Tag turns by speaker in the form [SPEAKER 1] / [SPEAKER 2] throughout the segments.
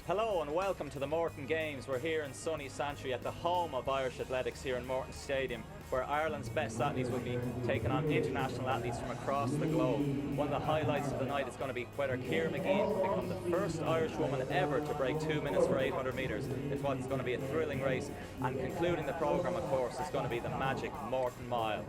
[SPEAKER 1] Hello and welcome to the Morton Games. We're here in sunny Santry at the home of Irish athletics here in Morton Stadium, where Ireland's best athletes will be taking on international athletes from across the globe. One of the highlights of the night is going to be whether Ciara McGeehan can become the first Irish woman ever to break 2 minutes for 800 metres. It's what's going to be a thrilling race, and concluding the programme, of course, is going to be the magic Morton Mile.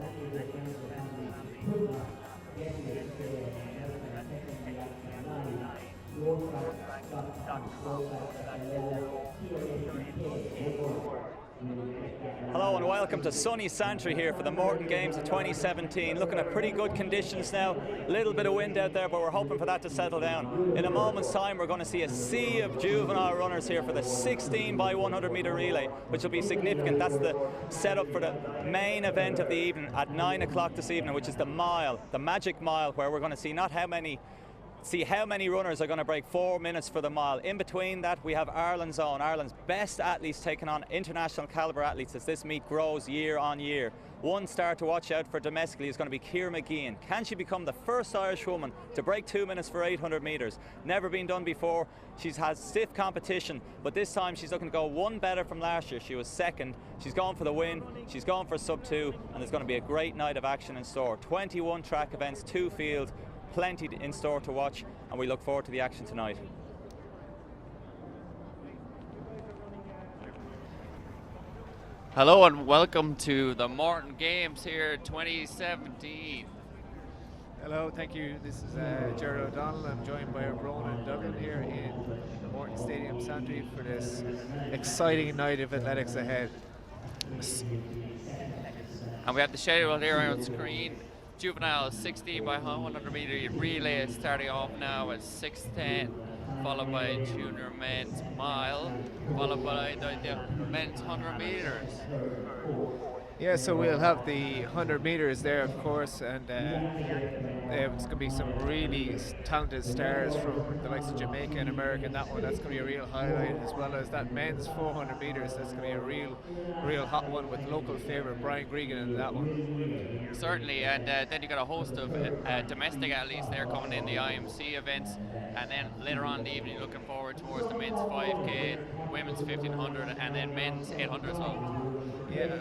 [SPEAKER 1] Hello and welcome to sunny Santry here for the Morton Games of 2017. Looking at pretty good conditions now. A little bit of wind out there, but we're hoping for that to settle down. In a moment's time, we're going to see a sea of juvenile runners here for the 16 by 100 metre relay, which will be significant. That's the setup for the main event of the evening at 9 o'clock this evening, which is the mile, the magic mile, where we're going to see how many runners are going to break 4 minutes for the mile. In between that, we have Ireland's own, Ireland's best athletes taking on international calibre athletes as this meet grows year on year. One star to watch out for domestically is going to be Ciara McGeehan. Can she become the first Irish woman to break 2 minutes for 800 metres? Never been done before. She's had stiff competition, but this time she's looking to go one better from last year. She was second. She's going for the win. She's going for sub 2, and there's going to be a great night of action in store. 21 track events, 2 fields. Plenty in store to watch, and we look forward to the action tonight.
[SPEAKER 2] Hello and welcome to the Morton Games here 2017.
[SPEAKER 3] Hello, thank you. This is Gerard O'Donnell. I'm joined by Ronan in Dublin here in Morton Stadium Santry for this exciting night of athletics ahead.
[SPEAKER 2] And we have the schedule here on screen. Juvenile 16 by 100 metre relay starting off now at 6:10, followed by junior men's mile, followed by the men's 100 metres.
[SPEAKER 3] Yeah, so we'll have the 100 metres there, of course, and it's going to be some really talented stars from the likes of Jamaica and America. And that's going to be a real highlight, as well as that men's 400 metres. That's going to be a real hot one with local favourite Brian Gregan in that one.
[SPEAKER 2] Certainly, and then you got a host of domestic athletes there coming in the IMC events, and then later on in the evening, looking forward towards the men's 5K, women's 1500, and then men's 800 as well.
[SPEAKER 3] Yeah.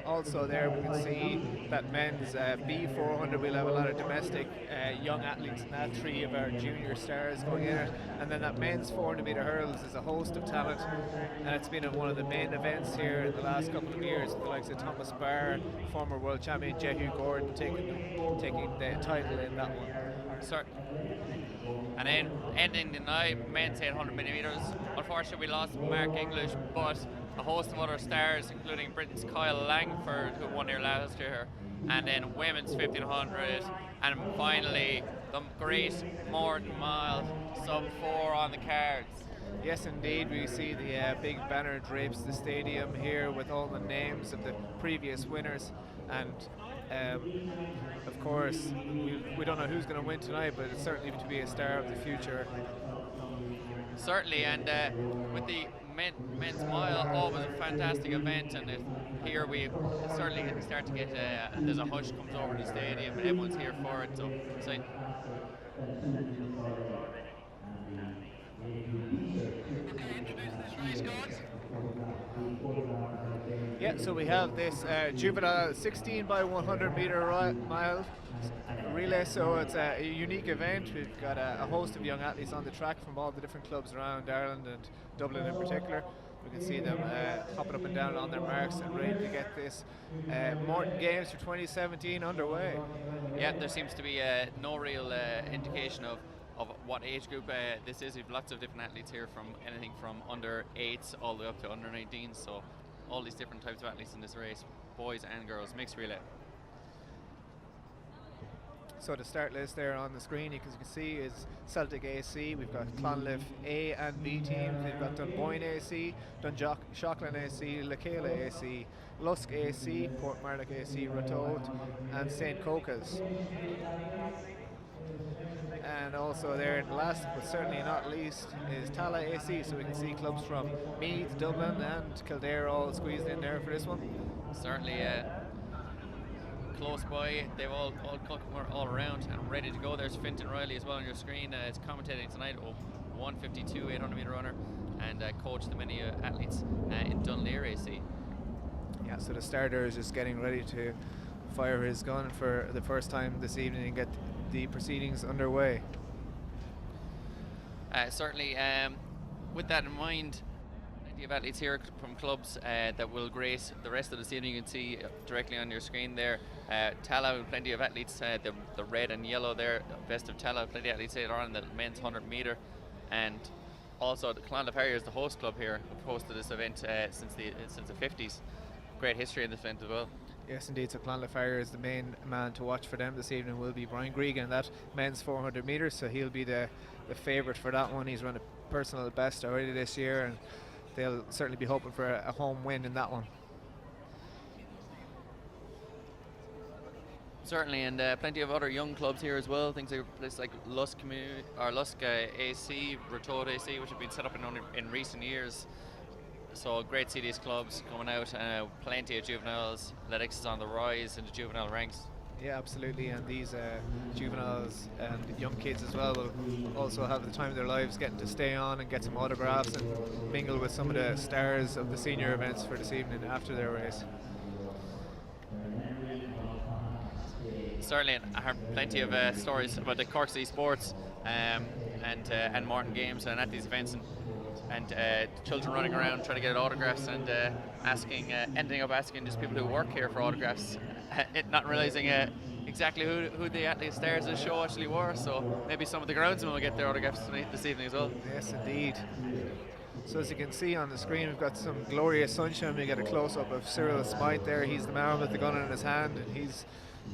[SPEAKER 3] Also there we can see that men's B400 we'll have a lot of domestic young athletes in that, 3 of our junior stars going in it, and then that men's 400 metre hurls is a host of talent, and it's been one of the main events here in the last couple of years with the likes of Thomas Barr, former world champion Jehu Gordon taking the title in that one.
[SPEAKER 2] And then ending the night, men's 800 millimetres. Unfortunately, we lost Mark English, but a host of other stars, including Britain's Kyle Langford, who won here last year, and then women's 1500, and finally the great Morton Mile, sub 4 on the cards.
[SPEAKER 3] Yes, indeed, we see the big banner drapes the stadium here with all the names of the previous winners, and of course we don't know who's going to win tonight, but it's certainly to be a star of the future.
[SPEAKER 2] Certainly, and with the men's mile, always a fantastic event, and here we certainly start to get there's a hush comes over the stadium and everyone's here for it, so
[SPEAKER 3] yeah, so we have this juvenile 16 by 100 metre mile relay, so it's a unique event. We've got a host of young athletes on the track from all the different clubs around Ireland and Dublin in particular. We can see them hopping up and down on their marks and ready to get this Morton Games for 2017 underway.
[SPEAKER 2] Yeah, there seems to be no real indication of what age group this is. We've lots of different athletes here, from anything from under 8s all the way up to under 19s, so all these different types of athletes in this race, boys and girls, mixed relay.
[SPEAKER 3] So the start list there on the screen, you can see, is Celtic AC. We've got Clonliffe A and B teams. We've got Dunboyne AC, Shocklin AC, Lacala AC, Lusk AC, Portmarnock AC, Ratoath, and St. Cocas. And also there, last but certainly not least, is Tala AC. So we can see clubs from Meath, Dublin, and Kildare all squeezed in there for this one.
[SPEAKER 2] Certainly. Close by, they've all around and ready to go. There's Fintan Riley as well on your screen. It's commentating tonight. 152 800 meter runner, and coached the many athletes in Dunleer AC.
[SPEAKER 3] Yeah, so the starter is just getting ready to fire his gun for the first time this evening and get the proceedings underway.
[SPEAKER 2] Certainly, with that in mind, plenty of athletes here from clubs that will grace the rest of this evening. You can see directly on your screen there, Tala, plenty of athletes, the red and yellow there, best of Tala, plenty of athletes later on in the men's 100 meter, and also the Clonla Farriers, the host club here, who hosted this event since the 50s. Great history in this event as well.
[SPEAKER 3] Yes, indeed. So Clonla Farriers, the main man to watch for them this evening will be Brian Gregan in that men's 400 metres, so he'll be the favourite for that one. He's run a personal best already this year, and they'll certainly be hoping for a home win in that one.
[SPEAKER 2] Certainly, and plenty of other young clubs here as well. Things like places like Lusk AC, Rotode AC, which have been set up in recent years. So great to see these clubs coming out. Plenty of juveniles. Athletics is on the rise in the juvenile ranks.
[SPEAKER 3] Yeah, absolutely, and these juveniles and young kids as well will also have the time of their lives getting to stay on and get some autographs and mingle with some of the stars of the senior events for this evening after their race.
[SPEAKER 2] Certainly, and I heard plenty of stories about the Cork City Sports and Morton games and at these events, and children running around trying to get autographs and ending up asking just people who work here for autographs, not realising exactly who the athlete stars of the show actually were. So maybe some of the groundsmen will get their autographs this evening as well.
[SPEAKER 3] Yes, indeed. So as you can see on the screen, we've got some glorious sunshine. We get a close-up of Cyril Smythe there. He's the man with the gun in his hand, and he's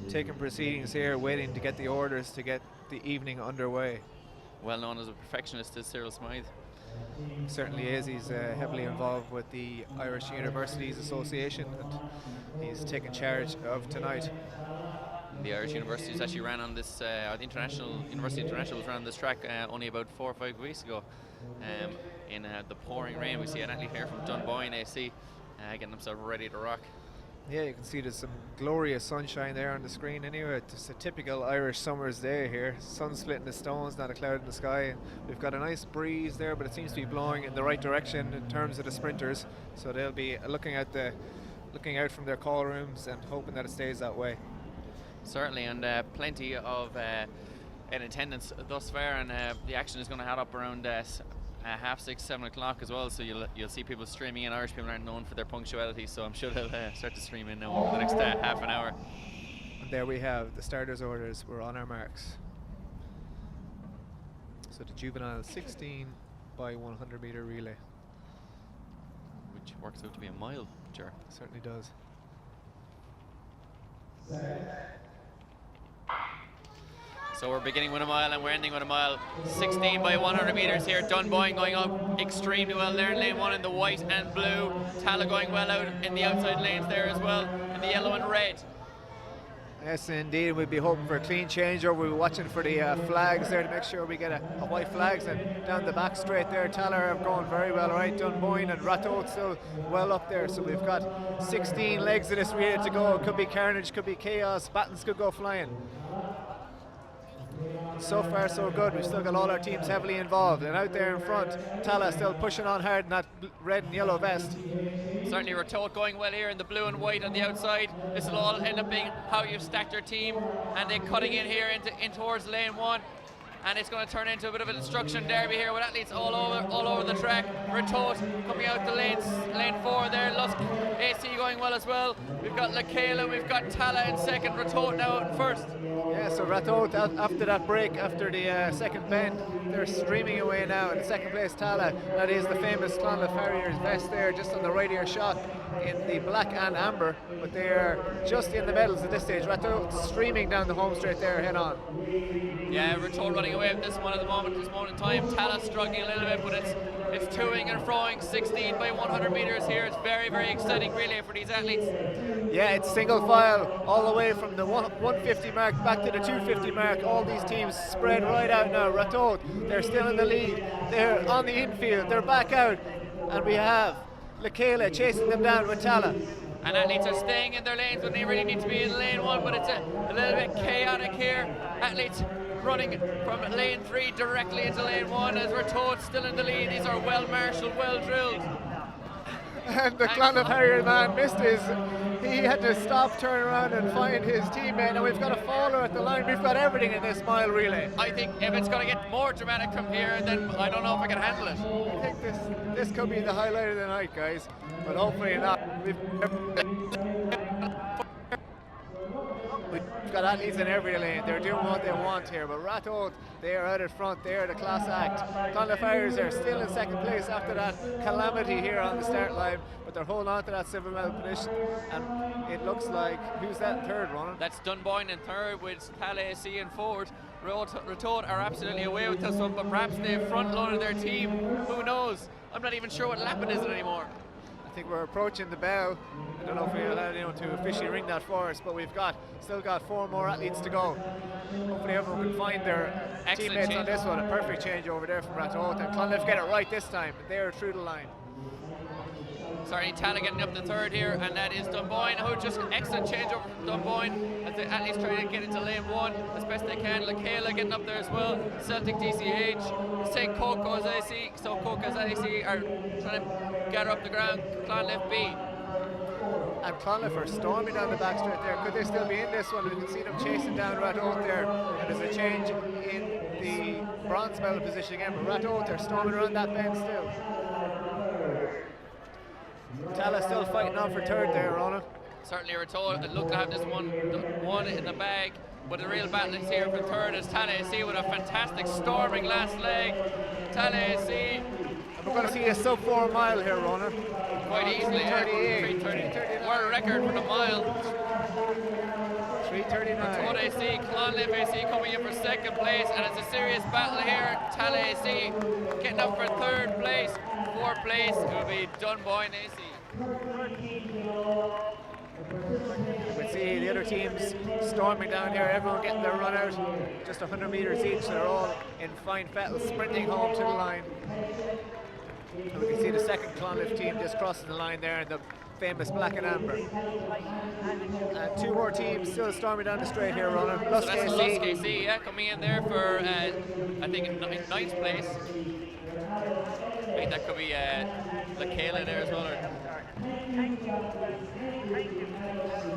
[SPEAKER 3] taking proceedings here, waiting to get the orders to get the evening underway.
[SPEAKER 2] Well known as a perfectionist is Cyril Smythe.
[SPEAKER 3] Certainly is. He's heavily involved with the Irish Universities Association, and he's taken charge of tonight.
[SPEAKER 2] The Irish Universities actually ran on this, the University International was ran on this track only about 4 or 5 weeks ago. In the pouring rain, we see an athlete here from Dunboyne AC getting themselves ready to rock.
[SPEAKER 3] Yeah, you can see there's some glorious sunshine there on the screen anyway. It's a typical Irish summer's day here. Sun splitting the stones, not a cloud in the sky. We've got a nice breeze there, but it seems to be blowing in the right direction in terms of the sprinters. So they'll be looking out from their call rooms and hoping that it stays that way.
[SPEAKER 2] Certainly, and plenty of in attendance thus far, and the action is going to head up around 6:30, 7 o'clock as well, so you'll see people streaming in. Irish people aren't known for their punctuality, so I'm sure they'll start to stream in now over the next half an hour.
[SPEAKER 3] And there we have the starters' orders. We're on our marks. So the juvenile 16 by 100 meter relay.
[SPEAKER 2] Which works out to be a mile, Ger.
[SPEAKER 3] Certainly does.
[SPEAKER 2] So we're beginning with a mile and we're ending with a mile. 16 by 100 meters here. Dunboyne going up extremely well there in lane 1 in the white and blue. Tala going well out in the outside lanes there as well in the yellow and red.
[SPEAKER 3] Yes, indeed. We'll be hoping for a clean changeover. We'll be watching for the flags there to make sure we get a white flags, and down the back straight there, Tala are going very well. Right, Dunboyne and Ratto still well up there. So we've got 16 legs of this ready to go. It could be carnage, could be chaos. Battens could go flying. So far so good. We've still got all our teams heavily involved, and out there in front, Tala still pushing on hard in that red and yellow vest.
[SPEAKER 2] Certainly Ratot going well here in the blue and white on the outside. This will all end up being how you've stacked your team, and they're cutting in here in towards lane 1. And it's going to turn into a bit of an instruction derby here with athletes all over the track. Ratot coming out the lane 4 there. Lusk AC going well as well. We've got Lakela, we've got Tala in second, Ratot now out in first.
[SPEAKER 3] Yeah, so Ratot after that break, after the second bend, they're streaming away now. In second place, Tala. That is the famous Clonla Farriers vest there, just on the right ear shot in the black and amber. But they're just in the medals at this stage. Ratot streaming down the home straight there, head on.
[SPEAKER 2] Yeah, Ratot running away with this one at the moment, this moment in time. Tala struggling a little bit, but it's toing and froing. 16 by 100 meters here. It's very, very exciting relay for these athletes.
[SPEAKER 3] Yeah, it's single file all the way from the 150 mark back to the 250 mark. All these teams spread right out now. Ratot, they're still in the lead. They're on the infield. They're back out, and we have Lakela chasing them down with Tala.
[SPEAKER 2] And athletes are staying in their lanes when they really need to be in lane 1, but it's a little bit chaotic here. Athletes running from lane 3 directly into lane 1 as Ratot still in the lead. These are well marshalled, well drilled.
[SPEAKER 3] And the Clonmel Harrier man missed his, he had to stop, turn around and find his teammate, and we've got a faller at the line. We've got everything in this mile relay.
[SPEAKER 2] I think if it's going to get more dramatic from here, then I don't know if I can handle it.
[SPEAKER 3] I think this could be the highlight of the night, guys, but hopefully not. We've got athletes in every lane. They're doing what they want here, but Ratot, they are out at front. They are the class act. Clonmel Harriers are still in second place after that calamity here on the start line, but they're holding on to that silver medal position, and it looks like, who's that third, Ronan?
[SPEAKER 2] That's Dunboyne in third with Tallahassee in fourth. Ratot are absolutely away with this one, but perhaps they've front-loaded their team. Who knows? I'm not even sure what lap it is anymore.
[SPEAKER 3] I think we're approaching the bow. I don't know if we're allowed to officially ring that for us, but we've still got 4 more athletes to go. Hopefully everyone can find their teammates on this one. A perfect change over there from Ratot, and Clonmel get it right this time. They're through the line.
[SPEAKER 2] Sorry, Tala getting up the third here, and that is Dunboyne, who just excellent change over from Dunboyne as the athletes trying to get into lane 1 as best they can. Lakayla getting up there as well. Celtic DCH, St. Coco as I see, so Coco as I see are trying to gather up the ground. Clonmel B.
[SPEAKER 3] And Clonmel are storming down the back straight there. Could they still be in this one? We can see them chasing down Ratot there. And there's a change in the bronze medal position again, but Ratot are storming around that bend still. Tala still fighting on for third there, Ronan.
[SPEAKER 2] Certainly Ratot look to have this one in the bag, but the real battle is here for third is Tallahassee with a fantastic storming last leg. Tallahassee.
[SPEAKER 3] And we're going to see a sub 4 mile here, Ronan.
[SPEAKER 2] Quite easily.
[SPEAKER 3] 3:38.
[SPEAKER 2] World record for the mile.
[SPEAKER 3] 3:39.
[SPEAKER 2] Ratot AC, Clonmel AC coming in for second place, and it's a serious battle here. Tallahassee getting up for third place. Fourth place will be Dunboyne AC.
[SPEAKER 3] We see the other teams storming down here, everyone getting their run out, just 100 metres each, so they're all in fine fettle, sprinting home to the line. And we can see the second Clonmel team just crossing the line there in the famous black and amber. And 2 more teams still storming down the straight here, Ronan.
[SPEAKER 2] Lusk AC, yeah, coming in there for, I think, 9th place. I think that could be Lakayla there as well.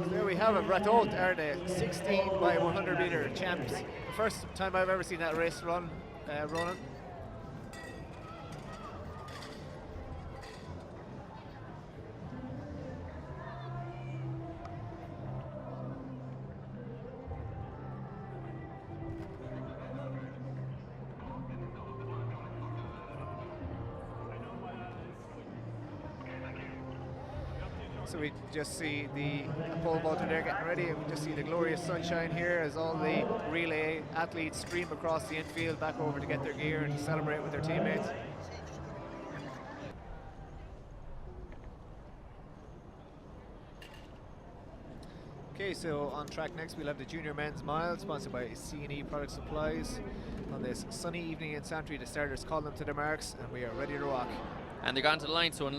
[SPEAKER 3] There we have it. Ratot are the 16 by 100 metre champs. The first time I've ever seen that race run, Ronan. So we just see the pole vaulter there getting ready, and we just see the glorious sunshine here as all the relay athletes stream across the infield back over to get their gear and to celebrate with their teammates. Okay, so on track next we'll have the Junior Men's Mile, sponsored by C&E Product Supplies. On this sunny evening in Santry, the starters call them to their marks, and we are ready to rock.
[SPEAKER 2] And they're gone to the line, so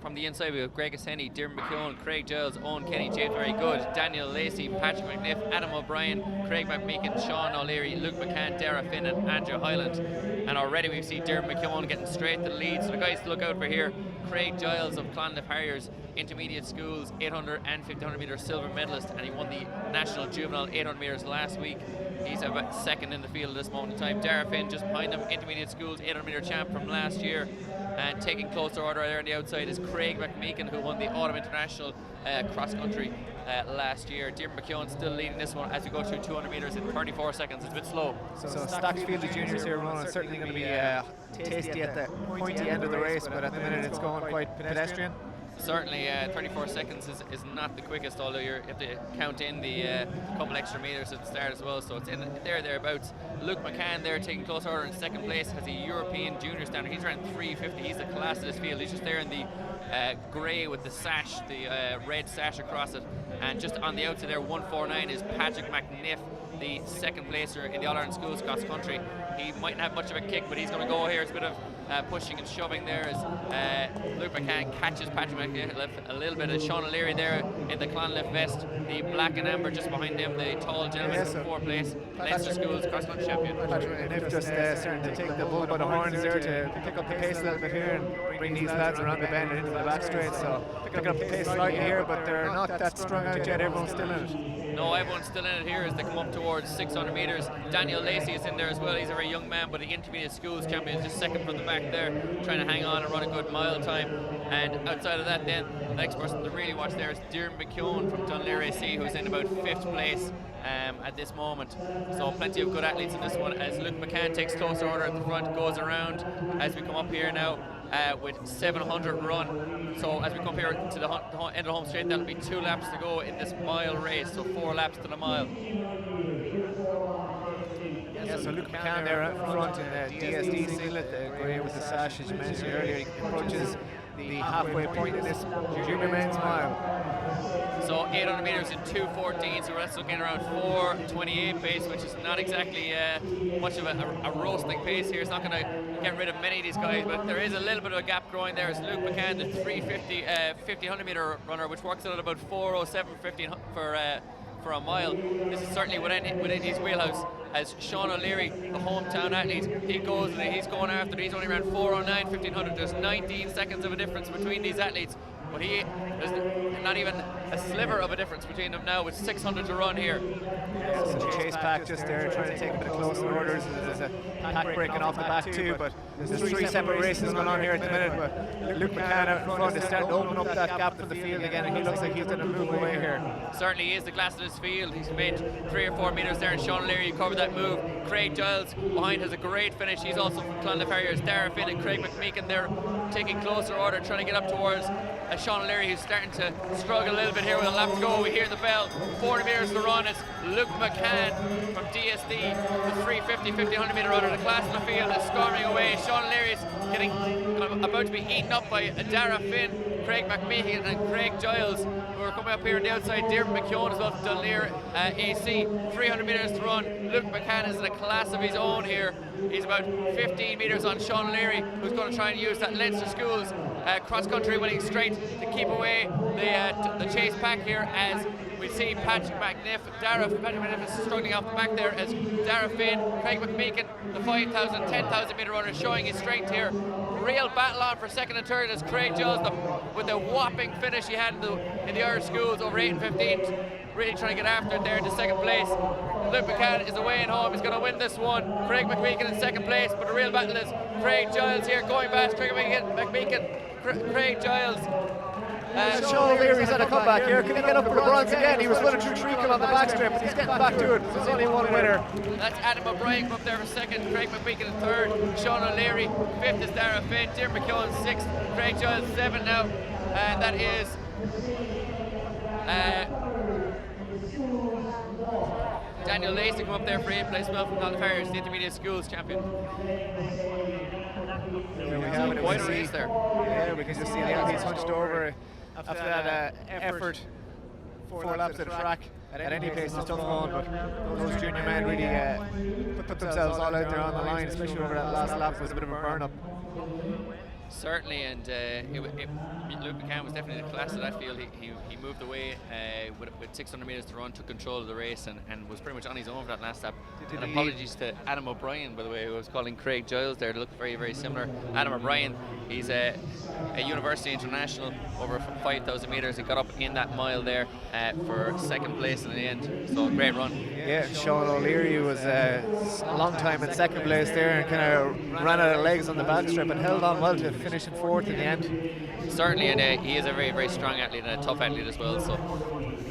[SPEAKER 2] from the inside we have Greg Asseni, Diarmuid McKeown, Craig Giles, Owen Kenny, James Very Good, Daniel Lacey, Patrick McNiff, Adam O'Brien, Craig McMeekin, Sean O'Leary, Luke McCann, Dara Finn and Andrew Highland. And already we see Diarmuid McKeown getting straight to the lead, so the guys to look out for here, Craig Giles of Clonmel Harriers, Intermediate Schools, 800 and 1500 metre silver medalist, and he won the National Juvenile 800 metres last week. He's about second in the field at this moment in time. Dara Finn just behind him, Intermediate Schools 800 metre champ from last year. And taking closer order there on the outside is Craig McMeekin, who won the Autumn International cross country last year. Diarmuid McKeown still leading this one as we go through 200 metres in 34 seconds. It's a bit slow.
[SPEAKER 3] So stacked field of juniors here, Ronan. Certainly going to be tasty at the pointy end of the race, but at the minute it's going quite pedestrian.
[SPEAKER 2] Certainly 34 seconds is not the quickest, although you have to count in the couple extra metres at the start as well, so it's in thereabouts. Luke McCann there taking close order in second place, has a European junior standard. He's around 350. He's the class of this field. He's just there in the grey with the sash, the red sash across it, and just on the outside there 149 is Patrick McNiff, the second placer in the All-Ireland Schools cross country. He mightn't have much of a kick, but he's going to go here. It's a bit of pushing and shoving there as Luke McCann catches Patrick McNiff. A little bit of Sean O'Leary there in the Clonliffe vest, the black and amber just behind him, the tall gentleman in 4th place, Leinster Schools cross-country champion.
[SPEAKER 3] Patrick McNiff just starting to take the bull by the horns there to pick up the pace a little bit here and bring these lads around the bend and into the back straight. So picking up the pace slightly here, but they're not that strung out yet. Everyone's still in it.
[SPEAKER 2] No, everyone's still in it here as they come up towards 600 metres. Daniel Lacey is in there as well. He's a very young man, but the intermediate schools champion is just second from the back there, trying to hang on and run a good mile time. And outside of that, then the next person to really watch there is Diarmaid McKeown from Dunleer AC, who's in about 5th place at this moment. So plenty of good athletes in this one as Luke McCann takes closer order at the front, goes around as we come up here now. With 700 run. So as we come here to the end of the home straight, that'll be 2 laps to go in this mile race, so 4 laps to the mile.
[SPEAKER 3] Yeah, so Luke McCann there up front in the DSD singlet, the grey with the sash, as you mentioned earlier. He approaches the halfway point in this junior men's mile.
[SPEAKER 2] So 800 metres in 2:14, so that's looking around 4:28 pace, which is not exactly much of a roasting pace here. It's not going to get rid of many of these guys, but there is a little bit of a gap growing there as Luke McCann, the 350 1500 metre runner, which works out at about 4:07 for a mile. This is certainly within his wheelhouse. As Sean O'Leary, the hometown athlete, he's going after it. He's only around 4:09 1500. There's 19 seconds of a difference between these athletes. But there's not even a sliver of a difference between them now with 600 to run here.
[SPEAKER 3] Yeah, so the chase pack just there trying to take a bit of closer orders. There's a pack breaking off the back too, but there's 3 separate races going on here at the minute. But Luke McCann out in front is starting to open up that gap from the field again, and he looks like he's going to move away here.
[SPEAKER 2] Certainly is the class of this field. He's made 3 or 4 metres there, and Sean O'Leary covered that move. Craig Giles behind has a great finish. He's also from Clonliffe Harriers. Dara Finn and Craig McMeekin there taking closer order, trying to get up towards Sean O'Leary, who's starting to struggle a little bit here with a lap to go. We hear the bell. 40 metres to run. It's Luke McCann from DSD, the 350 1500 metre runner. The class of the field is storming away. Sean O'Leary is about to be eaten up by Dara Finn, Craig McMeekin and Craig Giles, who are coming up here on the outside. Diarmaid McKeown as well from Dunleer AC. 300 metres to run. Luke McCann is in a class of his own here. He's about 15 metres on Sean O'Leary, who's going to try and use that Leinster Schools cross-country winning straight to keep away the chase pack here as we see Patrick McNiff. Patrick McNiff is struggling off the back there as Dara Finn, Craig McMeekin, the 5,000, 10,000 metre runner showing his strength here. Real battle on for second and third as Craig Giles with the whopping finish he had in the Irish Schools over 8 and 15. Really trying to get after it there into second place. Luke McCann is away and home. He's going to win this one. Craig McMeekin in second place, but the real battle is Craig Giles here going past Craig McMeekin. Craig Giles.
[SPEAKER 3] Sean O'Leary's had a comeback here. Can he get up for the bronze again? He was winning through treacle on the backstrip, but he's getting back to it. There's only one winner.
[SPEAKER 2] That's Adam O'Brien up there for second, Craig McMeekin in third, Sean O'Leary, fifth is Dara Finn, Diarmaid McKeown sixth, Craig Giles seventh now, and that is Daniel Lacey come up there for 8th place, well from Clonliffe Harriers, the intermediate schools champion.
[SPEAKER 3] There we have it.
[SPEAKER 2] Quite a race there.
[SPEAKER 3] Yeah, we can just see the athletes hunched over after that effort. 4 laps of the track. At any pace, it's tough going, but those junior men really put themselves all out there on the line, especially over that last lap. It was a bit of a burn-up.
[SPEAKER 2] Certainly, and Luke McCann was definitely the class of that field. He moved away with 600 metres to run, took control of the race, and was pretty much on his own for that last lap. And apologies to Adam O'Brien, by the way, who was calling Craig Giles there. They look very, very similar. Adam O'Brien, he's a university international over 5,000 metres. He got up in that mile there for second place in the end. So great run.
[SPEAKER 3] Yeah, Sean O'Leary was a long time in second place there and kind of ran out of legs on the backstrip and held on well to finish in fourth in the end.
[SPEAKER 2] Certainly, and he is a very, very strong athlete and a tough athlete as well. So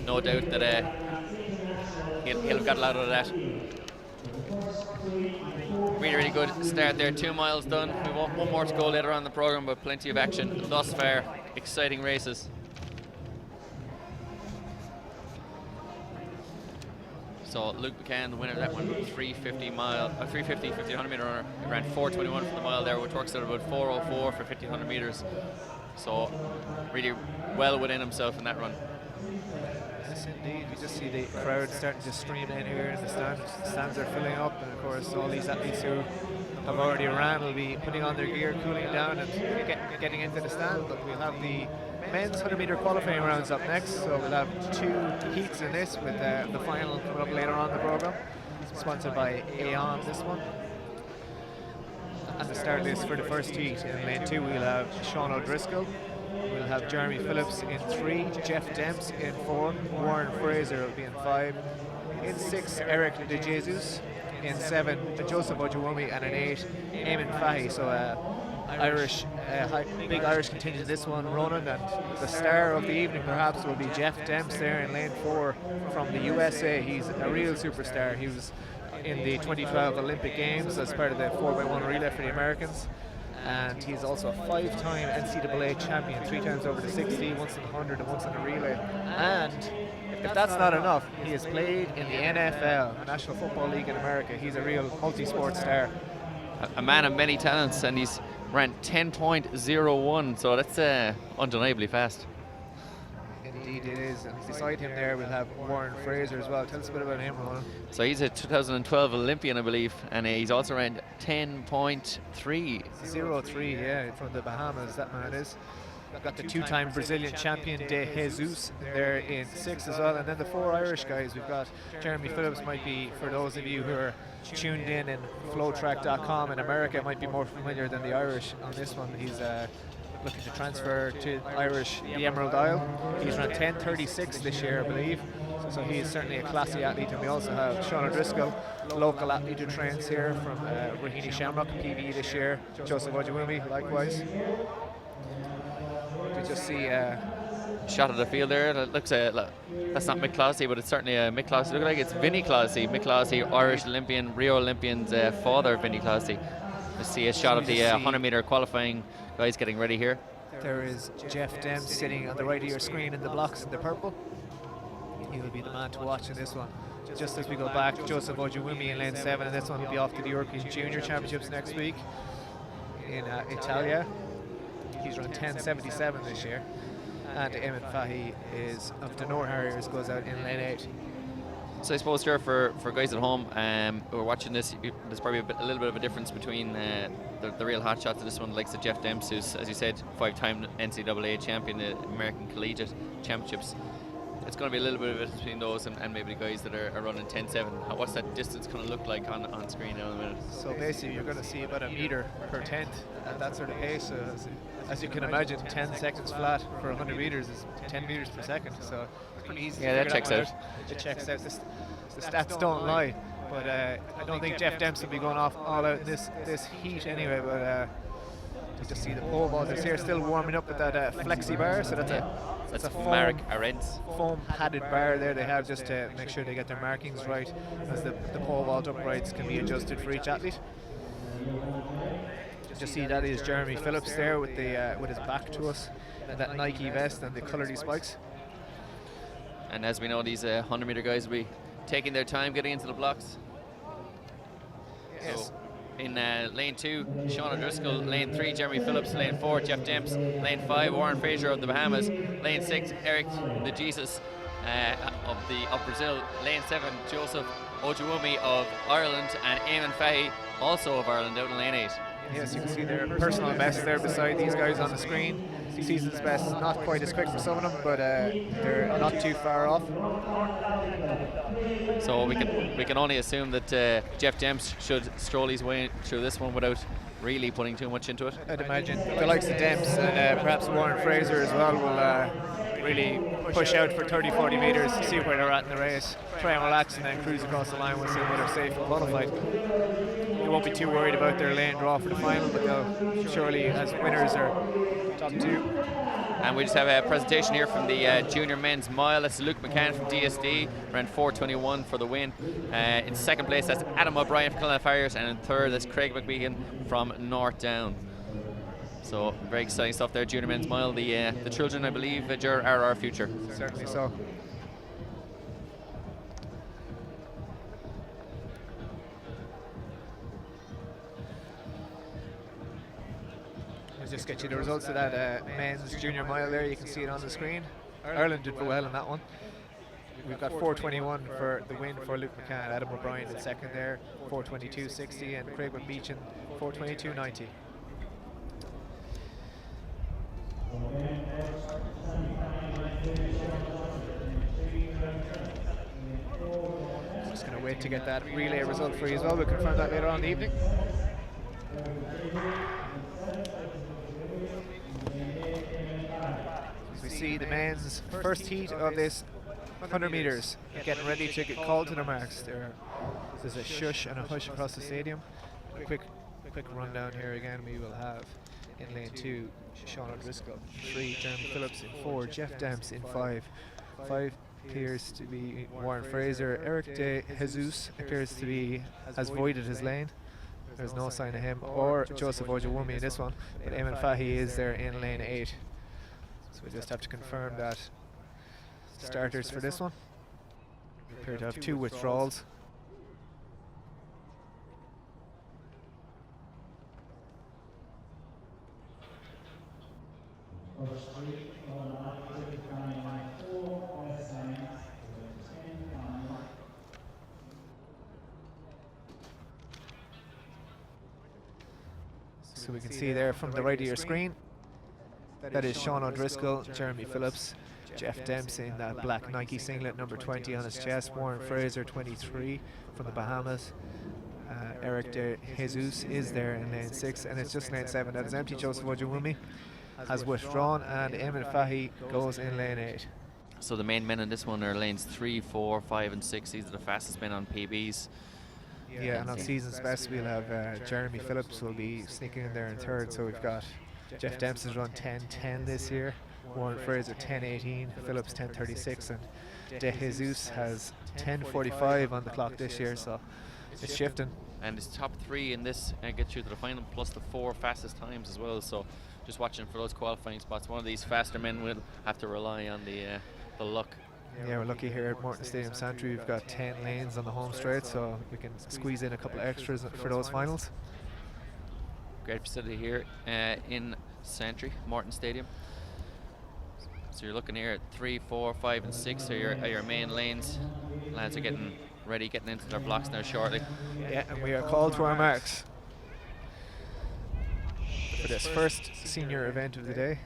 [SPEAKER 2] no doubt that he'll have got a lot out of that. Really, really good start there. 2 miles done. We want one more to go later on in the programme, but plenty of action thus far. Exciting races. So Luke McCann, the winner of that one, 350 1500 metre runner. He ran 4:21 for the mile there, which works out about 4:04 for 1500 metres. So really well within himself in that run.
[SPEAKER 3] Yes, indeed. You just see the crowd starting to stream in here in the stands. The stands are filling up, and of course, all these athletes who have already ran will be putting on their gear, cooling down, and getting into the stand. But we'll have the men's 100-meter qualifying rounds up next, so we'll have 2 heats in this, with the final coming up later on in the program. Sponsored by Aon, this one. And the start list for the first heat. In lane 2, we'll have Sean O'Driscoll. We'll have Jeremy Phillips in 3, Jeff Demps in 4, Warren Fraser will be in 5, in 6, Eric De Jesus, in 7, Joseph Ojuwumi, and in 8, Eamon Fahy. So big Irish contingent in this one, Ronan, and the star of the evening perhaps will be Jeff Demps there in lane 4 from the USA. He's a real superstar. He was in the 2012 Olympic Games as part of the 4x1 relay for the Americans, and he's also a 5-time NCAA champion, 3 times over the 60, once in the 100 and once in the relay. And if that's not enough, he has played in the NFL, National Football League in America. He's a real multi-sport star.
[SPEAKER 2] A man of many talents, and he's ran 10.01, so that's undeniably fast.
[SPEAKER 3] Indeed it is, and beside him there we'll have Warren Fraser as well. Tell us a bit about him, Ronan.
[SPEAKER 2] So he's a 2012 Olympian, I believe, and he's also ran 10.3.
[SPEAKER 3] 03, yeah, from the Bahamas, that man is. Got the 2-time Brazilian champion De Jesus there in 6 as well, and then the 4 Irish guys. We've got Jeremy Phillips, might be, for those of you who are tuned in flowtrack.com in America, might be more familiar than the Irish on this one. He's looking to transfer to Irish, the Emerald Isle. He's run 10.36 this year, I believe, so he's certainly a classy athlete. And we also have Sean O'Driscoll, local athlete who trains here from Raheny Shamrock, PBE this year. Joseph Ojuwumi, likewise. We just see
[SPEAKER 2] shot of the field there. That looks that's not Mick Clossy, but it's certainly Mick Clossy. Looks like it's Vinnie Clossy. Mick Clossy, Irish Olympian, Rio Olympian's father, Vinnie Clossy. Let's see a shot of the 100-meter qualifying guys getting ready here.
[SPEAKER 3] There is Jeff Demps sitting on the right of your screen in the blocks in the purple. He will be the man to watch in this one. Just as we go back, Joseph Ojuwumi in lane 7, and this one will be off to the European Junior Championships next week in Italia. He's run 10.77 this year. And Eamon Fahy is of the Nor Harriers, goes out in lane 8.
[SPEAKER 2] So I suppose here for guys at home who are watching this, there's probably a little bit of a difference between the real hot shots of this one, like Jeff Demps, who's, as you said, 5-time NCAA champion, the American Collegiate Championships. It's going to be a little bit of it between those and maybe the guys that are running 10.7. What's that distance going to look like on screen now in a minute?
[SPEAKER 3] So basically you're going to see about a metre per tenth at that sort of pace. So as you can imagine, 10 seconds flat for 100 metres is 10 metres per second. So it's pretty easy.
[SPEAKER 2] Yeah, that checks out.
[SPEAKER 3] It checks out. The stats don't lie. But I don't think Jeff Demps will be going off all out in this heat anyway. But you just see the pole vault is here still warming up with that flexi bar. So that's a foam padded bar there they have just to make sure they get their markings right, as the pole vault uprights can be adjusted for each athlete. Just see that is Jeremy Phillips there with his back to us, and that Nike vest and the colored spikes.
[SPEAKER 2] And as we know, these 100-meter guys will be taking their time getting into the blocks.
[SPEAKER 3] Yes.
[SPEAKER 2] So in lane 2, Sean O'Driscoll. Lane 3, Jeremy Phillips. Lane 4, Jeff Demps. Lane 5, Warren Fraser of the Bahamas. Lane 6, Eric De Jesus of Brazil. Lane 7, Joseph Ojuwumi of Ireland, and Eamon Fahy, also of Ireland, out in lane 8.
[SPEAKER 3] Yes, you can see their personal best there beside these guys on the screen. Season's best, not quite as quick for some of them, but they're not too far off.
[SPEAKER 2] So we can only assume that Jeff Demps should stroll his way through this one without really putting too much into it.
[SPEAKER 3] I'd imagine the likes of Demps and perhaps Warren Fraser as well will really push out for 30-40 metres to see where they're at in the race, try and relax and then cruise across the line once they're safe and qualified. They won't be too worried about their lane draw for the final, but they'll surely, as winners, are top 2.
[SPEAKER 2] And we just have a presentation here from the junior men's mile. That's Luke McCann from DSD, ran 4:21 for the win. In second place, that's Adam O'Brien from Clonmel Farriers, and in third, that's Craig McBegan from North Down. So very exciting stuff there, junior men's mile. The children, I believe, are our future.
[SPEAKER 3] Certainly so. Let's just get you the results of that men's junior mile there. You can see it on the screen. Ireland did well in that one. we've got 4:21 for the win for Luke McCann. Adam O'Brien in second there, 4:22.60, and Craig McBeechin, 4:22.90. Just going to wait to get that relay result for you as well. We'll confirm that later on in the evening. As we see the men's first heat of this 100 meters getting ready to get called to their marks. There's a shush and a hush across the stadium. Quick rundown here again. We will have in lane 2 Sean O'Driscoll, 3 Jeremy Phillips, in 4 Jeff Demps, in 5 appears to be Warren Fraser. Eric De Jesus appears to be has voided his lane. There's no sign of him, or Joseph Ojawumi in this one, but Eamon Fahy is there in lane 8. So we just have to confirm that starters for this one. We appear to have 2 withdrawals. So we can see there from the right of your screen, that is Sean O'Driscoll, Jeremy Phillips, Jeff Demps in that black Nike singlet, number 20 on his chest, Warren Fraser, 23 from the Bahamas. Eric De Jesus is there in lane 6, and it's just lane 7 that is empty. Joseph Ojawumi has withdrawn, and Eamon Fahy goes in lane 8.
[SPEAKER 4] So the main men in this one are lanes 3, 4, 5 and 6. These are the fastest men on PBs.
[SPEAKER 3] Yeah, and on season's best we'll have Jeremy Phillips will be sneaking in there in third. So we've got Jeff Demps has run 10:10 this year, Warren Fraser 10:18, Phillips 10:36, and De Jesus has 10:45 on the clock this year, so it's shifting.
[SPEAKER 4] And his top 3 in this get through to the final, plus the 4 fastest times as well. So just watching for those qualifying spots. One of these faster men will have to rely on the luck.
[SPEAKER 3] Yeah, we're lucky here at Morton Stadium Santry. We've got 10 lanes on the home straight, so we can squeeze in a couple of extras for those finals.
[SPEAKER 4] Great facility here in Santry, Morton Stadium. So you're looking here at 3, 4, 5 and 6 are your main lanes. Lads are getting ready, getting into their blocks now shortly.
[SPEAKER 3] Yeah, and we are called to our marks for this first senior event of the day.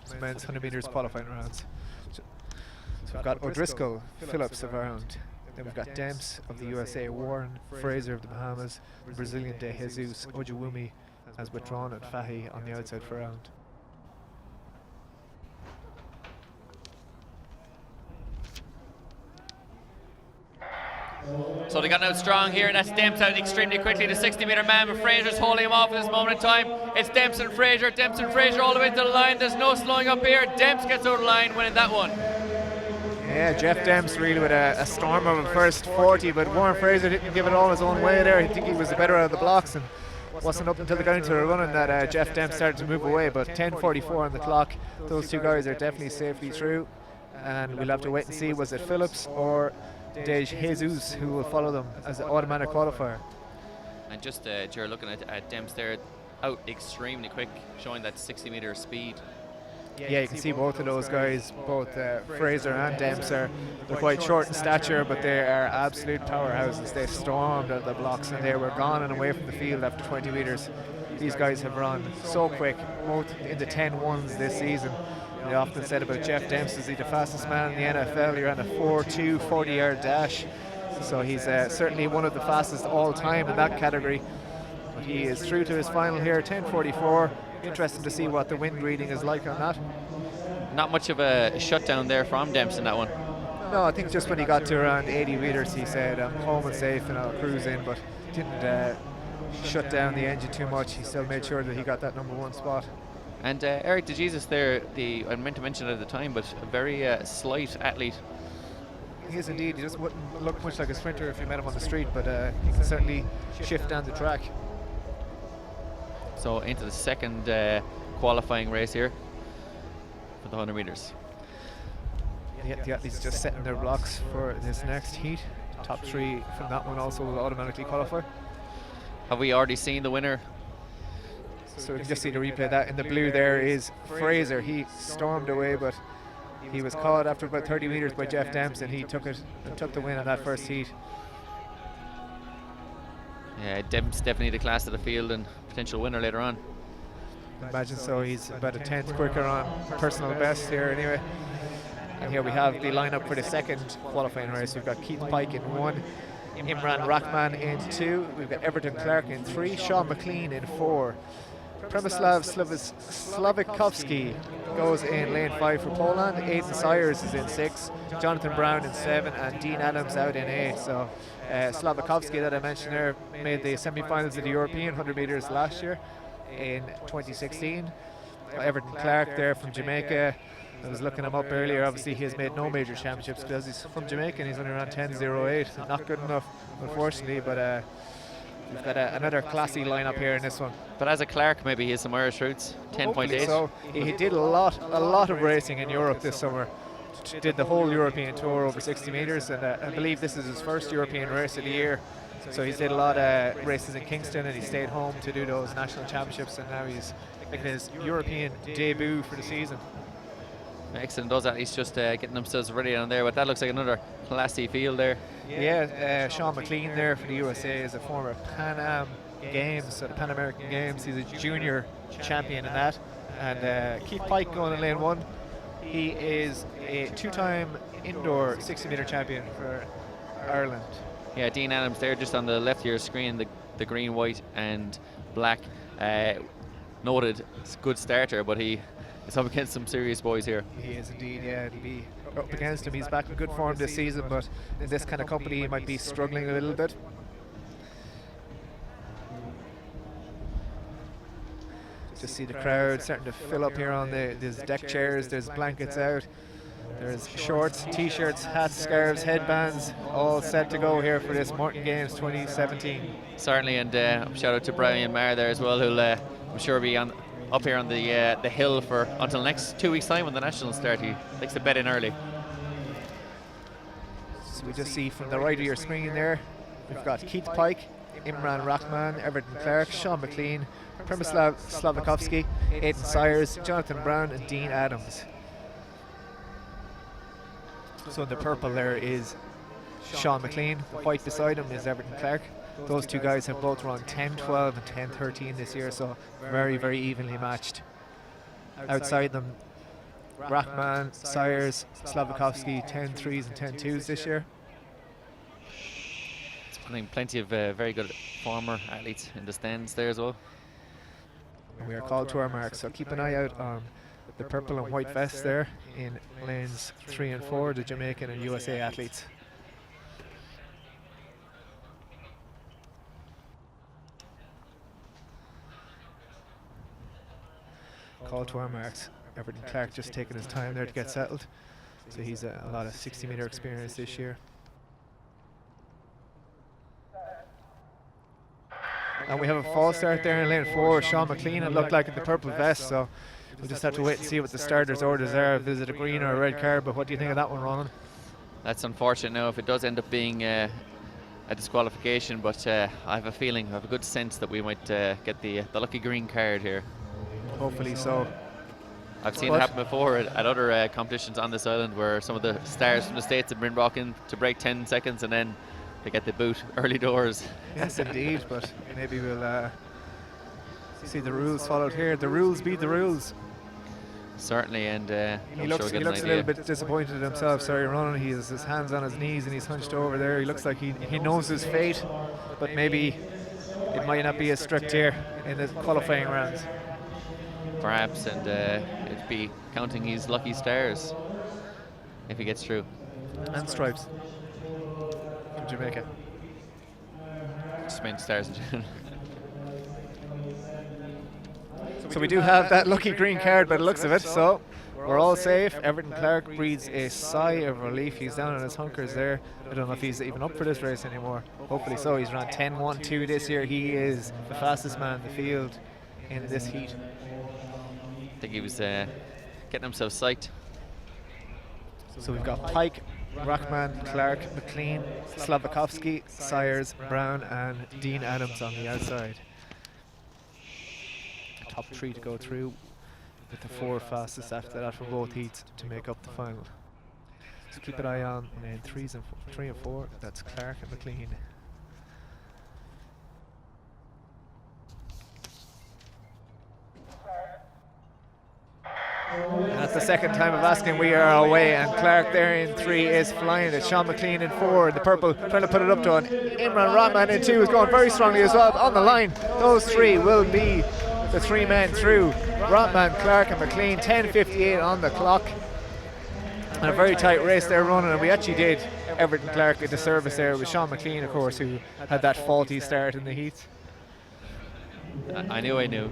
[SPEAKER 3] It's men's 100 meters qualifying rounds. So we've got O'Driscoll, Phillips of Ireland. Then we've got Demps of the USA, Warren Fraser of the Bahamas, the Brazilian De Jesus, Ojawumi has withdrawn, and Fahy on the outside for round.
[SPEAKER 2] So they got out strong here, and that's Demps out extremely quickly. The 60-meter man, but Fraser's holding him off at this moment in time. It's Demps and Fraser all the way to the line. There's no slowing up here. Demps gets over the line, winning that one.
[SPEAKER 3] Yeah, Jeff Demps really with a storm of a first 40, but Warren Fraser didn't give it all his own way there. I think he was the better out of the blocks, and wasn't up until the going to the running that Jeff Demps started to move away, but 10:44 on the clock. Those 2 guys are definitely safely through, and we'll have to wait and see, was it Phillips or De Jesus who will follow them as the automatic qualifier.
[SPEAKER 4] And just you're looking at Demps there, out extremely quick, showing that 60-meter speed.
[SPEAKER 3] Yeah, you can see both of those guys, both Fraser and Demps they're quite short in stature, but they are absolute powerhouses. They stormed out the blocks and they were gone and away from the field after 20 meters. These guys have run so quick, both in the 10-1s this season. They often said about Jeff Demps, is he the fastest man in the NFL? He ran a 4.2 40-yard dash, so he's certainly one of the fastest all time in that category. But he is through to his final here, 10:44. Interesting to see what the wind reading is like on that.
[SPEAKER 4] Not much of a shutdown there from Demps in that one.
[SPEAKER 3] No, I think just when he got to around 80 meters, he said, I'm home and safe and I'll cruise in, but didn't shut down the engine too much. He still made sure that he got that #1 spot.
[SPEAKER 4] And Eric De Jesus there, I meant to mention it at the time, but a very slight athlete.
[SPEAKER 3] He is indeed. He just wouldn't look much like a sprinter if you met him on the street, but he can certainly shift down the track.
[SPEAKER 4] So into the second qualifying race here for the 100 meters.
[SPEAKER 3] The athletes just setting their blocks for this next heat. Top 3 from that one also will automatically qualify.
[SPEAKER 4] Have we already seen the winner?
[SPEAKER 3] So we can just see the replay of that. In the blue there is Fraser. He stormed away, but He was caught after about 30 metres by Jeff Demps, and he took it and took the win on that first heat.
[SPEAKER 4] Yeah, Demps definitely the class of the field and potential winner later on.
[SPEAKER 3] Imagine so. He's about a tenth quicker on personal best here anyway. And here we have the lineup for the second qualifying race. We've got Keith Pike in 1, Imran Rahman in 2, we've got Everton Clark in 3, Sean McLean in 4. Przemysław Slavikovsky goes in lane 5 for Poland. Aidan Sayers is in 6, Jonathan Brown in 7, and Dean Adams out in 8. So Slavikovsky, that I mentioned there, made the semi-finals of the European 100 metres last year in 2016. Everton Clark there from Jamaica. I was looking him up earlier. Obviously, he has made no major championships because he's from Jamaica and he's only around 10.08. Not good enough, unfortunately, but we've got another classy lineup here in this one.
[SPEAKER 4] But as a Clark, maybe he has some Irish roots. 10.8.
[SPEAKER 3] So he did a lot of racing in Europe this summer. Did the whole European tour over 60 metres, and I believe this is his first European race of the year. So he's did a lot of races in Kingston, and he stayed home to do those national championships, and now he's making his European debut for the season.
[SPEAKER 4] Excellent. Those athletes just getting themselves ready on there, but that looks like another classy field there.
[SPEAKER 3] Yeah, Sean McLean there for the USA is a former Pan Am Games, so the Pan American Games. He's a junior champion in that. And Keith Pike going in lane 1. He is a 2-time indoor 60 metre champion for Ireland.
[SPEAKER 4] Yeah, Dean Adams there just on the left of your screen, the green, white and black. Noted good starter, but he is up against some serious boys here.
[SPEAKER 3] He is indeed, yeah. To be up against him, he's back in good form this season, but in this kind of company he might be struggling a little bit. Just see the crowd starting to fill up here on there's deck chairs, there's blankets out, there's shorts, t-shirts, hats, scarves, headbands, all set to go here for this Morton Games 2017.
[SPEAKER 4] Certainly, and shout out to Brian Marr there as well, who'll I'm sure be up here on the hill for until next 2 weeks time when the nationals start. He likes to bed in early.
[SPEAKER 3] So we just see from the right of your screen there, we've got Keith Pike, Imran Rahman, Everton Clark, Sean McLean, Przemysław Slavikovsky, Aidan Sayers, Jonathan Brown and Dean Adams. So in the purple there is Sean McLean, the white beside him is Everton Clark. Those two guys have both run 10.12 and 10.13 this year, so very, very evenly matched. Outside them, Rahman, Sayers, Slavikovsky, 10.3s and 10.2s this year.
[SPEAKER 4] It's plenty of very good former athletes in the stands there as well.
[SPEAKER 3] We are called to our marks, so keep an eye out on the purple and white vests there in lanes 3 and 4, the Jamaican and USA athletes. Call to our marks. Everton Clark just taking his time there to get settled, so he's a lot of 60 metre experience this year. And we have a false start there in lane 4. Sean McLean, it looked like in the purple vest, so we'll just have to wait and see what the starters' orders are, if there's a green or a red card. But what do you think of that one, Ronan?
[SPEAKER 4] That's unfortunate now if it does end up being a disqualification, but I have a feeling, I have a good sense that we might get the lucky green card here.
[SPEAKER 3] Hopefully so.
[SPEAKER 4] I've seen it happen before at other competitions on this island where some of the stars from the States have been brought in to break 10 seconds and then they get the boot early doors.
[SPEAKER 3] Yes, indeed, but maybe we'll see the rules followed here. The rules be the rules.
[SPEAKER 4] Certainly, and
[SPEAKER 3] he looks a little bit disappointed himself. Sorry, Ronan. He has his hands on his knees and he's hunched over there. He looks like he knows his fate, but maybe it might not be as strict here in the qualifying rounds.
[SPEAKER 4] Perhaps, and it'd be counting his lucky stars if he gets through.
[SPEAKER 3] And stripes from Jamaica.
[SPEAKER 4] Just meant stars in general.
[SPEAKER 3] So we do have that lucky green card by the looks of it, so we're all safe. Everton Clark breathes a sigh of relief. He's down on his hunkers there. I don't know if he's even up for this race anymore. Hopefully so. He's run 10.12 this year. He is the fastest man in the field in this heat.
[SPEAKER 4] I think he was getting himself psyched.
[SPEAKER 3] So we've got Pike, Rahman, Clark, McLean, Slavikovsky, Sayers, Brown and Dean Adams on the outside. Top 3 to go through. with the 4 fastest after that from both heats to make up the final. So keep an eye on in 3 and 4. That's Clark and McLean. And that's the second time of asking. We are away, and Clark there in 3 is flying. It's Sean McLean in 4, the purple trying to put it up to one. Imran Rahman in 2 is going very strongly as well on the line. Those 3 will be the 3 men through. Rahman, Clark and McLean, 10:58 on the clock. And a very tight race they're running, and we actually did Everton Clark a disservice there with Sean McLean, of course, who had that faulty start in the heat.
[SPEAKER 4] I knew.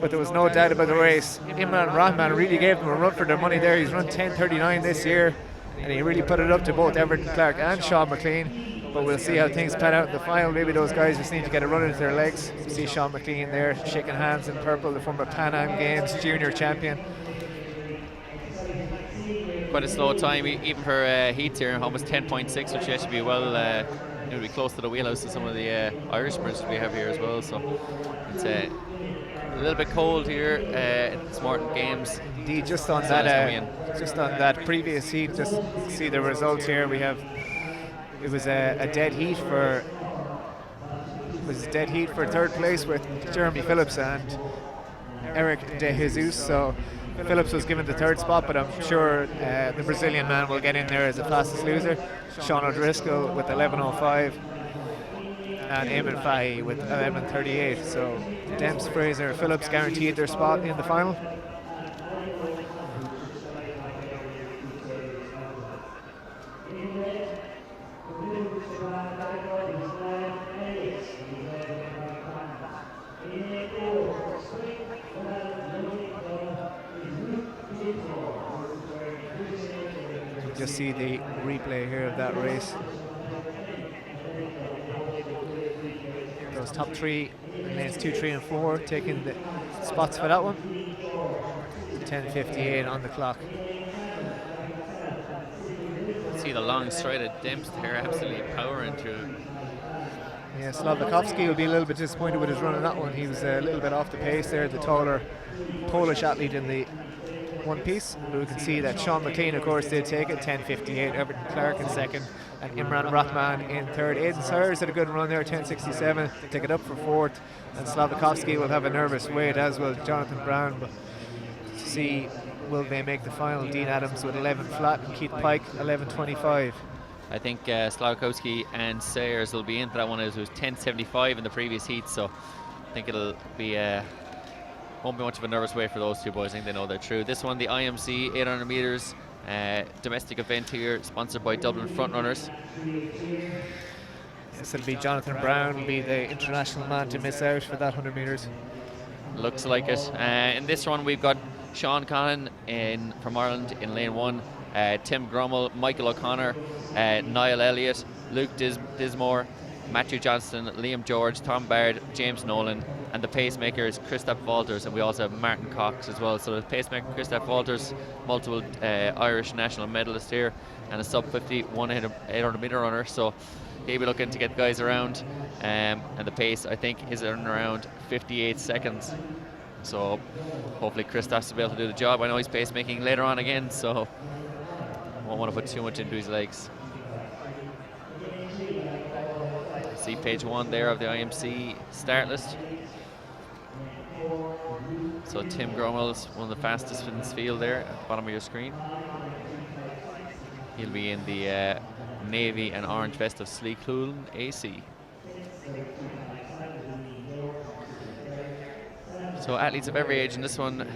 [SPEAKER 3] But there was no doubt about the race. Imran Rahman really gave them a run for their money there. He's run 10:39 this year, and he really put it up to both Everton Clark and Sean McLean. But we'll see how things pan out in the final. Maybe those guys just need to get a run into their legs. You see Sean McLean there shaking hands in purple, the former Pan Am Games junior champion.
[SPEAKER 4] Quite a slow time, even for heats here, almost 10.6, which should be well, it'll be close to the wheelhouse of some of the Irish sprinters we have here as well. So it's a little bit cold here at the Morton Games.
[SPEAKER 3] Indeed, just on that previous heat, just see the results here. We have it was a dead heat for third place with Jeremy Phillips and Eric De Jesus. So Phillips was given the 3rd spot, but I'm sure the Brazilian man will get in there as the fastest loser. Sean O'Driscoll with 11:05 and Eamon Fahy with 11:38. So Demps, Fraser, Phillips guaranteed their spot in the final. Just see the replay here of that race. Those top 3, lanes 2, 3 and 4 taking the spots for that one. 10:58 on the clock.
[SPEAKER 4] See the long stride of Demps there, absolutely powering through.
[SPEAKER 3] Yeah, Slavkovsky will be a little bit disappointed with his run on that one. He was a little bit off the pace there, the taller Polish athlete in the one piece. But we can see that Sean McLean, of course, did take it. 10:58. Everton Clark in 2nd, and Imran Rahman in 3rd. Aidan Sayers had a good run there, 10:67. Take it up for 4th, and Slavkovsky will have a nervous wait, as will Jonathan Brown. But to see, will they make the final? Dean Adams with 11 flat, and Keith Pike 11:25.
[SPEAKER 4] I think Slavkovsky and Sayers will be in for that one. It was 10:75 in the previous heat, so I think it'll be won't be much of a nervous way for those 2 boys. I think they know they're true. This one, the IMC 800 meters domestic event here, sponsored by Dublin Frontrunners.
[SPEAKER 3] Yes, it'll be Jonathan Brown will be the international man to miss out for that 100 meters.
[SPEAKER 4] Looks like it. In this one, we've got Sean Connan from Ireland in lane 1, Tim Grummel, Michael O'Connor, Niall Elliott, Luke Dismore, Matthew Johnston, Liam George, Tom Baird, James Nolan, and the pacemaker is Christoph Walters, and we also have Martin Cox as well. So the pacemaker, Christoph Walters, multiple Irish national medalist here, and a sub-50 800 meter runner. So he'll be looking to get guys around, and the pace, I think, is in around 58 seconds. So hopefully Christoph's will be able to do the job. I know he's pacemaking later on again, so won't want to put too much into his legs. See page 1 there of the IMC start list. So Tim Grummel's one of the fastest in this field there at the bottom of your screen. He'll be in the navy and orange vest of Sleekhool AC. So athletes of every age in this one,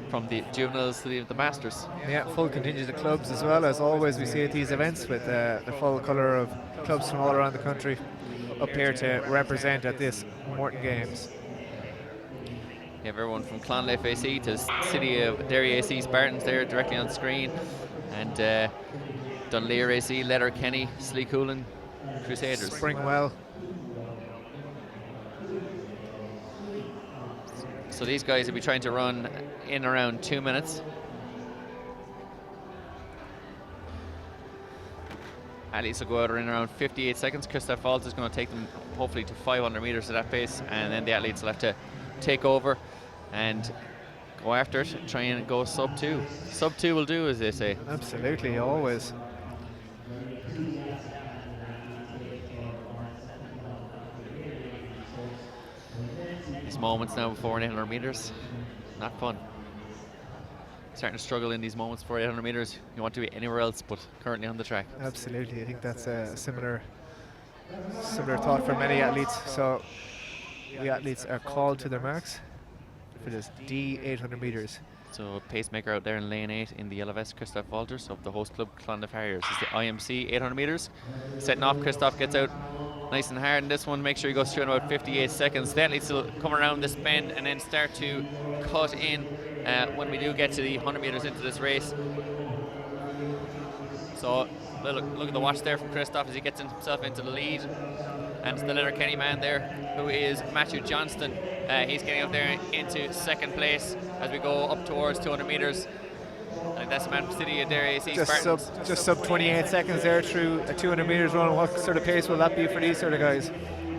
[SPEAKER 4] from the juveniles to the masters.
[SPEAKER 3] Yeah, full contingent of clubs as well, as always we see at these events, with the full colour of clubs from all around the country up here to represent at this Morton Games.
[SPEAKER 4] You have everyone from Clonleaf AC to City of Derry AC Spartans there directly on screen, and Dunleer AC, Letterkenny, Sleekhool Crusaders.
[SPEAKER 3] Springwell.
[SPEAKER 4] So these guys will be trying to run in around 2 minutes. Athletes will go out in around 58 seconds. Christoph Waltz is going to take them hopefully to 500 meters at that pace, and then the athletes will have to take over. and go after it, try and go sub 2. Sub 2 will do, as they say.
[SPEAKER 3] Absolutely, always.
[SPEAKER 4] These moments now before 800 meters, not fun. Starting to struggle in these moments for 800 meters. You want to be anywhere else but currently on the track.
[SPEAKER 3] Absolutely, I think that's a similar thought for many athletes. So the athletes are called to their marks for this D 800 meters.
[SPEAKER 4] So pacemaker out there in lane 8 in the yellow vest, Christoph Walters of the host club Clonda Farriers. This is the IMC 800 meters. Setting off, Christoph gets out nice and hard in this one. Make sure he goes through in about 58 seconds. The athletes will come around this bend and then start to cut in when we do get to the 100 meters into this race. So look at the watch there from Christoph as he gets himself into the lead. And the Letterkenny man there, who is Matthew Johnston. He's getting up there into second place as we go up towards 200 meters. I think that's the man from City of Derry AC Spartans.
[SPEAKER 3] Just sub 28 seconds there through a 200 meters run. What sort of pace will that be for these sort of guys?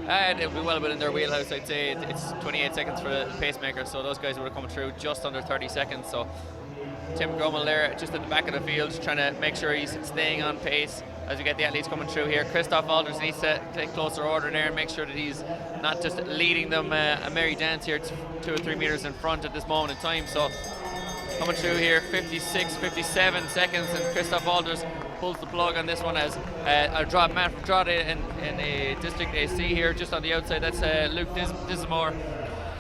[SPEAKER 4] It'll be well within their wheelhouse, I'd say. It's 28 seconds for the pacemaker, so those guys would have come through just under 30 seconds. So Tim Grummel there, just at the back of the field, trying to make sure he's staying on pace as we get the athletes coming through here. Christoph Walters needs to take closer order there and make sure that he's not just leading them a merry dance here, 2 or 3 meters in front at this moment in time. So coming through here, 56, 57 seconds, and Christoph Walters pulls the plug on this one as a drop man from Drogheda in a district AC here, just on the outside. That's Luke Dismore.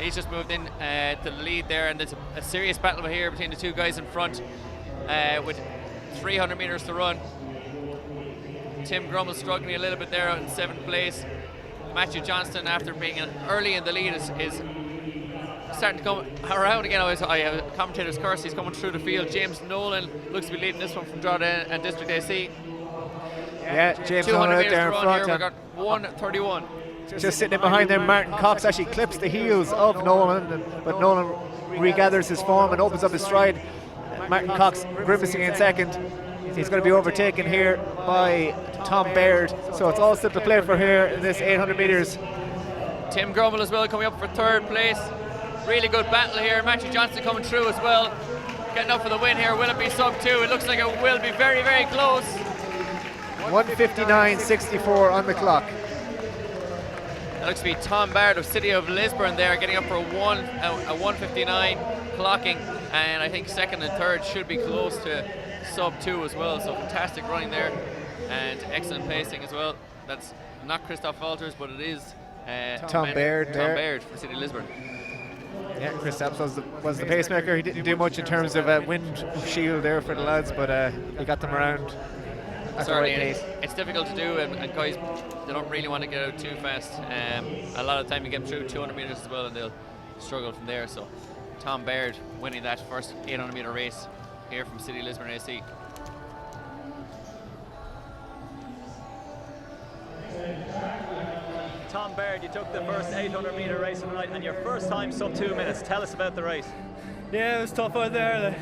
[SPEAKER 4] He's just moved in to the lead there, and there's a serious battle here between the two guys in front with 300 meters to run. Tim Grummel struggling a little bit there in 7th place. Matthew Johnston, after being early in the lead, is starting to come around again. I have a commentator's curse. He's coming through the field. James Nolan looks to be leading this one from Drogheda and District AC.
[SPEAKER 3] Yeah, James
[SPEAKER 2] 200
[SPEAKER 3] Nolan out
[SPEAKER 2] meters
[SPEAKER 3] there
[SPEAKER 2] to
[SPEAKER 3] in
[SPEAKER 2] run here.
[SPEAKER 3] front.
[SPEAKER 2] We've got 1:31.
[SPEAKER 3] Just sitting in behind them, Martin Cox actually clips the heels of Nolan, but Nolan regathers his form and opens up his stride. Martin Cox grimacing in second. He's going to be overtaken here by Tom Baird, so it's all still to play for here in this 800 meters.
[SPEAKER 2] Tim Grummel as well coming up for 3rd place. Really good battle here. Matthew Johnston coming through as well. Getting up for the win here. Will it be sub 2? It looks like it will be very, very close.
[SPEAKER 3] 1:59.64 on the clock.
[SPEAKER 2] That looks to be Tom Baird of City of Lisburn there, getting up for a 1:59 clocking, and I think 2nd and 3rd should be close to sub 2 as well. So fantastic running there and excellent pacing as well. That's not Christoph Walters, but it is
[SPEAKER 3] Tom Baird
[SPEAKER 2] Tom Baird from City of Lisburn.
[SPEAKER 3] Yeah, Christoph was the pacemaker. He didn't do much in terms of wind shield there for the lads, but he got them around.
[SPEAKER 2] Certainly, it's difficult to do, and guys, they don't really want to get out too fast. A lot of the time you get them through 200 meters as well, and they'll struggle from there. So Tom Baird winning that first 800 meter race here from City Lisburn AC.
[SPEAKER 1] Tom Baird, you took the first 800 meter race of the night and your first time sub 2 minutes. Tell us about the race.
[SPEAKER 5] Yeah, it was tough out there.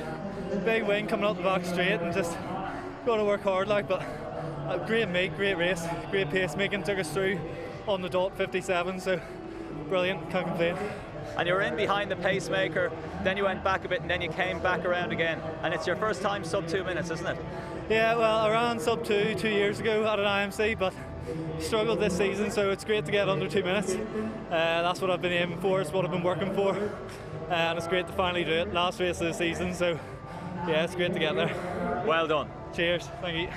[SPEAKER 5] The big wind coming up the back straight, and just got to work hard like. But a great meet, great race, great pacemaking, took us through on the dot 57. So brilliant, can't complain.
[SPEAKER 1] And you were in behind the pacemaker, then you went back a bit, and then you came back around again. And it's your first time sub 2 minutes, isn't it?
[SPEAKER 5] Yeah, well, I ran sub 2 years ago at an IMC, but struggled this season, so it's great to get under 2 minutes. That's what I've been aiming for, it's what I've been working for, and it's great to finally do it. Last race of the season, so yeah, it's great to get there.
[SPEAKER 1] Well done.
[SPEAKER 5] Cheers, thank you.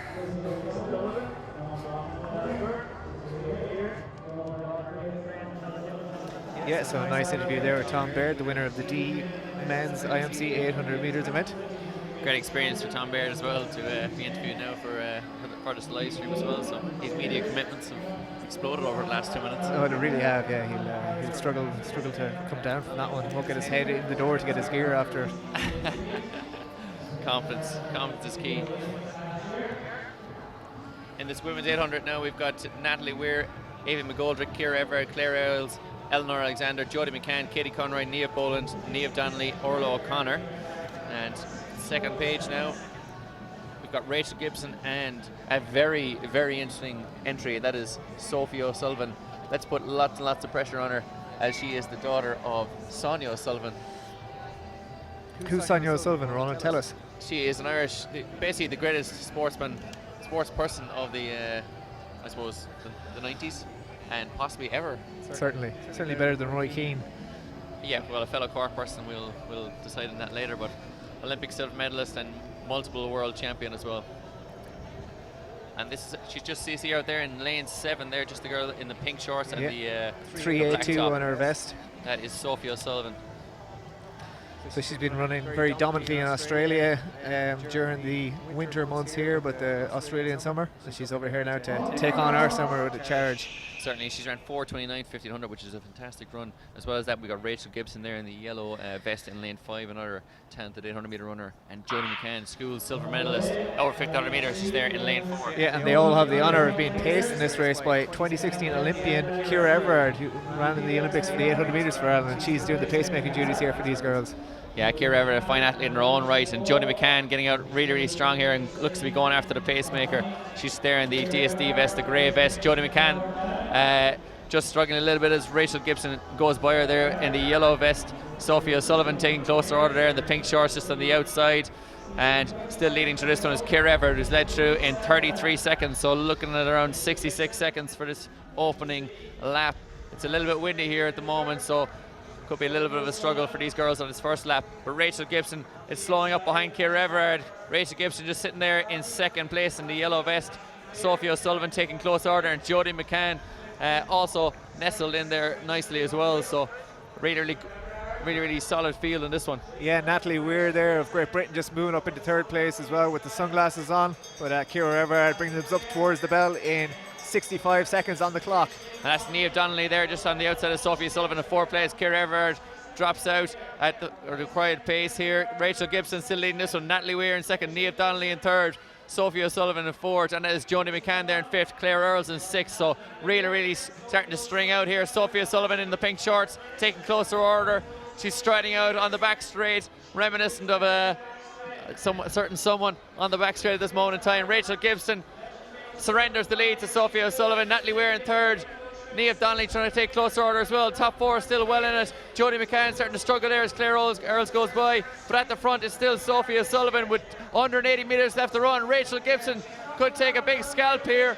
[SPEAKER 3] Yeah, so a nice interview there with Tom Baird, the winner of the D Men's IMC 800 meters event.
[SPEAKER 2] Great experience for Tom Baird as well to be interviewed now for this live stream as well. So his media commitments have exploded over the last 2 minutes.
[SPEAKER 3] Oh, they really have. Yeah, he'll struggle to come down from that one. He won't get his head in the door to get his gear after.
[SPEAKER 2] Confidence is key. In this women's 800 now, we've got Natalie Weir, Ava McGoldrick, Ciara Everett, Claire Earls, Eleanor Alexander, Jodie McCann, Katie Conroy, Niamh Boland, Niamh Donnelly, Orla O'Connor. And second page now, we've got Rachel Gibson and a very, very interesting entry. That is Sophie O'Sullivan. Let's put lots and lots of pressure on her, as she is the daughter of Sonia O'Sullivan,
[SPEAKER 3] Who's Sonia O'Sullivan, Ronan? Tell us.
[SPEAKER 4] She is an Irish, basically the greatest sports person of the, I suppose, the 90s, and possibly ever.
[SPEAKER 3] Certainly better than Roy Keane.
[SPEAKER 4] Yeah, well, a fellow Cork person, we'll decide on that later, but Olympic silver medalist and multiple world champion as well. And this is, she's just CC out there in lane 7 there, just the girl in the pink shorts and the
[SPEAKER 3] 382 on her vest.
[SPEAKER 4] That is Sophie O'Sullivan.
[SPEAKER 3] So she's been running very dominantly in Australia during the winter months here, but the Australian summer. So she's over here now to take on our summer with a charge.
[SPEAKER 4] Certainly, she's ran 4:29 1500, which is a fantastic run. As well as that, we got Rachel Gibson there in the yellow vest in lane 5, another talented 800 metre runner, and Jodie McCann, school silver medalist over 1500 metres. She's there in lane 4.
[SPEAKER 3] Yeah, and they all have the honour of being paced in this race by 2016 Olympian Ciara Everard, who ran in the Olympics for the 800 metres for Ireland, and she's doing the pacemaking duties here for these girls.
[SPEAKER 4] Yeah, Ciara Everard, a fine athlete in her own right, and Jodie McCann getting out really, really strong here and looks to be going after the pacemaker. She's there in the DSD vest, the grey vest. Jodie McCann just struggling a little bit as Rachel Gibson goes by her there in the yellow vest. Sophie O'Sullivan taking closer order there in the pink shorts just on the outside. And still leading through this one is Ciara Everard, who's led through in 33 seconds, so looking at around 66 seconds for this opening lap. It's a little bit windy here at the moment, so could be a little bit of a struggle for these girls on this first lap. But Rachel Gibson is slowing up behind Ciara Everard. Rachel Gibson just sitting there in second place in the yellow vest. Sophie O'Sullivan taking close order, and Jodie McCann also nestled in there nicely as well. So really solid field in this one.
[SPEAKER 3] Yeah, Natalie Weir there of Great Britain just moving up into third place as well with the sunglasses on. But Ciara Everard bringing them up towards the bell in 65 seconds on the clock.
[SPEAKER 4] And that's Niamh Donnelly there just on the outside of Sophie Sullivan in fourth place. Ciara Everard drops out at the required pace here. Rachel Gibson still leading this one. Natalie Weir in second, Niamh Donnelly in third, Sophie O'Sullivan in fourth, and that is Jodie McCann there in fifth, Claire Earls in sixth. So really starting to string out here. Sophie O'Sullivan in the pink shorts taking closer order. She's striding out on the back straight, reminiscent of a certain someone on the back straight at this moment in time. Rachel Gibson surrenders the lead to Sophie O'Sullivan. Natalie Weir in third, Niamh Donnelly trying to take closer order as well. Top four still well in it. Jodie McCann starting to struggle there as Claire Earls goes by, but at the front is still Sophie O'Sullivan with 180 metres left to run. Rachel Gibson could take a big scalp here.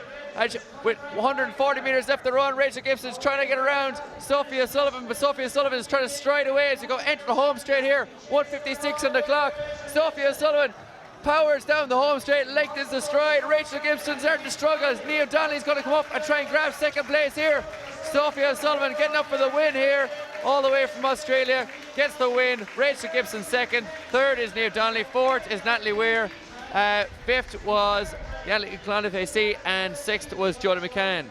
[SPEAKER 4] With 140 metres left to run, Rachel Gibson's trying to get around Sophie O'Sullivan, but Sophie O'Sullivan is trying to stride away as you go enter the home straight here. 1:56 on the clock. Sophie O'Sullivan powers down the home straight, length is the stride. Rachel Gibson starting to struggle as Niamh Donnelly's going to come up and try and grab second place here. Sophie O'Sullivan getting up for the win here, all the way from Australia, gets the win. Rachel Gibson second, third is Niamh Donnelly, fourth is Natalie Weir, fifth was Clonafacey, and sixth was Jodie McCann.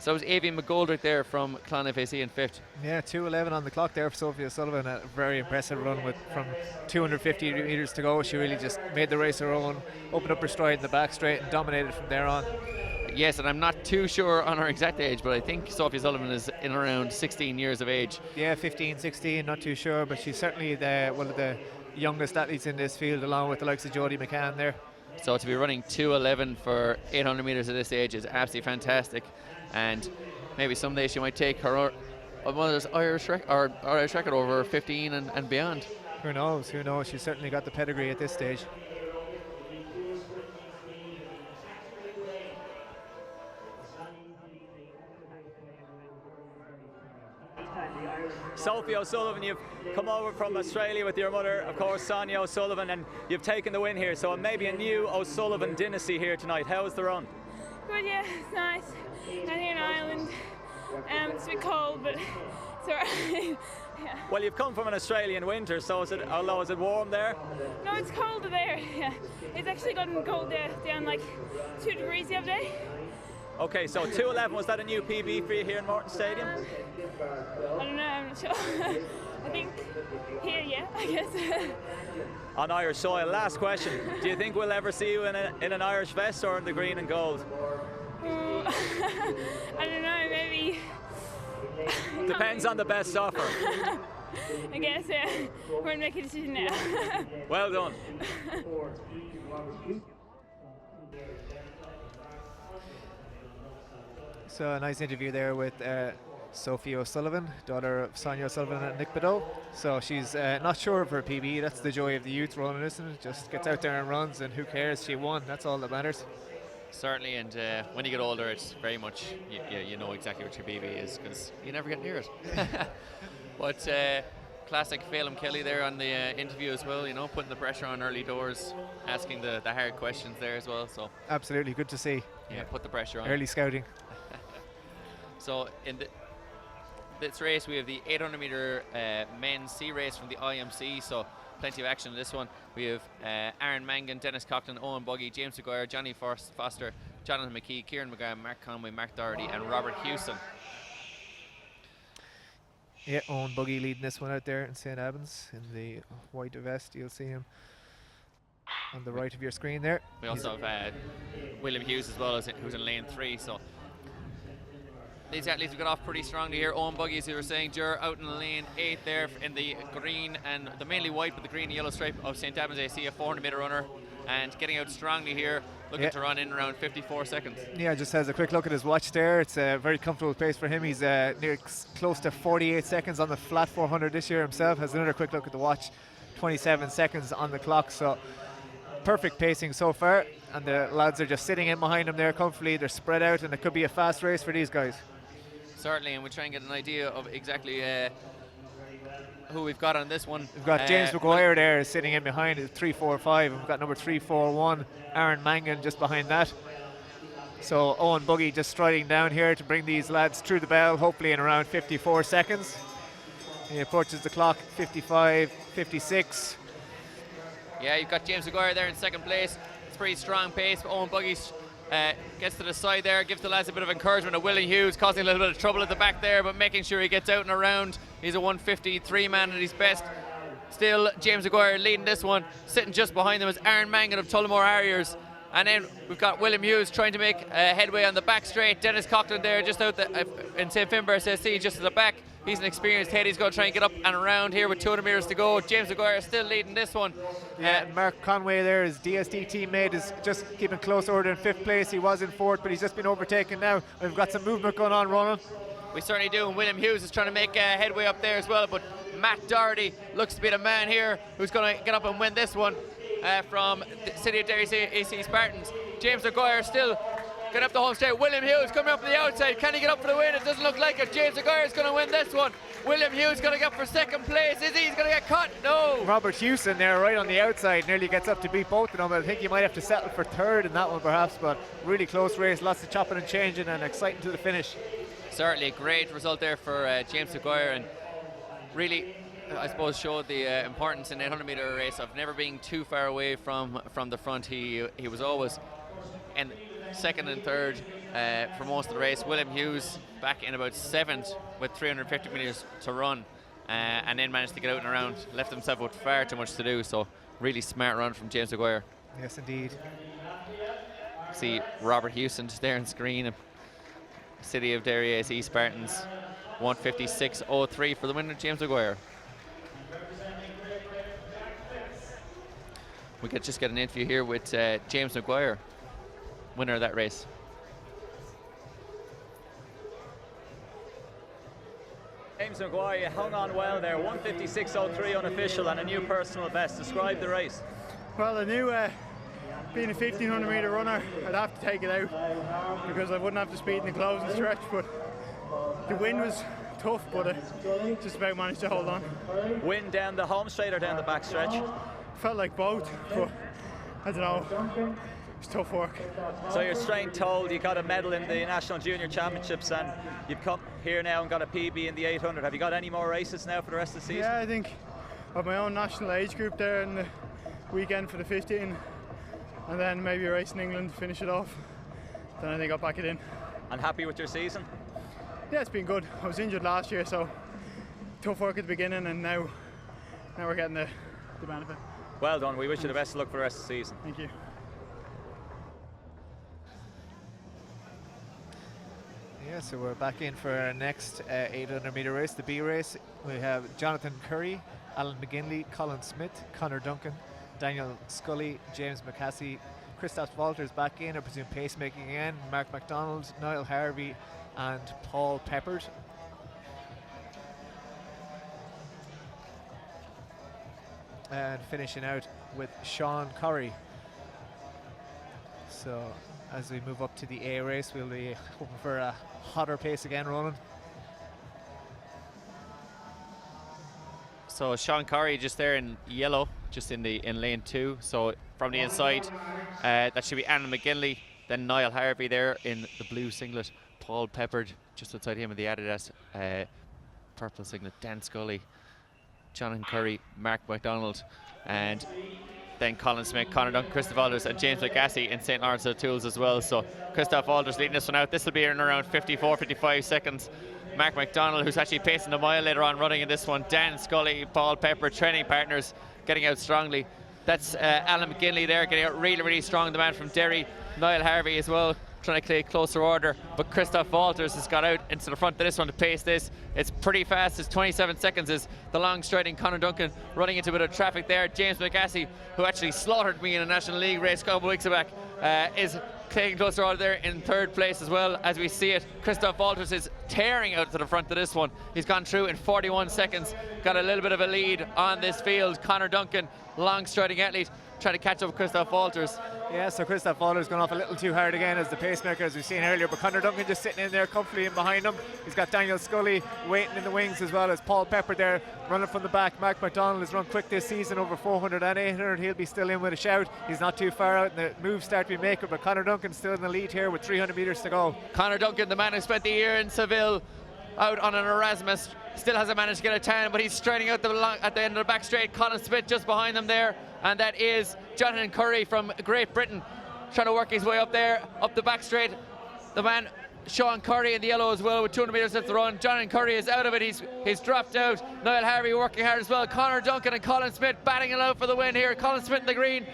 [SPEAKER 4] So it was Avian McGoldrick there from Clonafacey in fifth.
[SPEAKER 3] Yeah, 2:11 on the clock there for Sophie O'Sullivan. A very impressive run with from 250 metres to go. She really just made the race her own, opened up her stride in the back straight and dominated from there on.
[SPEAKER 4] Yes, and I'm not too sure on her exact age, but I think Sophie O'Sullivan is in around 16 years of age.
[SPEAKER 3] Yeah, 15, 16, not too sure, but she's certainly one of the youngest athletes in this field, along with the likes of Jodie McCann there.
[SPEAKER 4] So to be running 2:11 for 800 metres at this age is absolutely fantastic, and maybe someday she might take her mother's Irish record over 15 and beyond.
[SPEAKER 3] Who knows? She's certainly got the pedigree at this stage.
[SPEAKER 1] Sophie O'Sullivan, you've come over from Australia with your mother, of course, Sonia O'Sullivan, and you've taken the win here. So maybe a new O'Sullivan dynasty here tonight. How was the run?
[SPEAKER 6] Good, yeah, it's nice. I'm here in Ireland. It's a bit cold, but it's alright. Yeah.
[SPEAKER 1] Well, you've come from an Australian winter, so is it warm there?
[SPEAKER 6] No, it's colder there. Yeah, it's actually gotten cold there, down like 2 degrees the other day.
[SPEAKER 1] Okay, so 2:11, was that a new PB for you here in Morton Stadium?
[SPEAKER 6] I don't know, I'm not sure. I think here, yeah, I guess.
[SPEAKER 1] On Irish soil. Last question: do you think we'll ever see you in an Irish vest or in the green and gold?
[SPEAKER 6] I don't know, maybe.
[SPEAKER 1] Depends on the best offer.
[SPEAKER 6] I guess, yeah. We're going to make a decision now.
[SPEAKER 1] Well done.
[SPEAKER 3] So a nice interview there with Sophie O'Sullivan, daughter of Sonia O'Sullivan and Nick Bideau. So she's not sure of her PB. That's the joy of the youth running, isn't it? Just gets out there and runs, and who cares? She won. That's all that matters.
[SPEAKER 4] Certainly, and when you get older, it's very much you know exactly what your PB is because you never get near it. But classic Phelim Kelly there on the interview as well. You know, putting the pressure on early doors, asking the hard questions there as well. So
[SPEAKER 3] absolutely good to see.
[SPEAKER 4] Yeah, put the pressure on.
[SPEAKER 3] Early scouting.
[SPEAKER 4] So in this race, we have the 800 meter men's C race from the IMC. So plenty of action in this one. We have Aaron Mangan, Dennis Coughlin, Owen Buggy, James McGuire, Johnny Foster, Jonathan McKee, Kieran McGrath, Mark Conway, Mark Doherty, and Robert Hewson.
[SPEAKER 3] Yeah, Owen Buggy leading this one out there in St. Albans in the white vest. You'll see him on the right of your screen there.
[SPEAKER 4] We also have William Hughes as well, who's in lane 3. So these athletes have got off pretty strongly here. Owen Buggy, as you were saying, Ger out in lane 8 there in the green and the mainly white, but the green and yellow stripe of St. Albans AC, a 400 meter runner, and getting out strongly here, looking to run in around 54 seconds.
[SPEAKER 3] Yeah, just has a quick look at his watch there. It's a very comfortable pace for him. He's close to 48 seconds on the flat 400 this year himself. Has another quick look at the watch, 27 seconds on the clock. So perfect pacing so far, and the lads are just sitting in behind him there comfortably. They're spread out, and it could be a fast race for these guys.
[SPEAKER 4] Certainly, and we'll try and get an idea of exactly who we've got on this one.
[SPEAKER 3] We've got James McGuire there sitting in behind at 3:45, and we've got number 341, Aaron Mangan, just behind that. So Owen Buggy just striding down here to bring these lads through the bell, hopefully in around 54 seconds. He approaches the clock, 55, 56.
[SPEAKER 4] Yeah, you've got James McGuire there in second place. It's pretty strong pace. Owen Buggy gets to the side there, gives the lads a bit of encouragement. Of Willie Hughes causing a little bit of trouble at the back there, but making sure he gets out and around. He's a 153 man at his best. Still, James McGuire leading this one. Sitting just behind them is Aaron Mangan of Tullamore Harriers. And then we've got William Hughes trying to make headway on the back straight. Dennis Coughlin there just out in St. Finbarr SSC, just at the back. He's an experienced head. He's going to try and get up and around here with 200 metres to go. James McGuire still leading this one.
[SPEAKER 3] Yeah, Mark Conway there, his DSD teammate, is just keeping close order in 5th place. He was in 4th, but he's just been overtaken now. We've got some movement going on, Ronan.
[SPEAKER 4] We certainly do, and William Hughes is trying to make headway up there as well, but Matt Doherty looks to be the man here who's going to get up and win this one from the City of Derry AC Spartans. James McGuire still getting up the home straight. William Hughes coming up from the outside. Can he get up for the win? It doesn't look like it. James McGuire is going to win this one. William Hughes going to get for second place. Is he? He's going to get caught. No.
[SPEAKER 3] Robert Hewson there right on the outside nearly gets up to beat both of them. I think he might have to settle for 3rd in that one perhaps, but really close race. Lots of chopping and changing and exciting to the finish.
[SPEAKER 4] Certainly a great result there for James McGuire, and really I suppose showed the importance in 800 meter race of never being too far away from the front. He was always in 2nd and 3rd for most of the race. William Hughes back in about 7th with 350 metres to run, and then managed to get out and around. Left himself with far too much to do, so really smart run from James McGuire.
[SPEAKER 3] Yes, indeed.
[SPEAKER 4] See Robert Hewson just there on screen. City of Derry AC Spartans 156.03 for the winner, James McGuire. We could just get an interview here with James McGuire, winner of that race.
[SPEAKER 1] James McGuire, you hung on well there. 156.03 unofficial and a new personal best. Describe the race.
[SPEAKER 7] Well, I knew being a 1500 metre runner, I'd have to take it out because I wouldn't have the speed in the closing stretch, but the wind was tough, but I just about managed to hold on.
[SPEAKER 1] Wind down the home straight or down the back stretch?
[SPEAKER 7] Felt like both, but I don't know. It's tough work.
[SPEAKER 1] So you're straight told you got a medal in the National Junior Championships and you've come here now and got a PB in the 800. Have you got any more races now for the rest of the season?
[SPEAKER 7] Yeah, I think I have my own national age group there in the weekend for the 15, and then maybe a race in England to finish it off. Then I think I'll pack it in.
[SPEAKER 1] And happy with your season?
[SPEAKER 7] Yeah, it's been good. I was injured last year, so tough work at the beginning, and now we're getting the benefit.
[SPEAKER 1] Well done. We wish you the best of luck for the rest of the season.
[SPEAKER 7] Thank you.
[SPEAKER 3] Yeah, so we're back in for our next 800 metre race, the B race. We have Jonathan Curry, Alan McGinley, Colin Smith, Conor Duncan, Daniel Scully, James McCassie, Christoph Walters back in, I presume pacemaking again, Mark MacDonald, Niall Harvey and Paul Peppard. and finishing out with Sean Curry. So as we move up to the A race, we'll be hoping for a hotter pace again, Ronan.
[SPEAKER 4] So Sean Curry just there in yellow, just in lane 2. So from the inside, that should be Anna McGinley. Then Niall Harvey there in the blue singlet. Paul Peppard just outside him in the Adidas purple singlet. Dan Scully, Jonathan Curry, Mark MacDonald, and then Colin Smith, Conor Duncan, Christoph Alders, and James McGassie in St. Lawrence O'Toole's as well. So Christoph Alders leading this one out. This will be in around 55 seconds. Mark MacDonald, who's actually pacing the mile later on, running in this one. Dan Scully, Paul Pepper, training partners, getting out strongly. That's Alan McGinley there, getting out really strong. The man from Derry. Niall Harvey as well, trying to play closer order. But Christoph Walters has got out into the front of this one to pace this. It's pretty fast. It's 27 seconds is the long striding Conor Duncan running into a bit of traffic there. James McGassie, who actually slaughtered me in a National League race a couple of weeks back, is taking closer order there in 3rd place as well. As we see it, Christoph Walters is tearing out to the front of this one. He's gone through in 41 seconds, got a little bit of a lead on this field. Conor Duncan, long striding athlete, trying to catch up with Christoph Walters.
[SPEAKER 3] Yeah, so Christoph Walters gone off a little too hard again as the pacemaker, as we've seen earlier, but Conor Duncan just sitting in there comfortably in behind him. He's got Daniel Scully waiting in the wings, as well as Paul Pepper there running from the back. Mark MacDonald has run quick this season, over 400 and 800. He'll be still in with a shout. He's not too far out, and the moves start to be maker, but Conor Duncan's still in the lead here with 300 metres to go.
[SPEAKER 4] Conor Duncan, the man who spent the year in Seville out on an Erasmus, still hasn't managed to get a tan, but he's striding out at the end of the back straight. Colin Smith just behind them there, and that is Jonathan Curry from Great Britain, trying to work his way up there, up the back straight. The man, Sean Curry in the yellow as well, with 200 metres left to run. Jonathan Curry is out of it, he's dropped out. Niall Harvey working hard as well. Conor Duncan and Colin Smith batting it out for the win here. Colin Smith in the green,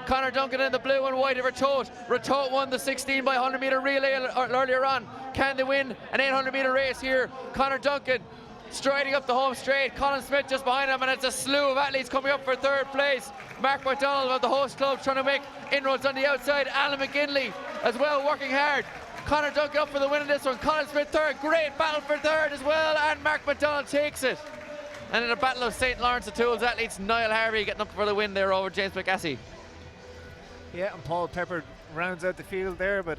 [SPEAKER 4] Conor Duncan in the blue and white of Ratote. Ratote won the 16 by 100 metre relay earlier on. Can they win an 800 metre race here? Conor Duncan striding up the home straight. Colin Smith just behind him, and it's a slew of athletes coming up for 3rd place. Mark MacDonald of the host club trying to make inroads on the outside. Alan McGinley as well, working hard. Conor Duncan up for the win in this one. Colin Smith 3rd, great battle for 3rd as well, and Mark MacDonald takes it. And in a battle of St. Lawrence O'Toole's athletes, Niall Harvey getting up for the win there over James McGassie.
[SPEAKER 3] Yeah, and Paul Pepper rounds out the field there, but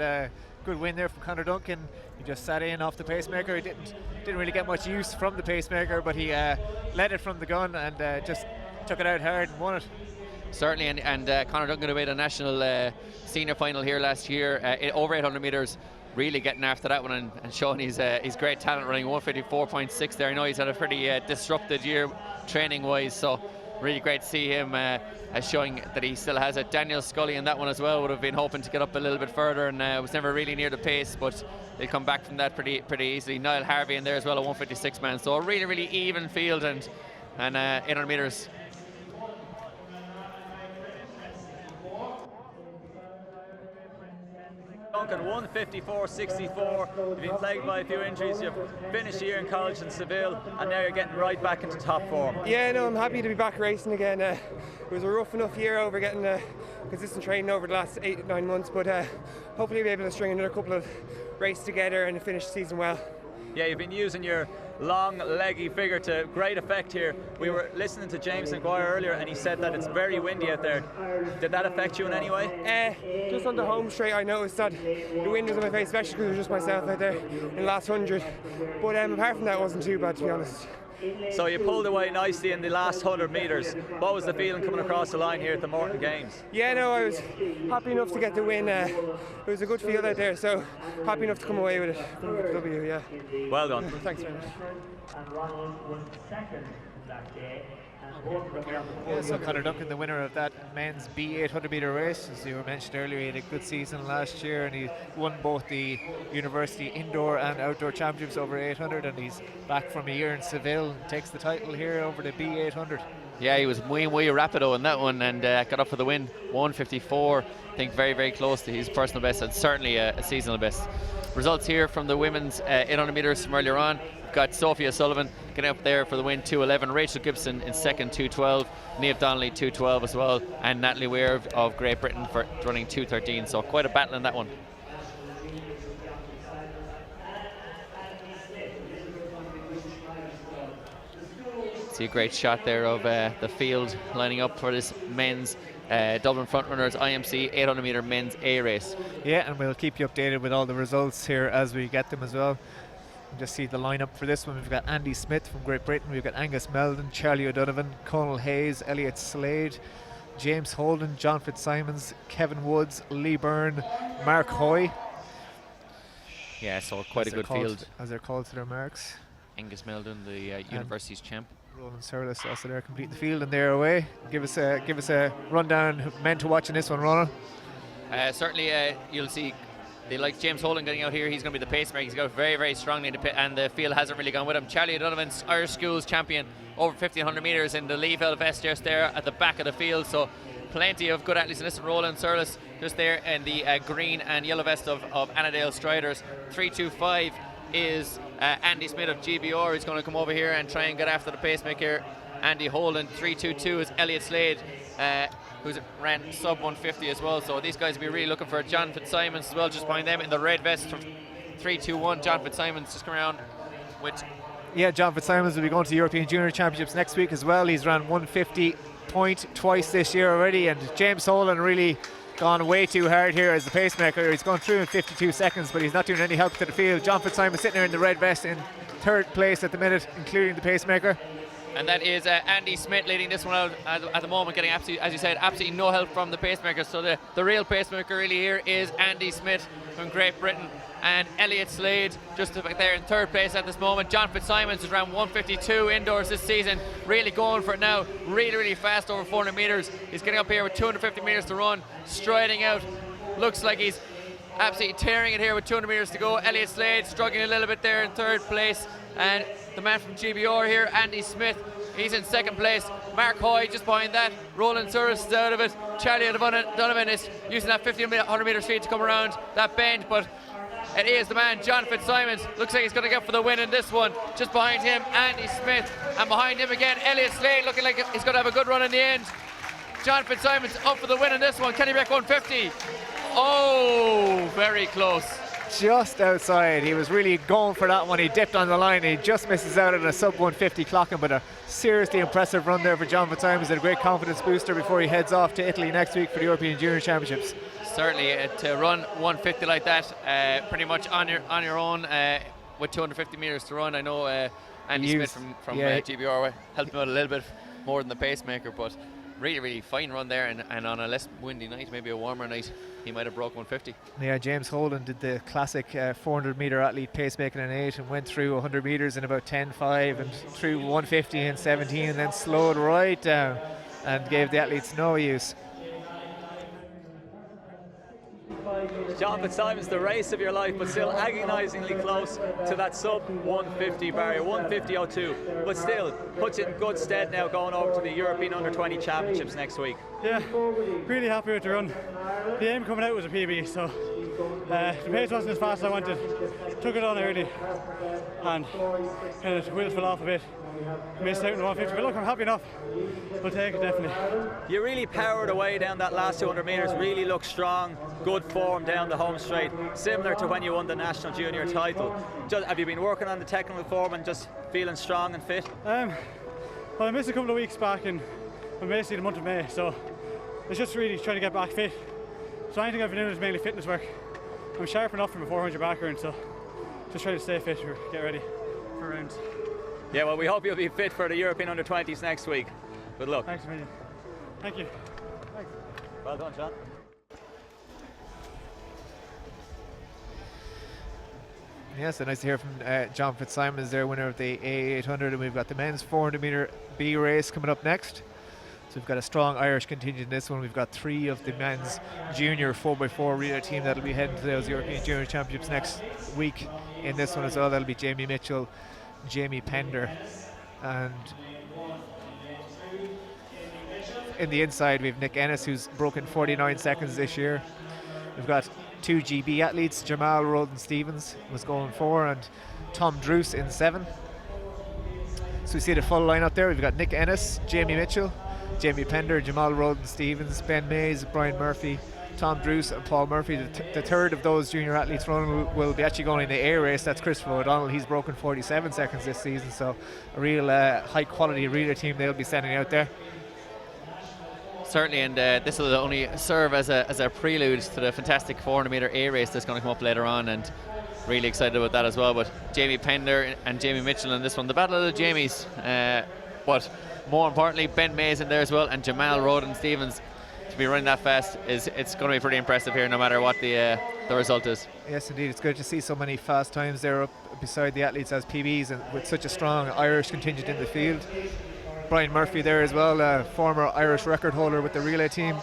[SPEAKER 3] good win there from Conor Duncan. He just sat in off the pacemaker. He didn't really get much use from the pacemaker, but he led it from the gun and just took it out hard and won it.
[SPEAKER 4] Certainly, and Conor Duncan made a national senior final here last year, over 800 metres, really getting after that one and showing his great talent, running 154.6 there. I know he's had a pretty disrupted year training-wise, so really great to see him showing that he still has it. Daniel Scully in that one as well would have been hoping to get up a little bit further, and was never really near the pace, but they come back from that pretty easily. Niall Harvey in there as well, a 156 man, so a really even field, and 800 metres.
[SPEAKER 1] Duncan 154.64. You've been plagued by a few injuries. You've finished the year in college in Seville, and now you're getting right back into top form.
[SPEAKER 8] Yeah, no, I'm happy to be back racing again. It was a rough enough year over getting consistent training over the last 8-9 months, but hopefully be able to string another couple of races together and finish the season well.
[SPEAKER 1] Yeah, you've been using your long, leggy figure to great effect here. We were listening to James Maguire earlier, and he said that it's very windy out there. Did that affect you in any way?
[SPEAKER 8] Just on the home straight, I noticed that the wind was in my face, especially because it was just myself out there in the last 100. But apart from that, it wasn't too bad, to be honest.
[SPEAKER 1] So you pulled away nicely in the last 100 metres. What was the feeling coming across the line here at the Morton Games?
[SPEAKER 8] Yeah, no, I was happy enough to get the win. It was a good field out there, so happy enough to come away with it. W, yeah.
[SPEAKER 1] Well done.
[SPEAKER 8] Thanks very much.
[SPEAKER 3] Yeah, so Conor Duncan, the winner of that men's B800 metre race. As you were mentioned earlier, he had a good season last year, and he won both the university indoor and outdoor championships over 800, and he's back from a year in Seville and takes the title here over the B800.
[SPEAKER 4] Yeah, he was muy rapido in that one, and got up for the win. 154, I think very close to his personal best, and certainly a seasonal best. Results here from the women's 800 metres from earlier on. We've got Sophia Sullivan getting up there for the win, 2:11. Rachel Gibson in second, 2:12. Niamh Donnelly, 2:12 as well. And Natalie Weir of Great Britain for running 2:13. So quite a battle in that one. See a great shot there of the field lining up for this men's Dublin Frontrunners IMC 800 metre men's A race.
[SPEAKER 3] Yeah, and we'll keep you updated with all the results here as we get them as well. Just see the lineup for this one. We've got Andy Smith from Great Britain, we've got Angus Meldon, Charlie O'Donovan, Conal Hayes, Elliot Slade, James Holden, John Fitzsimons, Kevin Woods, Lee Byrne, Mark Hoy.
[SPEAKER 4] Yeah, so quite a good field.
[SPEAKER 3] As they're called to their marks.
[SPEAKER 4] Angus Meldon, the university's champ.
[SPEAKER 3] Roland Surlis also there completing the field, and they're away. Give us a rundown of men to watch in this one, Ronald.
[SPEAKER 4] Certainly, you'll see they like James Holden getting out here. He's going to be the pacemaker. He's got very, very strongly in the pit, and the field hasn't really gone with him. Charlie O'Donovan's Irish Schools champion over 1500 metres in the Leeville vest just there at the back of the field. So plenty of good athletes in this. Roland Surlis just there in the green and yellow vest of Annandale Striders. 325 is Andy Smith of GBR, who's going to come over here and try and get after the pacemaker Andy Holden. 322 is Elliot Slade, who's ran sub 150 as well. So these guys will be really looking for John Fitzsimons as well, just behind them in the red vest from 321. John Fitzsimons just come around with.
[SPEAKER 3] Yeah, John Fitzsimons will be going to the European Junior Championships next week as well. He's ran 150 point twice this year already, and James Holden really gone way too hard here as the pacemaker. He's gone through in 52 seconds, but he's not doing any help to the field. John Fitzsimons sitting there in the red vest in third place at the minute, including the pacemaker.
[SPEAKER 2] And that is Andy Smith leading this one out at the moment, getting absolutely, as you said, absolutely no help from the pacemaker. So the real pacemaker really here is Andy Smith from Great Britain, and Elliot Slade just back there in third place at this moment. John Fitzsimons is around 152 indoors this season, really going for it now, really, really fast over 400 metres. He's getting up here with 250 metres to run, striding out. Looks like he's absolutely tearing it here with 200 metres to go. Elliot Slade struggling a little bit there in third place, and the man from GBR here, Andy Smith, he's in second place. Mark Hoy just behind that. Roland Surris is out of it. Charlie O'Donovan is using that 100 metre speed to come around that bend, but it is the man, John Fitzsimons. Looks like he's going to go for the win in this one. Just behind him, Andy Smith, and behind him again, Elliot Slade, looking like he's going to have a good run in the end. John Fitzsimons up for the win in this one. Can he break 150? Oh, very close.
[SPEAKER 3] Just outside. He was really going for that one. He dipped on the line. He just misses out on a sub 150 clocking, but a seriously impressive run there for John Fitzsimons, and a great confidence booster before he heads off to Italy next week for the European Junior Championships.
[SPEAKER 2] Certainly, to run 150 like that, pretty much on your own with 250 metres to run. I know Andy Smith from GBR helped him out a little bit more than the pacemaker, but really, really fine run there, and on a less windy night, maybe a warmer night, he might have broke 150.
[SPEAKER 3] Yeah, James Holden did the classic 400 metre athlete pacemaking in 8 and went through 100 metres in about 10.5 and through 150 in 17, and then slowed right down and gave the athletes no use.
[SPEAKER 1] John Fitzsimons, the race of your life, but still agonisingly close to that sub 150 barrier, 150.02, but still puts you in good stead now going over to the European Under-20 Championships next week.
[SPEAKER 5] Yeah, really happy with the run. The aim coming out was a PB, so the pace wasn't as fast as I wanted. Took it on early and kind of wheels fell off a bit. Missed out in the 150, but look, I'm happy enough. We'll take it, definitely.
[SPEAKER 1] You really powered away down that last 200 metres, really looked strong, good form down the home straight, similar to when you won the national junior title. Have you been working on the technical form and just feeling strong and fit?
[SPEAKER 5] Well, I missed a couple of weeks back in basically the month of May, so it's just really trying to get back fit. So anything I've been doing is mainly fitness work. I'm sharp enough from a 400 background, so just try to stay fit or get ready for rounds.
[SPEAKER 1] Yeah, well, we hope you'll be fit for the European Under-20s next week. Good luck.
[SPEAKER 5] Thanks a million. Thank you. Thanks.
[SPEAKER 1] Well done, John.
[SPEAKER 3] Yeah, so nice to hear from John Fitzsimons there, winner of the A800, and we've got the men's 400 metre B race coming up next. So we've got a strong Irish contingent in this one. We've got 3 of the men's junior 4x4 relay team that'll be heading to those European Junior Championships next week in this one as well. That'll be Jamie Mitchell, Jamie Pender, and in the inside we have Nick Ennis, who's broken 49 seconds this year. We've got 2 GB athletes, Jamal Roden-Stevens was going 4 and Tom Druce in 7. So we see the full line up there. We've got Nick Ennis, Jamie Mitchell, Jamie Pender, Jamal Roden-Stevens, Ben Mays, Brian Murphy, Tom Druce and Paul Murphy. The third of those junior athletes running will be actually going in the air race. That's Christopher O'Donnell. He's broken 47 seconds this season, so a real high quality relay team they'll be sending out there.
[SPEAKER 4] Certainly, and this will only serve as a prelude to the fantastic 400 metre A race that's going to come up later on, and really excited about that as well. But Jamie Pender and Jamie Mitchell in this one, the battle of the Jamies, but more importantly Ben Mays in there as well, and Jamal Roden-Stevens. To be running that fast it's going to be pretty impressive here, no matter what the result is.
[SPEAKER 3] Yes, indeed, it's good to see so many fast times there up beside the athletes as PBs, and with such a strong Irish contingent in the field. Brian Murphy there as well, former Irish record holder with the relay team,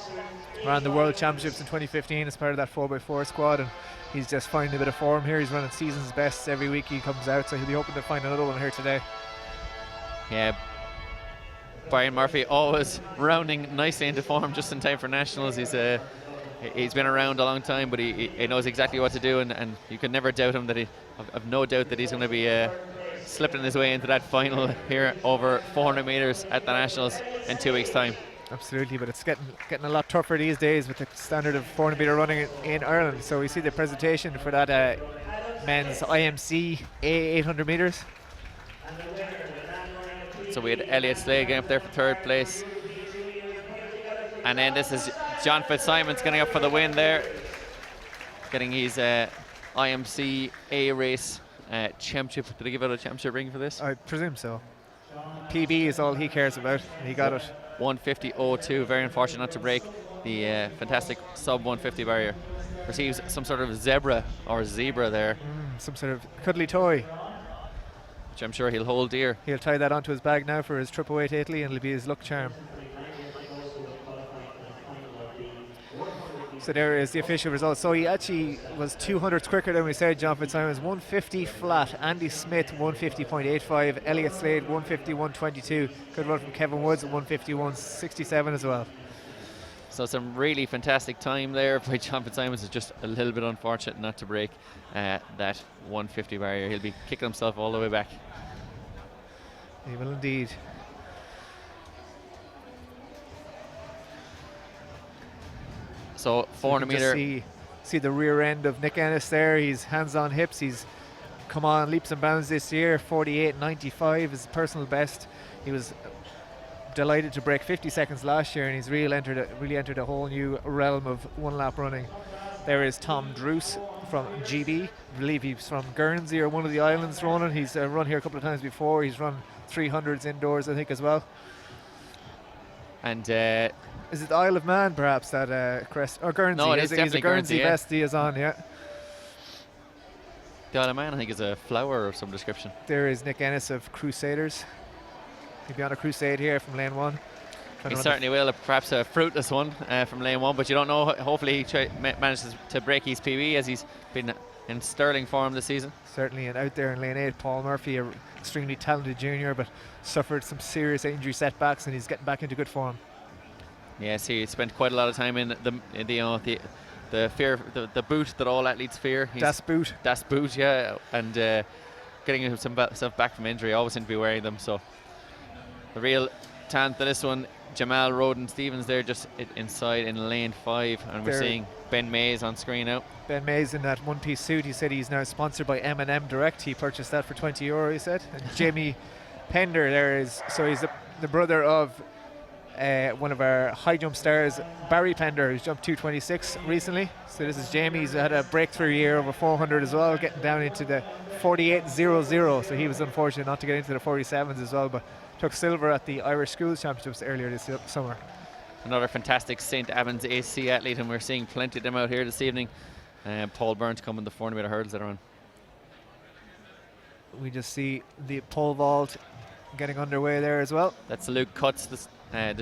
[SPEAKER 3] ran the World Championships in 2015 as part of that 4x4 squad, and he's just finding a bit of form here. He's running season's best every week he comes out, so he'll be hoping to find another one here today.
[SPEAKER 4] Yeah, Brian Murphy always rounding nicely into form just in time for nationals. He's been around a long time, but he knows exactly what to do, and you can never doubt him. I've no doubt that he's going to be slipping his way into that final here over 400 metres at the nationals in 2 weeks' time.
[SPEAKER 3] Absolutely, but it's getting a lot tougher these days with the standard of 400 metre running in Ireland. So we see the presentation for that men's IMC A800 metres.
[SPEAKER 4] So we had Elliot Slade getting up there for third place. And then this is John Fitzsimons getting up for the win there. Getting his IMC A race championship. Did they give out a championship ring for this?
[SPEAKER 3] I presume so. PB is all he cares about. He got it.
[SPEAKER 4] 150.02. Very unfortunate not to break the fantastic sub 150 barrier. Receives some sort of zebra there.
[SPEAKER 3] Some sort of cuddly toy,
[SPEAKER 4] which I'm sure he'll hold dear.
[SPEAKER 3] He'll tie that onto his bag now for his trip away to Italy, and it'll be his luck charm. So there is the official result. So he actually was 200ths quicker than we said. John Fitzsimons 150 flat. Andy Smith 150.85. Elliot Slade 151.22. Good run from Kevin Woods at 151.67 as well.
[SPEAKER 4] So some really fantastic time there by John Fitzsimons. It's just a little bit unfortunate not to break that 150 barrier. He'll be kicking himself all the way back.
[SPEAKER 3] He will indeed.
[SPEAKER 4] So 400 metre.
[SPEAKER 3] See the rear end of Nick Ennis there. He's hands on hips. He's come on leaps and bounds this year. 48.95 is personal best. He was delighted to break 50 seconds last year, and he's really entered a whole new realm of one lap running. There is Tom Druce from GB. I believe he's from Guernsey or one of the islands running. He's run here a couple of times before. He's run 300s indoors, I think, as well.
[SPEAKER 4] And
[SPEAKER 3] is it the Isle of Man, perhaps, that crest? Or Guernsey?
[SPEAKER 4] No, it is
[SPEAKER 3] he's a Guernsey vest he is on, yeah.
[SPEAKER 4] The Isle of Man, I think, is a flower of some description.
[SPEAKER 3] There is Nick Ennis of Crusaders. He'll be on a crusade here from lane 1.
[SPEAKER 4] He certainly will, perhaps a fruitless one from lane 1, but you don't know. Hopefully he manages to break his PB, as he's been in sterling form this season.
[SPEAKER 3] Certainly, and out there in lane 8, Paul Murphy, an extremely talented junior, but suffered some serious injury setbacks, and he's getting back into good form.
[SPEAKER 4] Yes, he spent quite a lot of time in the boot that all athletes fear.
[SPEAKER 3] Das Boot.
[SPEAKER 4] Das Boot, yeah, and getting himself back from injury. Always seem to be wearing them. So the real talent to this one, Jamal Roden-Stevens there, just inside in lane 5, and we're seeing Ben Mays on screen now.
[SPEAKER 3] Ben Mays in that one-piece suit. He said he's now sponsored by M&M Direct. He purchased that for €20, he said. And Jamie Pender there is, so he's the brother of one of our high jump stars, Barry Pender, who's jumped 226 recently. So this is Jamie. He's had a breakthrough year over 400 as well, getting down into the 48.00. So he was unfortunate not to get into the 47s as well, but took silver at the Irish Schools Championships earlier this summer.
[SPEAKER 4] Another fantastic St. Albans AC athlete, and we're seeing plenty of them out here this evening. Paul Byrne coming the 400 metre hurdles later on. We
[SPEAKER 3] just see the pole vault getting underway there as well.
[SPEAKER 4] That's Luke Cutts, just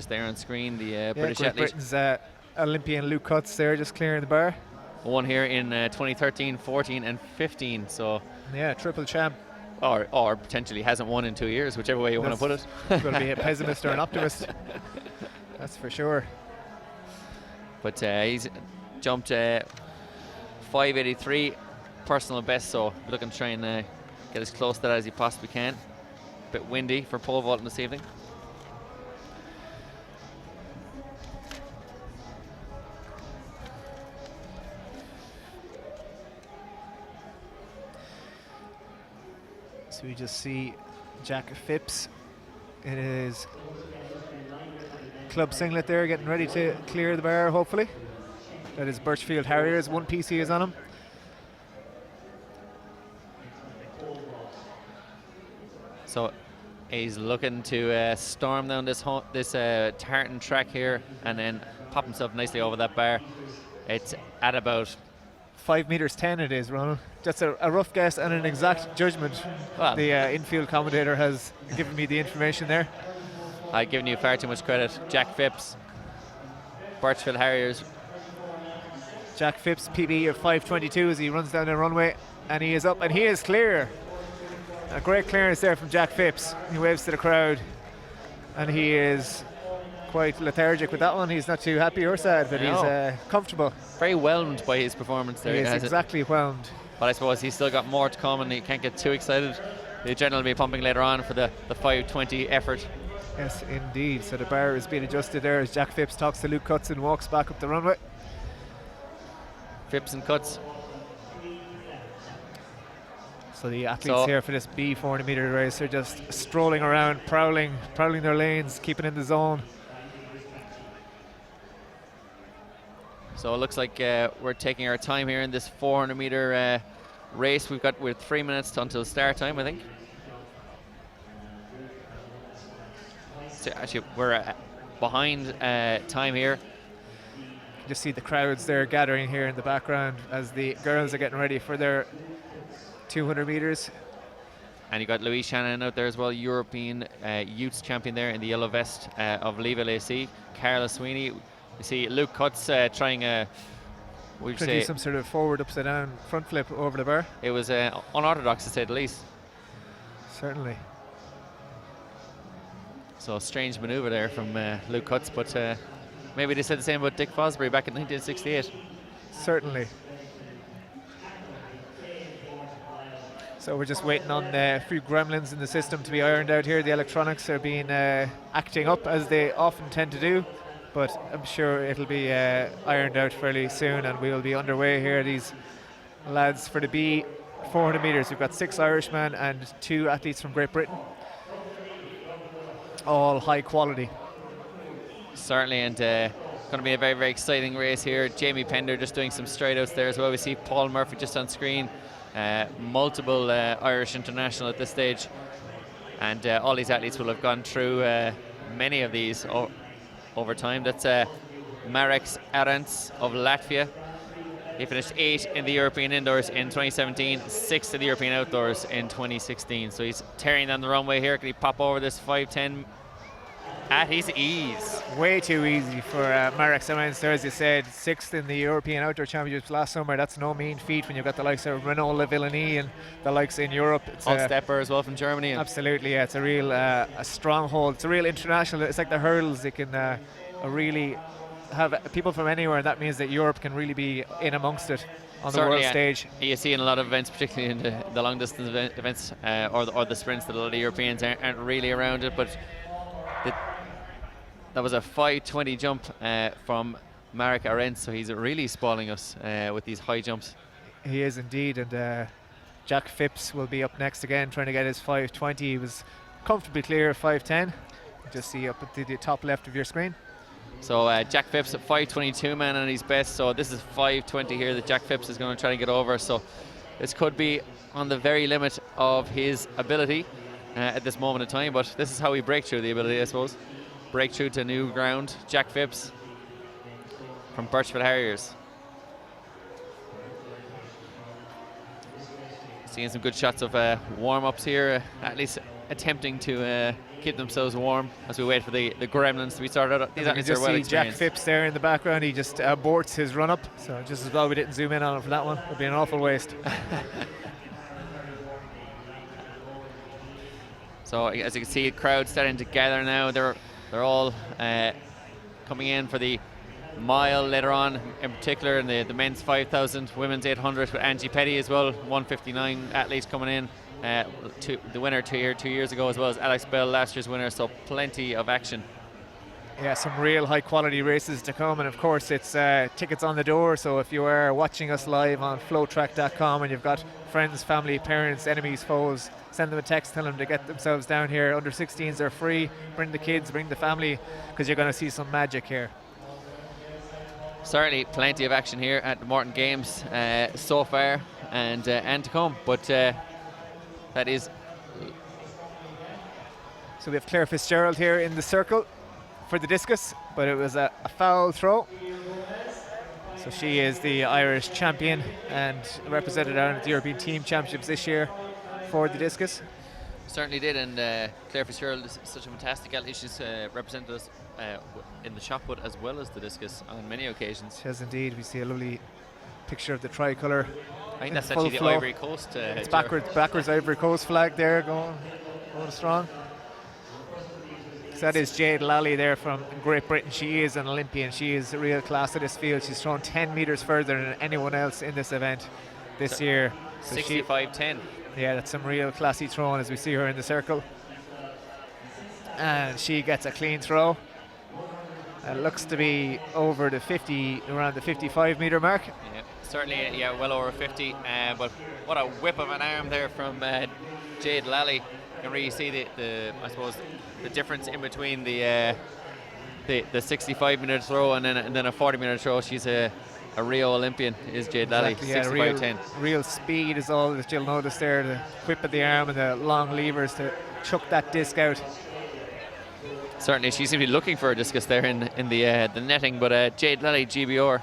[SPEAKER 4] there on screen, the British athlete.
[SPEAKER 3] Britain's Olympian Luke Cutts there, just clearing the bar.
[SPEAKER 4] Won here in 2013, 14 and 15, so...
[SPEAKER 3] Yeah, triple champ.
[SPEAKER 4] Or potentially hasn't won in 2 years, whichever way you want to put it.
[SPEAKER 3] Going to be a pessimist or an optimist. That's for sure.
[SPEAKER 4] But he's jumped 583 personal best, so looking to try and get as close to that as he possibly can. Bit windy for pole vaulting this evening.
[SPEAKER 3] So we just see Jack Phipps in his club singlet there, getting ready to clear the bar, hopefully. That is Birchfield Harriers, one piece he is on him.
[SPEAKER 4] So he's looking to storm down this tartan track here and then pop himself nicely over that bar. It's at about
[SPEAKER 3] 5 meters 10 it is, Ronald. That's a rough guess and an exact judgment.
[SPEAKER 4] Well,
[SPEAKER 3] the infield commentator has given me the information there.
[SPEAKER 4] I've given you far too much credit. Jack Phipps, Birchfield Harriers.
[SPEAKER 3] Jack Phipps, PB of 5:22 as he runs down the runway, and he is up and he is clear. A great clearance there from Jack Phipps. He waves to the crowd, and he is quite lethargic with that one. He's not too happy or sad, but he's comfortable.
[SPEAKER 4] Very whelmed by his performance there.
[SPEAKER 3] He is exactly whelmed.
[SPEAKER 4] But I suppose he's still got more to come and he can't get too excited. The adrenaline will be pumping later on for the 5:20 effort.
[SPEAKER 3] Yes, indeed. So the bar is being adjusted there as Jack Phipps talks to Luke Cutts and walks back up the runway.
[SPEAKER 4] Phipps and Cutts.
[SPEAKER 3] So the athletes here for this B 400 meter race are just strolling around, prowling their lanes, keeping in the zone.
[SPEAKER 4] So it looks like we're taking our time here in this 400 meter race. We're 3 minutes until start time, I think. So actually, we're behind time here.
[SPEAKER 3] Just see the crowds there gathering here in the background as the girls are getting ready for their 200 meters.
[SPEAKER 4] And you got Louise Shannon out there as well, European youths champion there in the yellow vest of Leave LAC. Carla Sweeney. You see Luke Cutts trying to
[SPEAKER 3] do some sort of forward upside down front flip over the bar.
[SPEAKER 4] It was unorthodox to say the least.
[SPEAKER 3] Certainly.
[SPEAKER 4] So a strange manoeuvre there from Luke Cutts, but maybe they said the same about Dick Fosbury back in 1968.
[SPEAKER 3] Certainly. So we're just waiting on a few gremlins in the system to be ironed out here. The electronics are being acting up as they often tend to do, but I'm sure it'll be ironed out fairly soon and we'll be underway here. These lads for the B 400 meters. We've got 6 Irishmen and 2 athletes from Great Britain. All high quality.
[SPEAKER 4] Certainly, and going to be a very, very exciting race here. Jamie Pender just doing some straight outs there as well. We see Paul Murphy just on screen. Multiple Irish international at this stage, and all these athletes will have gone through many of these over time. That's Marek Arants of Latvia. He finished 8th in the European Indoors in 2017, 6th in the European Outdoors in 2016. So he's tearing down the runway here. Can he pop over this 5:10 at his ease?
[SPEAKER 3] Way too easy for Marek Arants there, as you said. 6th in the European Outdoor Championships last summer. That's no mean feat when you've got the likes of Renaud Lavillenie and the likes in Europe. It's
[SPEAKER 4] Stepper as well from Germany.
[SPEAKER 3] Absolutely, yeah. It's a real a stronghold. It's a real international. It's like the hurdles. They can really have people from anywhere, and that means that Europe can really be in amongst it on the world stage.
[SPEAKER 4] You see in a lot of events, particularly in the long distance events or the sprints, that a lot of Europeans aren't really around it, but that was a 5:20 jump from Marek Arents, so he's really spoiling us with these high jumps.
[SPEAKER 3] He is indeed, and Jack Phipps will be up next again, trying to get his 5:20. He was comfortably clear of 5:10. Just see up at the top left of your screen.
[SPEAKER 4] So Jack Phipps at 5:22 man on his best, so this is 5:20 here that Jack Phipps is going to try to get over, so this could be on the very limit of his ability at this moment in time, but this is how we break through the ability, I suppose. Break through to new ground. Jack Phipps from Birchfield Harriers. Seeing some good shots of warm-ups here, at least attempting to keep themselves warm as we wait for the gremlins to be started out. These athletes are well experienced.
[SPEAKER 3] Jack Phipps there in the background. He just aborts his run-up, so just as well we didn't zoom in on him for that one. It would be an awful waste.
[SPEAKER 4] So as you can see, crowd starting to gather now. They're all coming in for the mile later on, in particular in the men's 5,000, women's 800 with Angie Petty as well. 159 athletes coming in. The winner 2 years ago, as well as Alex Bell, last year's winner. So plenty of action.
[SPEAKER 3] Yeah, some real high quality races to come, and of course it's tickets on the door, so if you are watching us live on flowtrack.com and you've got friends, family, parents, enemies, foes, send them a text, tell them to get themselves down here. Under 16s are free. Bring the kids, bring the family, because you're going to see some magic here.
[SPEAKER 4] Certainly plenty of action here at the Morton Games so far, and to come, but that is...
[SPEAKER 3] So we have Claire Fitzgerald here in the circle for the discus, but it was a foul throw. So she is the Irish champion and represented Ireland at the European Team Championships this year for the discus.
[SPEAKER 4] Certainly did, and Claire Fitzgerald is such a fantastic athlete. She's represented us in the shot put as well as the discus on many occasions.
[SPEAKER 3] She has indeed. We see a lovely picture of the tricolour.
[SPEAKER 4] I think that's actually the Ivory Coast.
[SPEAKER 3] It's backwards Ivory Coast flag there going strong. So that is Jade Lally there from Great Britain. She is an Olympian. She is a real class of this field. She's thrown 10 metres further than anyone else in this event this year. So
[SPEAKER 4] 65-10.
[SPEAKER 3] Yeah, that's some real classy throwing as we see her in the circle. And she gets a clean throw. It looks to be over the 50, around the 55 metre mark.
[SPEAKER 4] Yeah, certainly, yeah, well over 50. But what a whip of an arm there from Jade Lally. You can really see the I suppose the difference in between the 65-minute throw and then a 40-minute throw. She's a Rio Olympian, is Jade Lally.
[SPEAKER 3] Exactly,
[SPEAKER 4] 65-10.
[SPEAKER 3] Real speed is all that you'll notice there. The whip of the arm and the long levers to chuck that disc out.
[SPEAKER 4] Certainly, she seems to be looking for a discus there in the netting, but Jade Lally, GBR.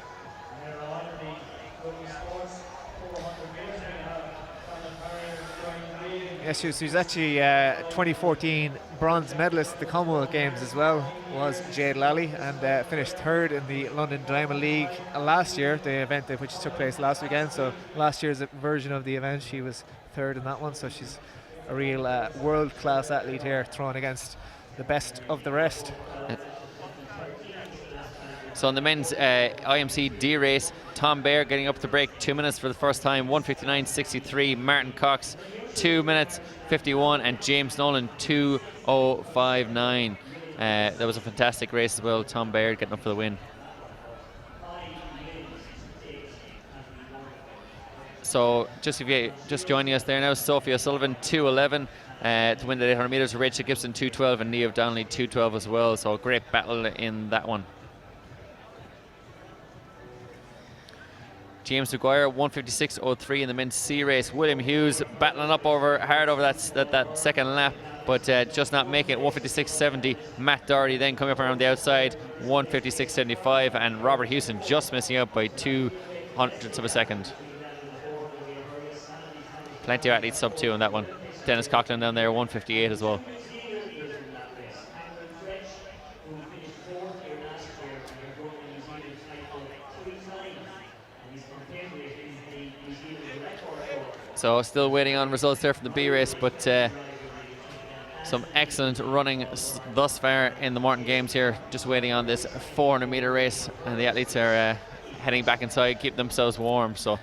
[SPEAKER 3] Yes, she was actually 2014 bronze medalist at the Commonwealth Games as well, was Jade Lally, and finished third in the London Diamond League last year, the event which took place last weekend. So last year's version of the event, she was third in that one. So she's a real world-class athlete here, throwing against the best of the rest.
[SPEAKER 4] So in the men's IMC D race, Tom Baird getting up to break 2 minutes for the first time, 1:59.63. Martin Cox 2 minutes 51, and James Nolan 2:05.9. That was a fantastic race as well. Tom Baird getting up for the win. So just if you just joining us there now, Sophia Sullivan 2:11 to win the 800 meters. Rachel Gibson 2:12 and Niamh Donnelly 2:12 as well. So a great battle in that one. James Maguire 1:56.03 in the men's C race. William Hughes battling up hard over that second lap, but just not making it. 1:56.70. Matt Doherty then coming up around the outside, 1:56.75, and Robert Houston just missing out by 0.02 of a second. Plenty of athletes sub 2 on that one. Dennis Coughlin down there 1:58 as well. So still waiting on results there from the B race, but some excellent running thus far in the Morton Games here. Just waiting on this 400 meter race, and the athletes are heading back inside, keep themselves warm. So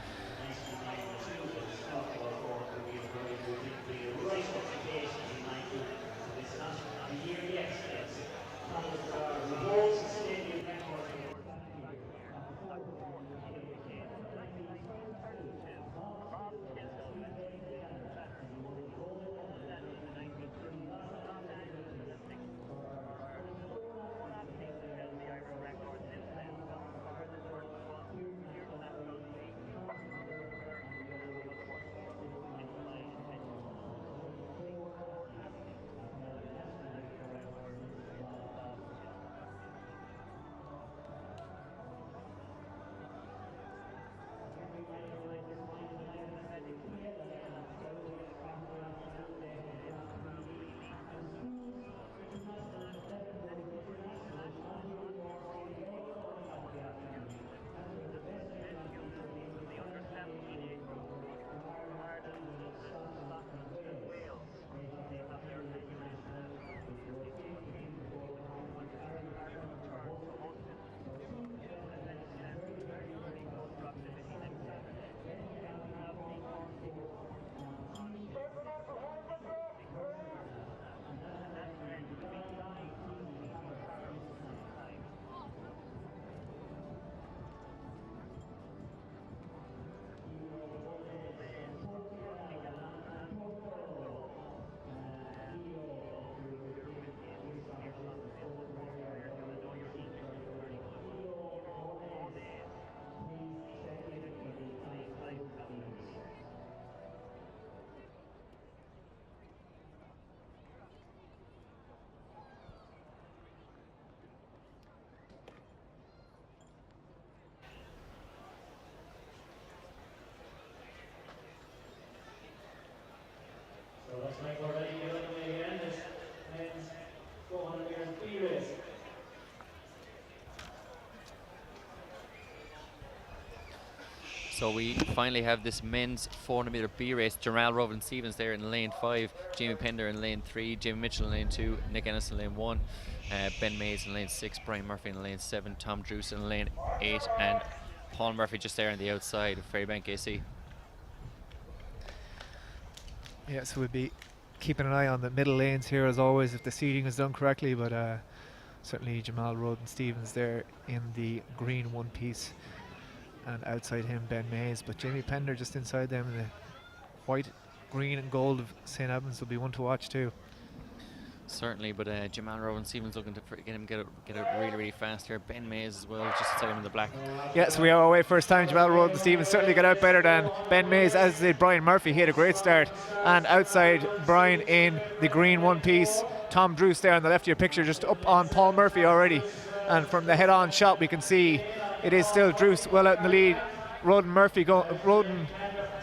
[SPEAKER 4] So we finally have this men's 400 metre B race. Jamal Rowan Stevens there in lane 5, Jamie Pender in lane 3, Jamie Mitchell in lane 2, Nick Ennis in lane 1, Ben Mays in lane 6, Brian Murphy in lane 7, Tom Druce in lane 8, and Paul Murphy just there on the outside of Ferrybank AC.
[SPEAKER 9] Yeah, so we'll be keeping an eye on the middle lanes here as always if the seating is done correctly, but certainly Jamal Roden Stevens there in the green one piece, and outside him Ben Mays, but Jamie Pender just inside them in the white, green and gold of St. Albans will be one to watch too.
[SPEAKER 4] Certainly, but Jamal Rowan Stevens looking to get him get out really, really fast here. Ben Mays as well, just inside him in the black.
[SPEAKER 9] Yeah, so we are away first time. Jamal Roden Stevens certainly got out better than Ben Mays, as did Brian Murphy. He had a great start. And outside Brian in the green one piece, Tom Druce there on the left of your picture, just up on Paul Murphy already. And from the head-on shot, we can see it is still Druce well out in the lead. Roden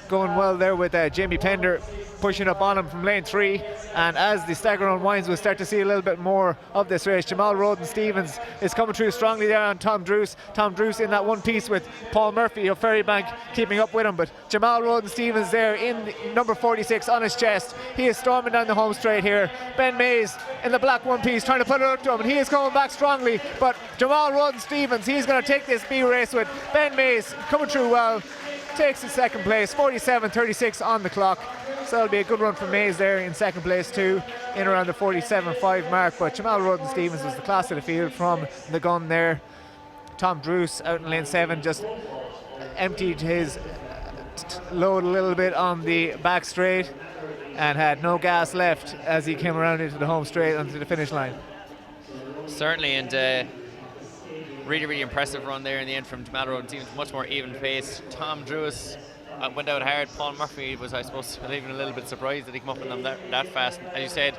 [SPEAKER 9] going well there with Jamie Pender pushing up on him from lane 3, and as the stagger unwinds we'll start to see a little bit more of this race. Jamal Roden Stevens is coming through strongly there on Tom Druce. Tom Druce in that one piece with Paul Murphy of Ferrybank keeping up with him, but Jamal Roden Stevens there in number 46 on his chest. He is storming down the home straight here. Ben Mays in the black one piece trying to put it up to him, and he is coming back strongly, but Jamal Roden Stevens, he's going to take this B race with Ben Mays coming through well. Takes the second place, 47.36 on the clock. So that'll be a good run for Mays there in second place too, in around the 47.5 mark. But Jamal Roden Stevens was the class of the field from the gun there. Tom Druce out in lane 7 just emptied his load a little bit on the back straight and had no gas left as he came around into the home straight onto the finish line.
[SPEAKER 4] Certainly, and really, really impressive run there in the end from Jamal Roden Stevens. Much more even pace. Tom Druce went out hard. Paul Murphy was, I suppose, even a little bit surprised that he came up on them that fast. As you said,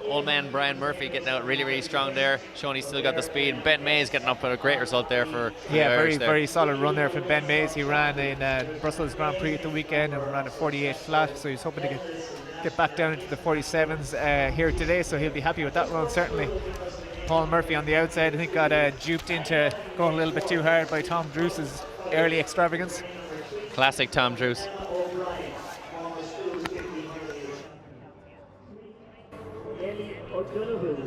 [SPEAKER 4] old man Brian Murphy getting out really, really strong there, showing he's still got the speed. Ben Mays getting up with a great result there for
[SPEAKER 9] very solid run there from Ben Mays. He ran in Brussels Grand Prix at the weekend and ran a 48 flat, so he's hoping to get back down into the 47s here today, so he'll be happy with that run certainly. Paul Murphy on the outside, I think, got duped into going a little bit too hard by Tom Druce's early extravagance.
[SPEAKER 4] Classic Tom Druce.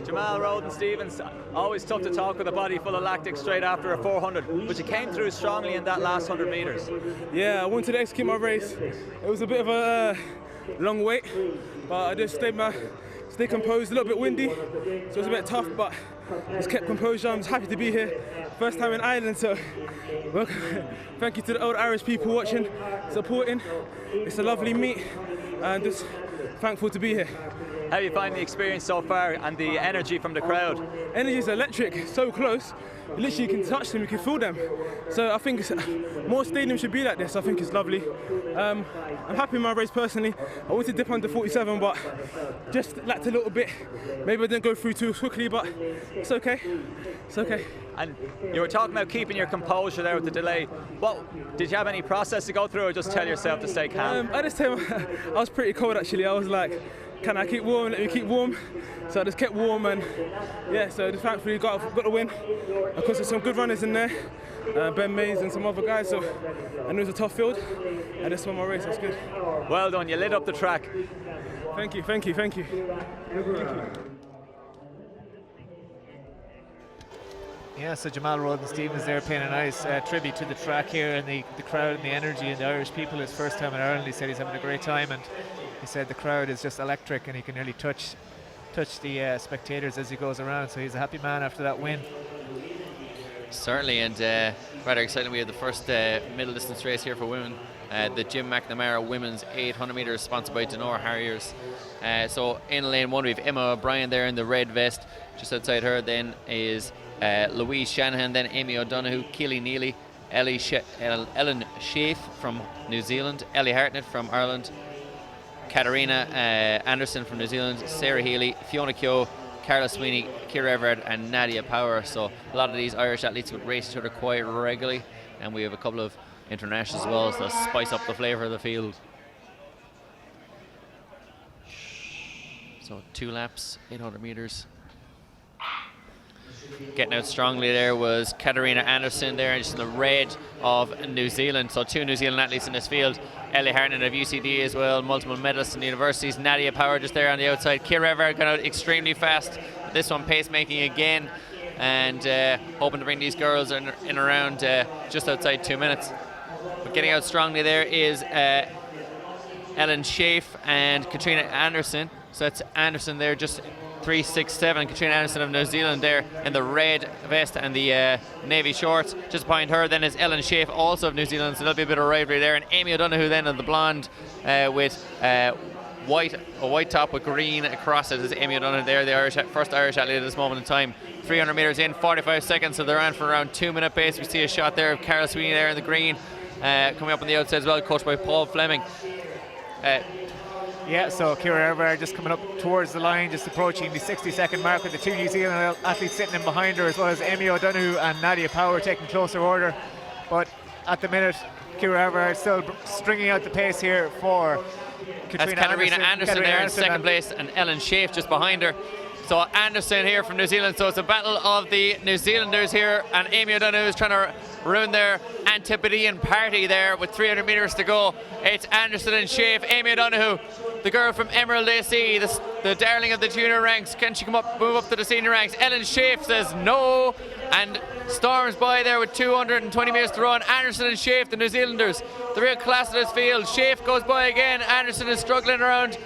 [SPEAKER 1] Jamal Roden Stevens, always tough to talk with a body full of lactic straight after a 400, but you came through strongly in that last 100 metres.
[SPEAKER 10] Yeah, I wanted to execute my race. It was a bit of a long wait, but I just stay composed, a little bit windy, so it was a bit tough, but just kept composure. I'm just happy to be here. First time in Ireland, so welcome. Thank you to the old Irish people watching, supporting. It's a lovely meet, and just thankful to be here.
[SPEAKER 1] How do you find the experience so far and the energy from the crowd?
[SPEAKER 10] Energy is electric, so close. You literally can touch them, you can feel them. So I think more stadiums should be like this. I think it's lovely. I'm happy with my race personally. I wanted to dip under 47, but just lacked a little bit. Maybe I didn't go through too quickly, but it's okay. It's okay.
[SPEAKER 1] And you were talking about keeping your composure there with the delay. Did you have any process to go through, or just tell yourself to stay calm?
[SPEAKER 10] I just tell I was pretty cold actually. I was like, can I keep warm? Let me keep warm. So I just kept warm, and yeah, so just thankfully got the win. Of course, there's some good runners in there, Ben Mays and some other guys, so I knew it was a tough field. I just won my race, that's good.
[SPEAKER 1] Well done, you lit up the track.
[SPEAKER 10] Thank you, thank you, thank you. Thank you.
[SPEAKER 9] Yeah, so Jamal Roden Stevens there paying a nice tribute to the track here, and the crowd and the energy and the Irish people. His first time in Ireland, he said he's having a great time, and he said the crowd is just electric and he can nearly touch the spectators as he goes around, so he's a happy man after that win.
[SPEAKER 4] Certainly, and rather exciting. We had the first middle distance race here for women, the Jim McNamara Women's 800 metres, sponsored by Denora Harriers. So in lane 1 we have Emma O'Brien there in the red vest. Just outside her then is Louise Shanahan, then Amy O'Donoghue, Keely Neely, Ellen Schaaf from New Zealand, Ellie Hartnett from Ireland, Katarina Anderson from New Zealand, Sarah Healy, Fiona Keogh, Carla Sweeney, Ciara Everard and Nadia Power. So a lot of these Irish athletes would race each other quite regularly, and we have a couple of internationals as well, so spice up the flavour of the field. So 2 laps, 800 metres. Getting out strongly there was Katarina Anderson there, just in the red of New Zealand. So 2 New Zealand athletes in this field. Ellie Hartnett of UCD as well, multiple medalists in the universities. Nadia Power just there on the outside. Kira Everard got out extremely fast. This one pacemaking again, and hoping to bring these girls in around just outside 2 minutes. But getting out strongly there is Ellen Schaaf and Katrina Anderson. So that's Anderson there, just 3.67. Katrina Anderson of New Zealand there in the red vest and the navy shorts. Just behind her then is Ellen Schaaf, also of New Zealand, so there'll be a bit of rivalry there. And Amy O'Donoghue then in the blonde with a white top with green across it is Amy O'Donoghue there, the first Irish athlete at this moment in time. 300 metres in, 45 seconds, so they're on for around 2 minute pace. We see a shot there of Carol Sweeney there in the green, coming up on the outside as well, coached by Paul Fleming.
[SPEAKER 9] Yeah, so Kira Everard just coming up towards the line, just approaching the 60-second mark with the 2 New Zealand athletes sitting in behind her, as well as Amy O'Donoghue and Nadia Power taking closer order. But at the minute, Kira Everard still stringing out the pace here for Katrina
[SPEAKER 4] Anderson there in second place, and Ellen Schaaf just behind her. So Anderson here from New Zealand. So it's a battle of the New Zealanders here, and Amy O'Donoghue is trying to ruin their Antipodean party there with 300 metres to go. It's Anderson and Schaaf. Amy O'Donoghue, the girl from Emerald AC, the darling of the junior ranks. Can she move up to the senior ranks? Ellen Schaaf says no, and storms by there with 220 metres to run. Anderson and Schaaf, the New Zealanders, the real class of this field. Schaaf goes by again. Anderson is struggling around.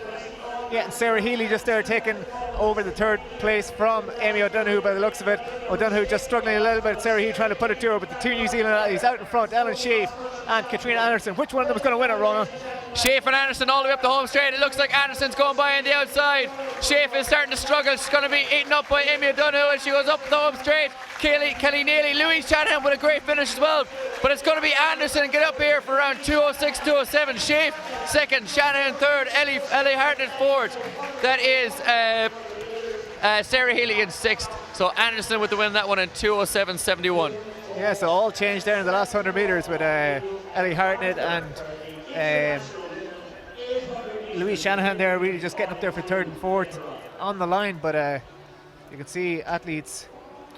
[SPEAKER 9] Yeah, and Sarah Healy just there taking over the 3rd place from Amy O'Donoghue by the looks of it. O'Donoghue just struggling a little bit. Sarah Healy trying to put it to her, but the 2 New Zealand athletes out in front, Ellen Schaaf and Katrina Anderson. Which one of them is going to win it, Ronan?
[SPEAKER 4] Schaaf and Anderson all the way up the home straight. It looks like Anderson's going by on the outside. Schaaf is starting to struggle. She's going to be eaten up by Amy O'Donoghue as she goes up the home straight. Kelly Neely, Louise Shanahan with a great finish as well. But it's going to be Anderson get up here for around 2:06, 2:07. Schaaf second, Shanahan third, Ellie Hartnett fourth. That is Sarah Healy in 6th. So Anderson with the win that one in 2:07.71.
[SPEAKER 9] Yeah, so all changed there in the last 100 metres with Ellie Hartnett and Louise Shanahan there really just getting up there for 3rd and 4th on the line. But you can see athletes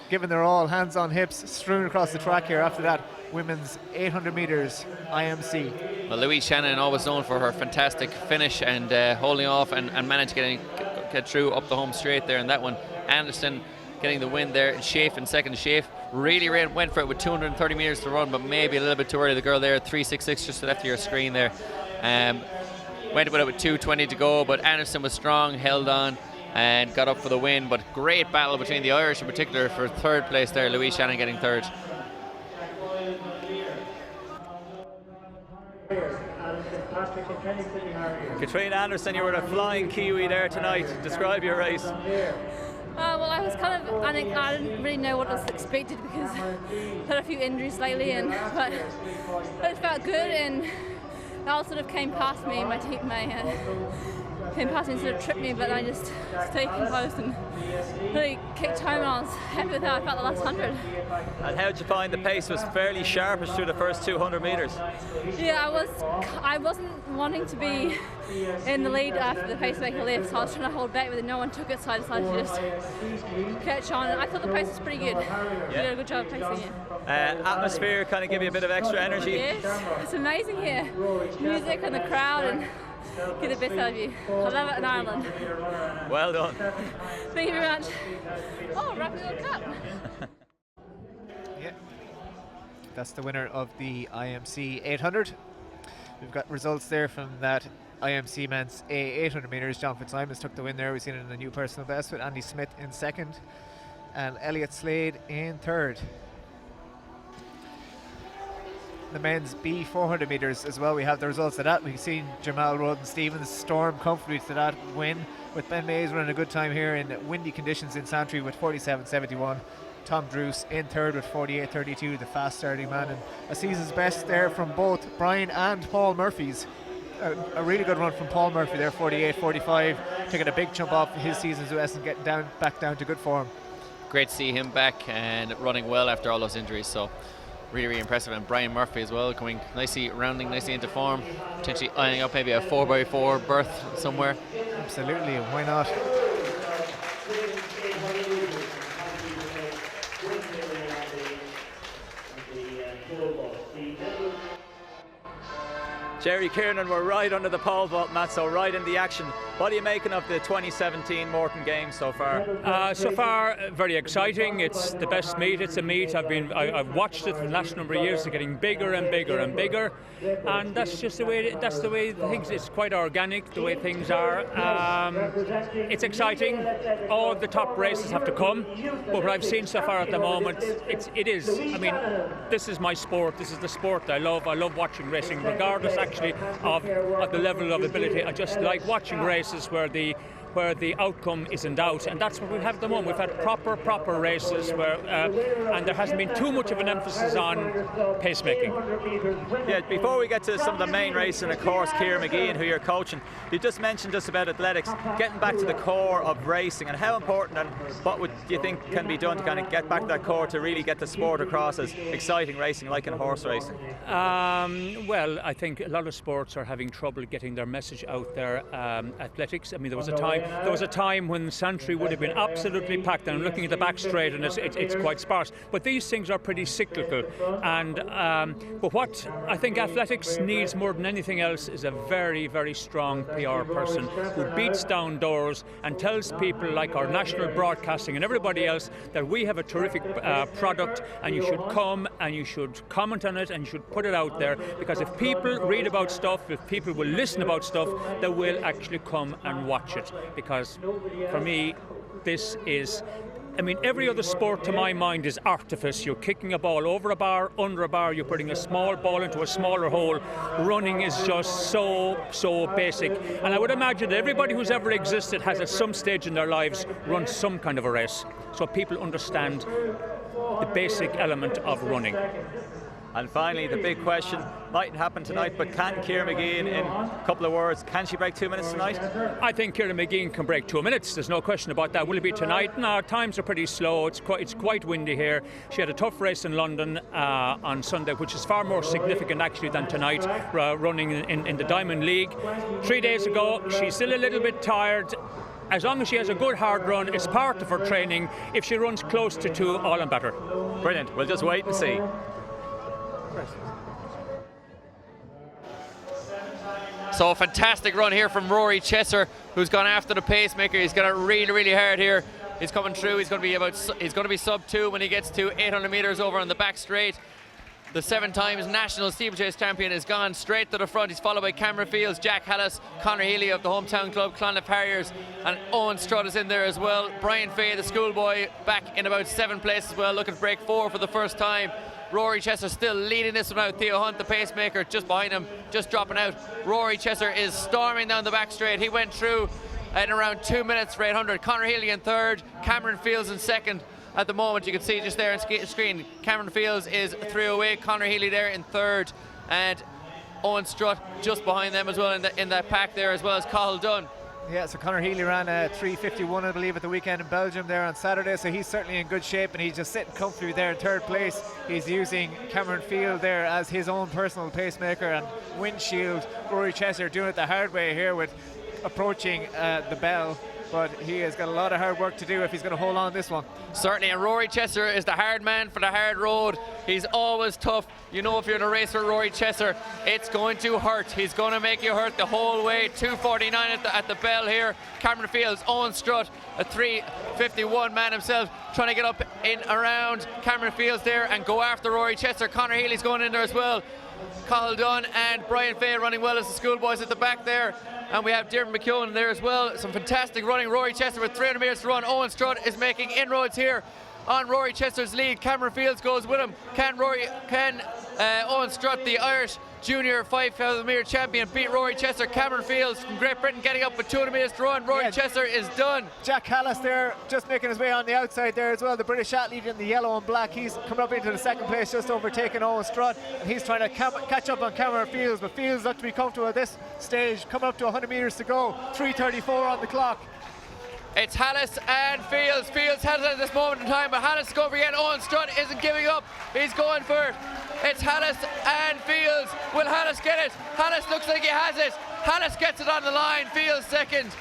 [SPEAKER 9] giving their all, hands on hips, strewn across the track here after that women's 800 metres IMC.
[SPEAKER 4] Well, Louise Shanahan always known for her fantastic finish and holding off and managed to get through up the home straight there in that one. Anderson getting the win there. Schaaf in second. Schaaf really went for it with 230 metres to run, but maybe a little bit too early. The girl there, 3.66, just left of your screen there. Went with it with 2:20 to go, but Anderson was strong, held on, and got up for the win. But great battle between the Irish in particular for 3rd place there. Louise Shanahan getting 3rd.
[SPEAKER 1] Katrina Anderson, you were a flying Kiwi there tonight. Describe your race.
[SPEAKER 11] Well, I was I didn't really know what was expected because I had a few injuries lately, but it felt good, and they all sort of came past me. My came past me and sort of tripped me, but I just stayed composed and really kicked home, and I was happy with how I felt the last 100.
[SPEAKER 1] And how did you find the pace was fairly sharpish through the first 200 metres?
[SPEAKER 11] Yeah, I wasn't wanting to be in the lead after the pacemaker left, so I was trying to hold back, but then no one took it, so I decided to just catch on. And I thought the pace was pretty good. You did a good job of pacing it.
[SPEAKER 1] Atmosphere kind of give you a bit of extra energy?
[SPEAKER 11] Yes, it's amazing here. Music and the crowd, and get the best out of you. I love it in Ireland.
[SPEAKER 1] Well done.
[SPEAKER 11] Thank you very much. Oh, Rugby World Cup.
[SPEAKER 9] Yeah, that's the winner of the IMC 800. We've got results there from that IMC men's 800 metres. John Fitzsimons took the win there. We've seen it in the new personal best with Andy Smith in 2nd and Elliot Slade in 3rd. The men's B 400 metres as well, we have the results of that. We've seen Jamal Roden-Stevens storm comfortably to that win, with Ben Mays running a good time here in windy conditions in Santry with 47.71. Tom Druce in 3rd with 48.32, the fast starting man, and a season's best there from both Brian and Paul Murphy's. A really good run from Paul Murphy there, 48.45, taking a big jump off his season's best and getting back down to good form.
[SPEAKER 4] Great to see him back and running well after all those injuries, so really impressive. And Brian Murphy as well, rounding nicely into form, potentially eyeing up maybe a 4x4 berth somewhere.
[SPEAKER 9] Absolutely, why not?
[SPEAKER 1] Jerry Kiernan, we're right under the pole vault, Matt, so right in the action. What are you making of the 2017 Morton Games so far?
[SPEAKER 12] So far, very exciting. It's the best meet. It's a meet. I've watched it for the last number of years. It's getting bigger and bigger and bigger, and that's just the way. That's the way things. It's quite organic the way things are. It's exciting. All the top races have to come, but what I've seen so far at the moment, it is. I mean, this is my sport. This is the sport I love. I love watching racing, regardless actually of the level of ability. I just like watching races where the outcome is in doubt, and that's what we have at the moment. We've had proper races where, and there hasn't been too much of an emphasis on pacemaking.
[SPEAKER 1] Yeah, before we get to some of the main races, and of course Ciara McGeehan, who you're coaching, you just mentioned just about athletics, getting back to the core of racing, and how important and what would you think can be done to kind of get back to that core to really get the sport across as exciting racing like in horse racing?
[SPEAKER 12] Well, I think a lot of sports are having trouble getting their message out there. Athletics, I mean, there was a time when Santry would have been absolutely packed, and looking at the back straight, and it's quite sparse. But these things are pretty cyclical, and but what I think athletics needs more than anything else is a very, very strong PR person who beats down doors and tells people like our national broadcasting and everybody else that we have a terrific product, and you should come and you should comment on it and you should put it out there, because if people read about stuff, if people will listen about stuff, they will actually come and watch it. Because for me, this is, I mean, every other sport to my mind is artifice. You're kicking a ball over a bar, under a bar, you're putting a small ball into a smaller hole. Running is just so basic. And I would imagine that everybody who's ever existed has at some stage in their lives run some kind of a race, so people understand the basic element of running.
[SPEAKER 1] And finally, the big question, mightn't happen tonight, but can Ciara McGeehan, in a couple of words, can she break 2 minutes tonight?
[SPEAKER 12] I think Ciara McGeehan can break 2 minutes. There's no question about that. Will it be tonight? No, times are pretty slow. It's quite windy here. She had a tough race in London on Sunday, which is far more significant actually than tonight, running in the Diamond League. 3 days ago, she's still a little bit tired. As long as she has a good hard run, it's part of her training. If she runs close to 2, all and better.
[SPEAKER 1] Brilliant. We'll just wait and see.
[SPEAKER 2] So a fantastic run here from Rory Chesser, who's gone after the pacemaker. He's got it really hard here. He's coming through. He's going to be sub 2 when he gets to 800 meters over on the back straight. The 7 times national steeplechase champion has gone straight to the front. He's followed by Cameron Fields, Jack Hallis, Conor Healy of the hometown club, Clonliffe Harriers, and Owen Strutt is in there as well. Brian Fay, the schoolboy, back in about 7th place as well, looking to break 4 for the first time. Rory Chesser still leading this one out. Theo Hunt, the pacemaker, just behind him, just dropping out. Rory Chesser is storming down the back straight. He went through in around 2 minutes for 800. Conor Healy in 3rd, Cameron Fields in 2nd. At the moment, you can see just there on screen, Cameron Fields is 3:08, Conor Healy there in 3rd, and Owen Strutt just behind them as well in that pack there, as well as Cathal Dunn.
[SPEAKER 9] Yeah, so Conor Healy ran a 3:51, I believe, at the weekend in Belgium there on Saturday, so he's certainly in good shape, and he's just sitting comfortably there in 3rd place. He's using Cameron Field there as his own personal pacemaker and windshield. Rory Chesser doing it the hard way here with approaching the bell, but he has got a lot of hard work to do if he's going to hold on this one.
[SPEAKER 2] Certainly, and Rory Chesser is the hard man for the hard road. He's always tough. You know, if you're in a race with Rory Chesser, it's going to hurt. He's going to make you hurt the whole way. 2:49 at the bell here. Cameron Fields, Owen Strutt, a 3:51 man himself, trying to get up in around Cameron Fields there and go after Rory Chesser. Conor Healy's going in there as well. Cathal Dunn and Brian Fay running well as the schoolboys at the back there. And we have Diarmuid McKeown there as well. Some fantastic running. Rory Chesser with 300 metres to run. Owen Strutt is making inroads here on Rory Chesser's lead. Cameron Fields goes with him. Can Owen Strutt, the Irish junior 5,000 metre champion, beat Rory Chesser? Cameron Fields from Great Britain getting up with 200 metres to run. Rory Chesser is done.
[SPEAKER 9] Jack Hallis there just making his way on the outside there as well. The British athlete in the yellow and black. He's coming up into the 2nd place, just overtaking Owen Strutt, and he's trying to catch up on Cameron Fields, but Fields look to be comfortable at this stage. Coming up to 100 metres to go. 3:34 on the clock.
[SPEAKER 2] It's Hallis and Fields. Fields has it at this moment in time, but Hallis is going for it again. Owen Strutt isn't giving up. He's going for it. It's Hallis and Fields. Will Hallis get it? Hallis looks like he has it. Hallis gets it on the line. Fields 2nd.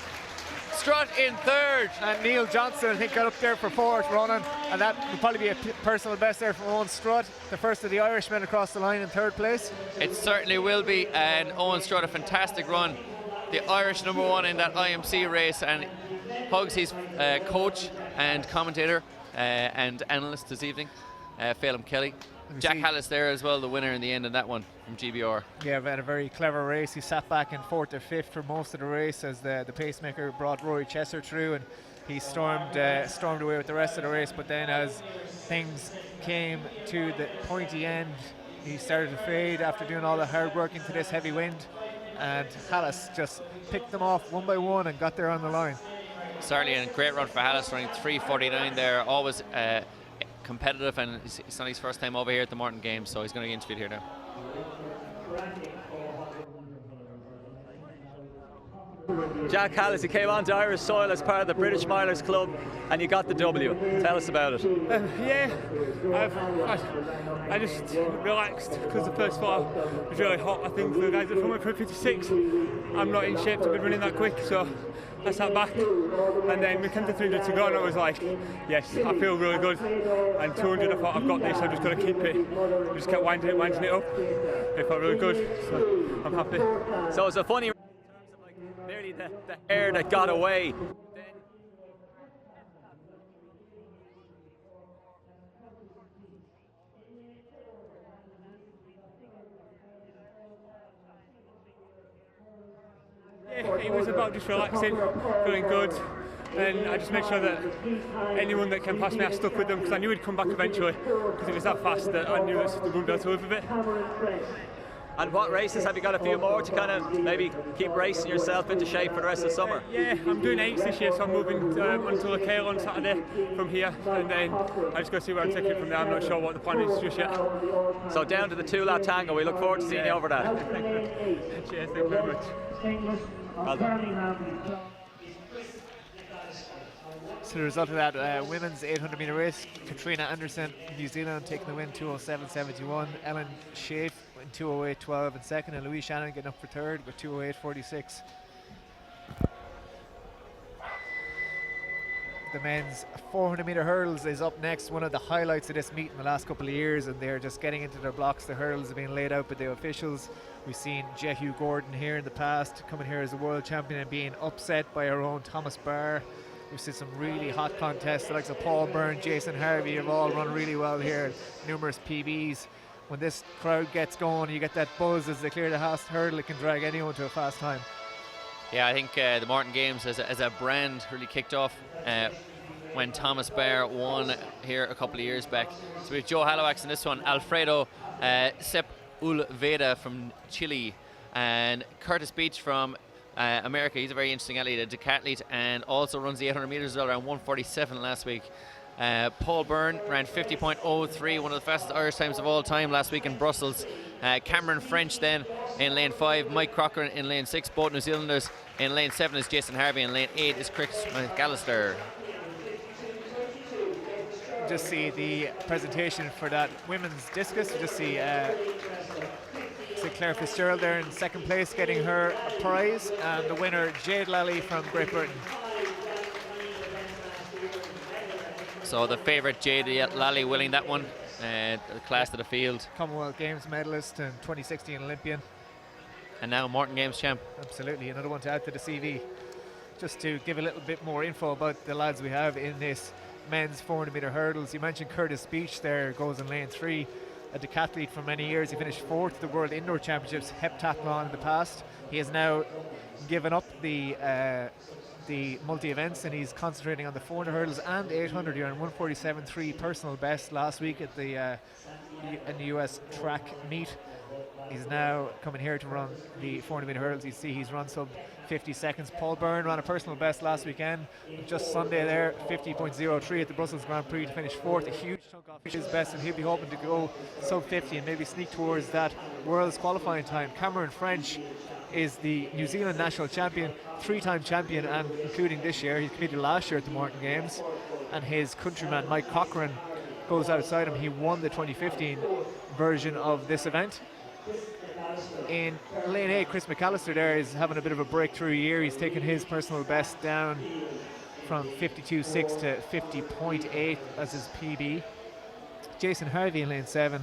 [SPEAKER 2] Strutt in 3rd.
[SPEAKER 9] And Neil Johnson, I think, got up there for 4th running. And that would probably be a personal best there from Owen Strutt, the first of the Irishmen across the line in third place.
[SPEAKER 4] It certainly will be, and Owen Strutt, a fantastic run. The Irish #1 in that IMC race, and hugs his coach and commentator and analyst this evening, Phelim Kelly. Jack Hallis there as well, the winner in the end of that one from GBR.
[SPEAKER 9] Yeah, we had a very clever race. He sat back in 4th or 5th for most of the race as the pacemaker brought Rory Chesser through, and he stormed away with the rest of the race. But then as things came to the pointy end, he started to fade after doing all the hard work into this heavy wind, and Hallis just picked them off one by one and got there on the line.
[SPEAKER 4] Certainly a great run for Hallis, running 3:49 there, always competitive, and it's not his first time over here at the Morton Games, so he's going to get interviewed here now.
[SPEAKER 1] Jack Hallis, you came onto Irish soil as part of the British Milers Club and you got the W. Tell us about it.
[SPEAKER 13] Yeah, I just relaxed because the first fire was really hot. I think for the guys that went for 56, I'm not in shape to be running that quick, so I sat back, and then we came to 300 to go, and I was like, yes, I feel really good. And 200, I thought, I've got this, I've just got to keep it. I just kept winding it up. It felt really good, so I'm happy.
[SPEAKER 1] So it's a funny in terms of like nearly the hair that got away.
[SPEAKER 13] Yeah, it was about just relaxing, feeling good, and I just made sure that anyone that came past me, I stuck with them because I knew he'd come back eventually, because it was that fast that I knew that they wouldn't be able to live with it.
[SPEAKER 1] And what races have you got a few more to kind of maybe keep racing yourself into shape for the rest of the summer?
[SPEAKER 13] Yeah, I'm doing 8s this year, so I'm moving onto the Kale on Saturday from here, and then I just got to see where I'm taking it from there. I'm not sure what the plan is just yet.
[SPEAKER 1] So down to the 2-lap tango, we look forward to seeing you over that.
[SPEAKER 13] Cheers, thank you very much.
[SPEAKER 1] Well done.
[SPEAKER 9] So the result of that women's 800 metre race, Katrina Anderson, New Zealand, taking the win, 2:07.71. Ellen Schaaf in 2:08.12 in second, and Louise Shannon getting up for third with 2:08.46. The men's 400 metre hurdles is up next, one of the highlights of this meet in the last couple of years, and they're just getting into their blocks. The hurdles are being laid out by the officials. We've seen Jehu Gordon here in the past, coming here as a world champion and being upset by our own Thomas Barr. We've seen some really hot contests, the likes of Paul Byrne, Jason Harvey have all run really well here, numerous PBs. When this crowd gets going, you get that buzz as they clear the last hurdle, it can drag anyone to a fast time.
[SPEAKER 4] Yeah, I think the Morton Games as a brand really kicked off when Thomas Barr won here a couple of years back. So we have Joe Halifax in this one, Alfredo Sepulveda from Chile, and Curtis Beach from America. He's a very interesting athlete, a decathlete, and also runs the 800 metres as well, around 1:47 last week. Paul Byrne ran 50.03, one of the fastest Irish times of all time last week in Brussels. Cameron French then in lane 5, Mike Crocker in lane 6, both New Zealanders. In lane 7 is Jason Harvey, in lane 8 is Chris McAllister.
[SPEAKER 9] Just see the presentation for that women's discus. You just see Claire Fitzgerald there in second place, getting her prize, and the winner Jade Lally from Great Britain.
[SPEAKER 4] So the favourite Jade Lally winning that one, the class of the field.
[SPEAKER 9] Commonwealth Games medalist and 2016 Olympian.
[SPEAKER 4] And now Morton Games champ.
[SPEAKER 9] Absolutely, another one to add to the CV. Just to give a little bit more info about the lads we have in this men's 400 metre hurdles. You mentioned Curtis Beach there, goes in lane 3, a decathlete for many years. He finished 4th at the World Indoor Championships heptathlon in the past. He has now given up the multi-events, and he's concentrating on the 400 hurdles and 800. He ran 1:47.3 personal best last week at the in the US track meet. He's now coming here to run the 400 metre hurdles. You see he's run sub 50 seconds. Paul Byrne ran a personal best last weekend, just Sunday there, 50.03 at the Brussels Grand Prix to finish 4th, a huge chunk off his best, and he'll be hoping to go sub 50 and maybe sneak towards that world's qualifying time. Cameron French is the New Zealand national champion, 3-time champion, and including this year, he competed last year at the Morton Games, and his countryman Mike Cochran goes outside him. He won the 2015 version of this event. In lane 8, Chris McAllister there is having a bit of a breakthrough year. He's taken his personal best down from 52.6 to 50.8 as his PB. Jason Harvey in lane 7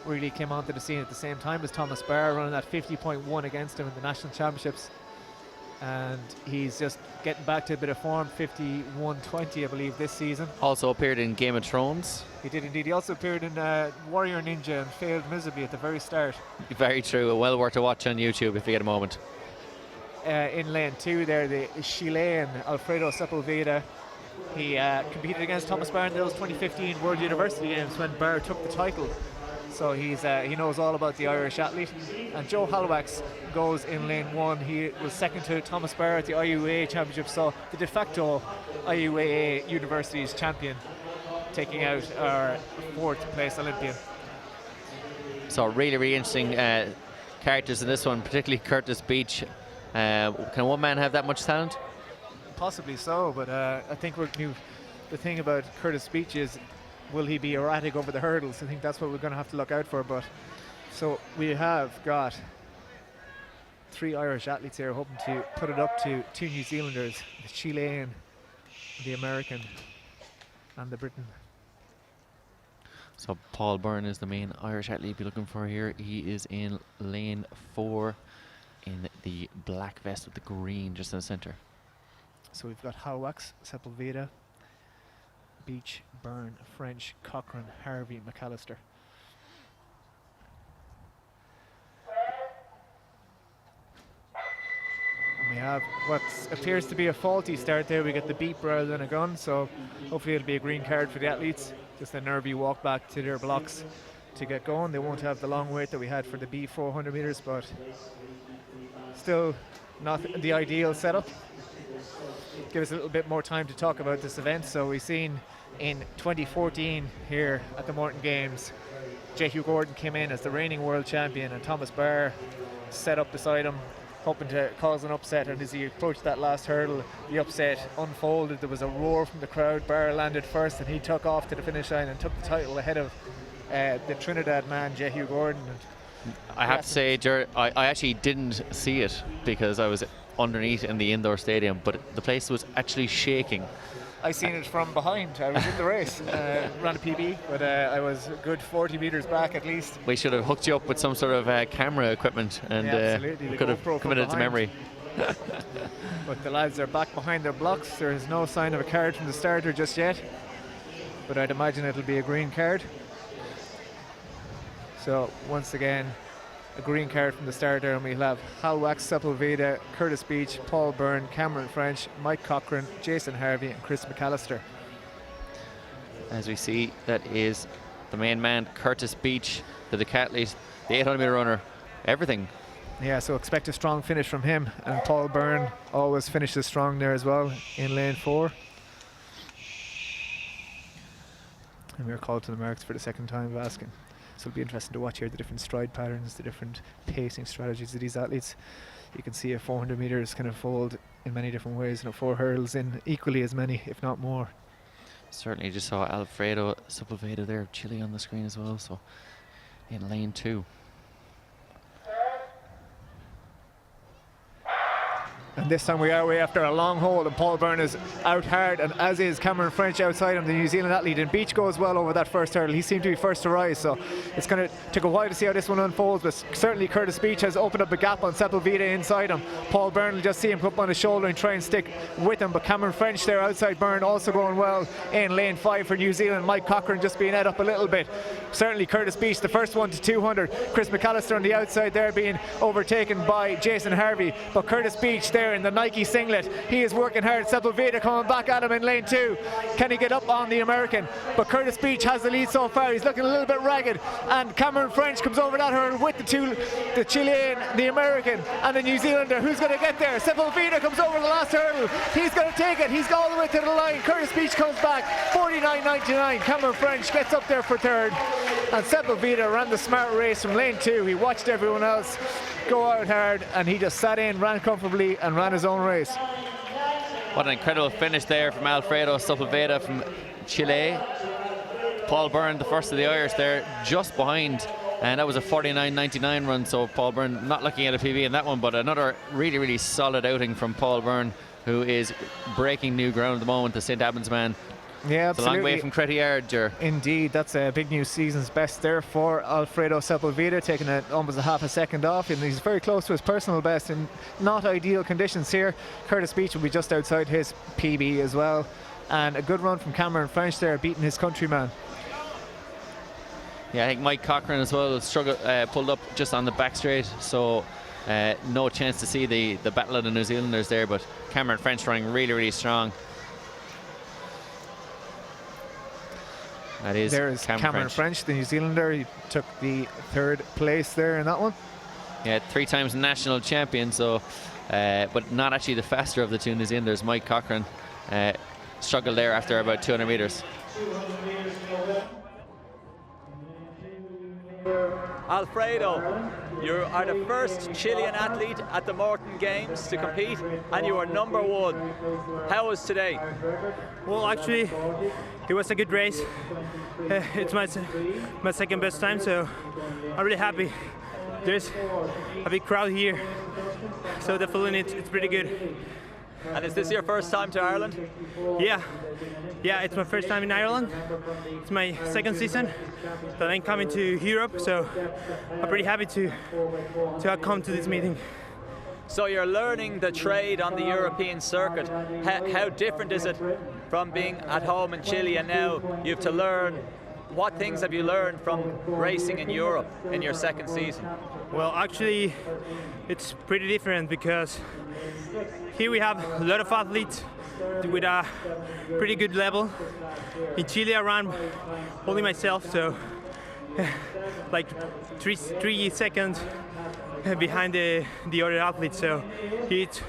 [SPEAKER 9] really came onto the scene at the same time as Thomas Barr, running at 50.1 against him in the national championships. And he's just getting back to a bit of form, 51.20 I believe this season.
[SPEAKER 4] Also appeared in Game of Thrones.
[SPEAKER 9] He did indeed. He also appeared in Warrior Ninja and failed miserably at the very start.
[SPEAKER 4] Very true, well worth a watch on YouTube if you get a moment.
[SPEAKER 9] In lane 2 there, the Chilean Alfredo Sepulveda. He competed against Thomas Barr in those 2015 World University Games when Barr took the title. So he knows all about the Irish athlete. And Joe Halifax goes in lane 1. He was second to Thomas Barr at the IUA Championship, so the de facto IUA Universities champion, taking out our 4th place Olympian.
[SPEAKER 4] So really interesting characters in this one, particularly Curtis Beach. Can one man have that much talent?
[SPEAKER 9] Possibly so, but I think the thing about Curtis Beach is, will he be erratic over the hurdles? I think that's what we're going to have to look out for. But so we have got 3 Irish athletes here hoping to put it up to 2 New Zealanders, the Chilean, the American, and the Briton.
[SPEAKER 4] So Paul Byrne is the main Irish athlete you'll be looking for here. He is in lane 4 in the black vest with the green just in the centre.
[SPEAKER 9] So we've got Halifax, Sepulveda, Beach, Byrne, French, Cochrane, Harvey, McAllister. And we have what appears to be a faulty start there. We get the beep rather than a gun, so hopefully it'll be a green card for the athletes. Just a nervy walk back to their blocks to get going. They won't have the long wait that we had for the B 400 metres, but still not the ideal setup. Give us a little bit more time to talk about this event. So we've seen in 2014 here at the Morton Games, Jehu Gordon came in as the reigning world champion, and Thomas Barr set up beside him, hoping to cause an upset. And as he approached that last hurdle, the upset unfolded. There was a roar from the crowd. Barr landed first, and he took off to the finish line and took the title ahead of the Trinidad man, Jehu Gordon.
[SPEAKER 4] I have to say, Ger, I actually didn't see it because I was underneath in the indoor stadium, but the place was actually shaking.
[SPEAKER 9] I seen it from behind. I was in the race, ran a PB, but I was a good 40 metres back at least.
[SPEAKER 4] We should have hooked you up with some sort of camera equipment and could have committed to memory.
[SPEAKER 9] But the lads are back behind their blocks. There is no sign of a card from the starter just yet, but I'd imagine it'll be a green card. So once again, a green card from the starter, and we'll have Halifax, Sepulveda, Curtis Beach, Paul Byrne, Cameron French, Mike Cochrane, Jason Harvey and Chris McAllister.
[SPEAKER 4] As we see, that is the main man, Curtis Beach, the decathlete, the 800 metre runner, everything.
[SPEAKER 9] Yeah, so expect a strong finish from him, and Paul Byrne always finishes strong there as well in lane 4. And we're called to the marks for the second time of asking. So it'll be interesting to watch here the different stride patterns, the different pacing strategies of these athletes. You can see a 400 metres can unfold in many different ways, and 4 hurdles in equally as many, if not more.
[SPEAKER 4] Certainly just saw Alfredo Sepulveda there, Chile on the screen as well, so in lane 2.
[SPEAKER 9] And this time we are away after a long hold, and Paul Byrne is out hard, and as is Cameron French outside him, the New Zealand athlete. And Beach goes well over that first hurdle. He seemed to be first to rise, so it's going to take a while to see how this one unfolds, but certainly Curtis Beach has opened up a gap on Sepulveda inside him. Paul Byrne will just see him come up on his shoulder and try and stick with him, but Cameron French there outside Byrne also going well in lane 5 for New Zealand. Mike Cochrane just being ed up a little bit. Certainly Curtis Beach, the first one to 200. Chris McAllister on the outside there being overtaken by Jason Harvey, but Curtis Beach there in the Nike singlet, he is working hard. Sepulveda coming back at him in lane 2. Can he get up on the American? But Curtis Beach has the lead so far. He's looking a little bit ragged, and Cameron French comes over that hurdle with the Chilean, the American and the New Zealander. Who's going to get there? Sepulveda comes over the last hurdle. He's going to take it. He's got all the way to the line. Curtis Beach comes back 49.99. Cameron French gets up there for third, and Sepulveda ran the smart race from lane 2. He watched everyone else go out hard, and he just sat in, ran comfortably and ran his own race.
[SPEAKER 4] What an incredible finish there from Alfredo Sepulveda from Chile. Paul Byrne, the first of the Irish there, just behind, and that was a 49.99 run, so Paul Byrne not looking at a PB in that one, but another really solid outing from Paul Byrne, who is breaking new ground at the moment, the St. Albans man.
[SPEAKER 9] Yeah,
[SPEAKER 4] it's a long way from Cretty Ger.
[SPEAKER 9] Indeed, that's a big new season's best there for Alfredo Sepulveda, taking almost a half a second off, and he's very close to his personal best in not ideal conditions here. Curtis Beach will be just outside his PB as well, and a good run from Cameron French there, beating his countryman.
[SPEAKER 4] Yeah, I think Mike Cochran as well pulled up just on the back straight, so no chance to see the battle of the New Zealanders there, but Cameron French running really, really strong.
[SPEAKER 9] There's Cameron French, the New Zealander. He took the 3rd place there in that one.
[SPEAKER 4] Yeah, 3 times national champion, so but not actually the faster of the 2 New Zealanders. Mike Cochran struggled there after about 200 metres.
[SPEAKER 1] Alfredo, you are the first Chilean athlete at the Morton Games to compete, and you are #1. How was today?
[SPEAKER 14] Well, actually, it was a good race. It's my second best time, so I'm really happy. There's a big crowd here, so the feeling it's pretty good.
[SPEAKER 1] And is this your first time to Ireland?
[SPEAKER 14] Yeah, it's my first time in Ireland. It's my second season that I'm coming to Europe, so I'm pretty happy to have come to this meeting.
[SPEAKER 1] So you're learning the trade on the European circuit. How different is it from being at home in Chile, and now you have to learn? What things have you learned from racing in Europe in your second season?
[SPEAKER 14] Well, actually, it's pretty different because here we have a lot of athletes with a pretty good level. In Chile, I ran only myself, so like three seconds behind the other athletes. So it's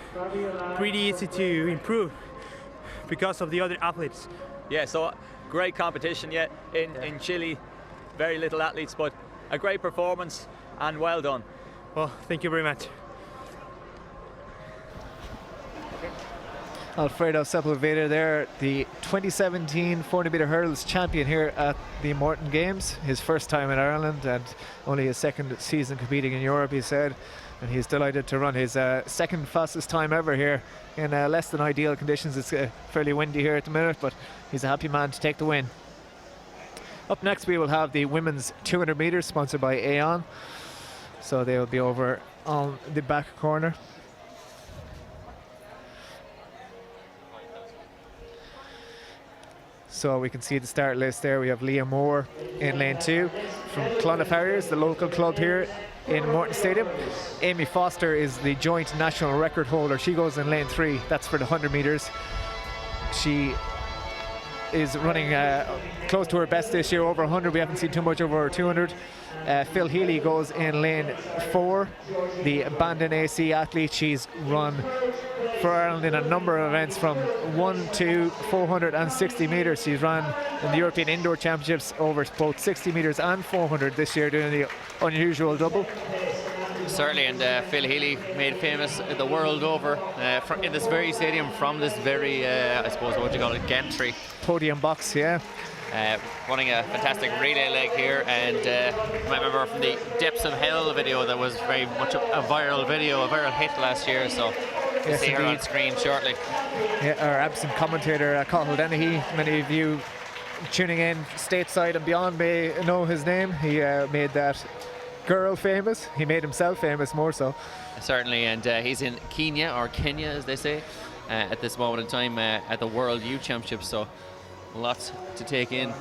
[SPEAKER 14] pretty easy to improve because of the other athletes.
[SPEAKER 1] Yeah, so great competition yet in Chile, very little athletes, but a great performance and well done.
[SPEAKER 14] Well, thank you very much.
[SPEAKER 9] Alfredo Sepulveda there, the 2017 400-meter hurdles champion here at the Morton Games. His first time in Ireland and only his second season competing in Europe, he said. And he's delighted to run his second fastest time ever here in less than ideal conditions. It's fairly windy here at the minute, but he's a happy man to take the win. Up next we will have the women's 200 meters sponsored by Aon. So they will be over on the back corner. So we can see the start list there. We have Leah Moore in lane 2 from Clonif Harriers, the local club here in Morton Stadium. Amy Foster is the joint national record holder. She goes in lane 3. That's for the 100 meters. She is running close to her best this year, over 100. We haven't seen too much over 200. Phil Healy goes in lane 4, the Bandon AC athlete. She's run for Ireland in a number of events from 1 to 460 metres. She's ran in the European Indoor Championships over both 60 metres and 400 this year, doing the unusual double.
[SPEAKER 4] Certainly, and Phil Healy made famous the world over in this very stadium, from this very, I suppose, what would you call it, gantry.
[SPEAKER 9] Podium box, yeah.
[SPEAKER 4] Running a fantastic relay leg here, and you might remember from the Depths of Hell video that was very much a viral video, a viral hit last year, so we'll see her on screen shortly.
[SPEAKER 9] Yeah, our absent commentator, Cathal Dennehy, many of you tuning in stateside and beyond may know his name. He made that girl famous. He made himself famous more so.
[SPEAKER 4] Certainly, and he's in Kenya, or Kenya as they say, at this moment in time at the World Youth Championships, so lots to take in.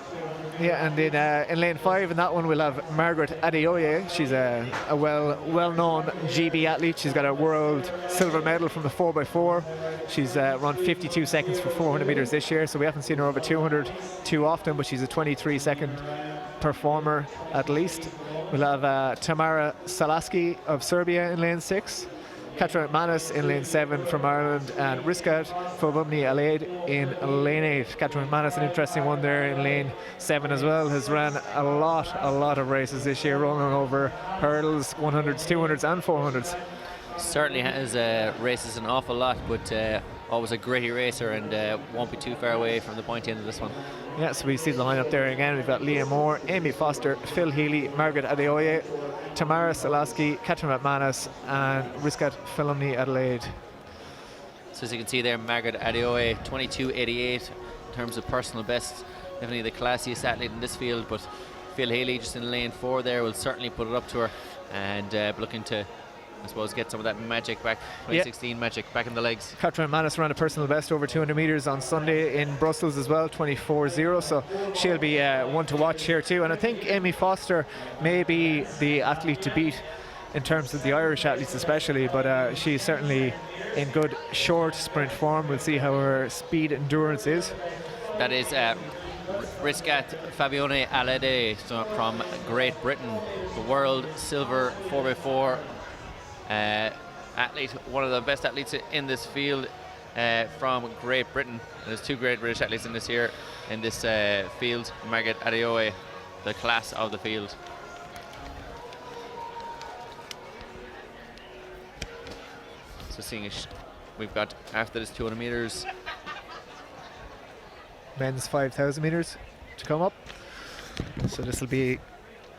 [SPEAKER 9] Yeah, and in lane 5 in that one we'll have Margaret Adeoye. She's a well-known GB athlete. She's got a world silver medal from the 4x4. She's run 52 seconds for 400 meters this year, so we haven't seen her over 200 too often, but she's a 23-second performer at least. We'll have Tamara Salaski of Serbia in lane 6. Katrin McManus in lane 7 from Ireland, and Riskat Fobumni Alaid in lane 8. Katrin McManus, an interesting one there in lane 7 as well, has ran a lot of races this year, running over hurdles, 100s, 200s and 400s.
[SPEAKER 4] Certainly has races an awful lot, but always a gritty racer, and won't be too far away from the point end of this one.
[SPEAKER 9] Yeah, so we see the lineup there again. We've got Leah Moore, Amy Foster, Phil Healy, Margaret Adeoye, Tamara Salaski, Katrin McManus and Riskat Filomni Adelaide.
[SPEAKER 4] So as you can see there, Margaret Adeoye, 22.88 in terms of personal best. Definitely the classiest athlete in this field, but Phil Healy just in lane 4 there will certainly put it up to her, and looking to, I suppose, get some of that magic back, 2016 magic back in the legs.
[SPEAKER 9] Katrin Manis ran a personal best over 200 metres on Sunday in Brussels as well, 24.0, so she'll be one to watch here too. And I think Amy Foster may be the athlete to beat in terms of the Irish athletes especially, but she's certainly in good short sprint form. We'll see how her speed endurance is.
[SPEAKER 4] That is Riskat Fabione Alede from Great Britain, the world silver 4x4 athlete, one of the best athletes in this field from Great Britain. There's 2 great British athletes in this here in this field. Margaret Adeoye, the class of the field. So seeing we've got, after this 200 metres,
[SPEAKER 9] men's 5,000 metres to come up. So this will be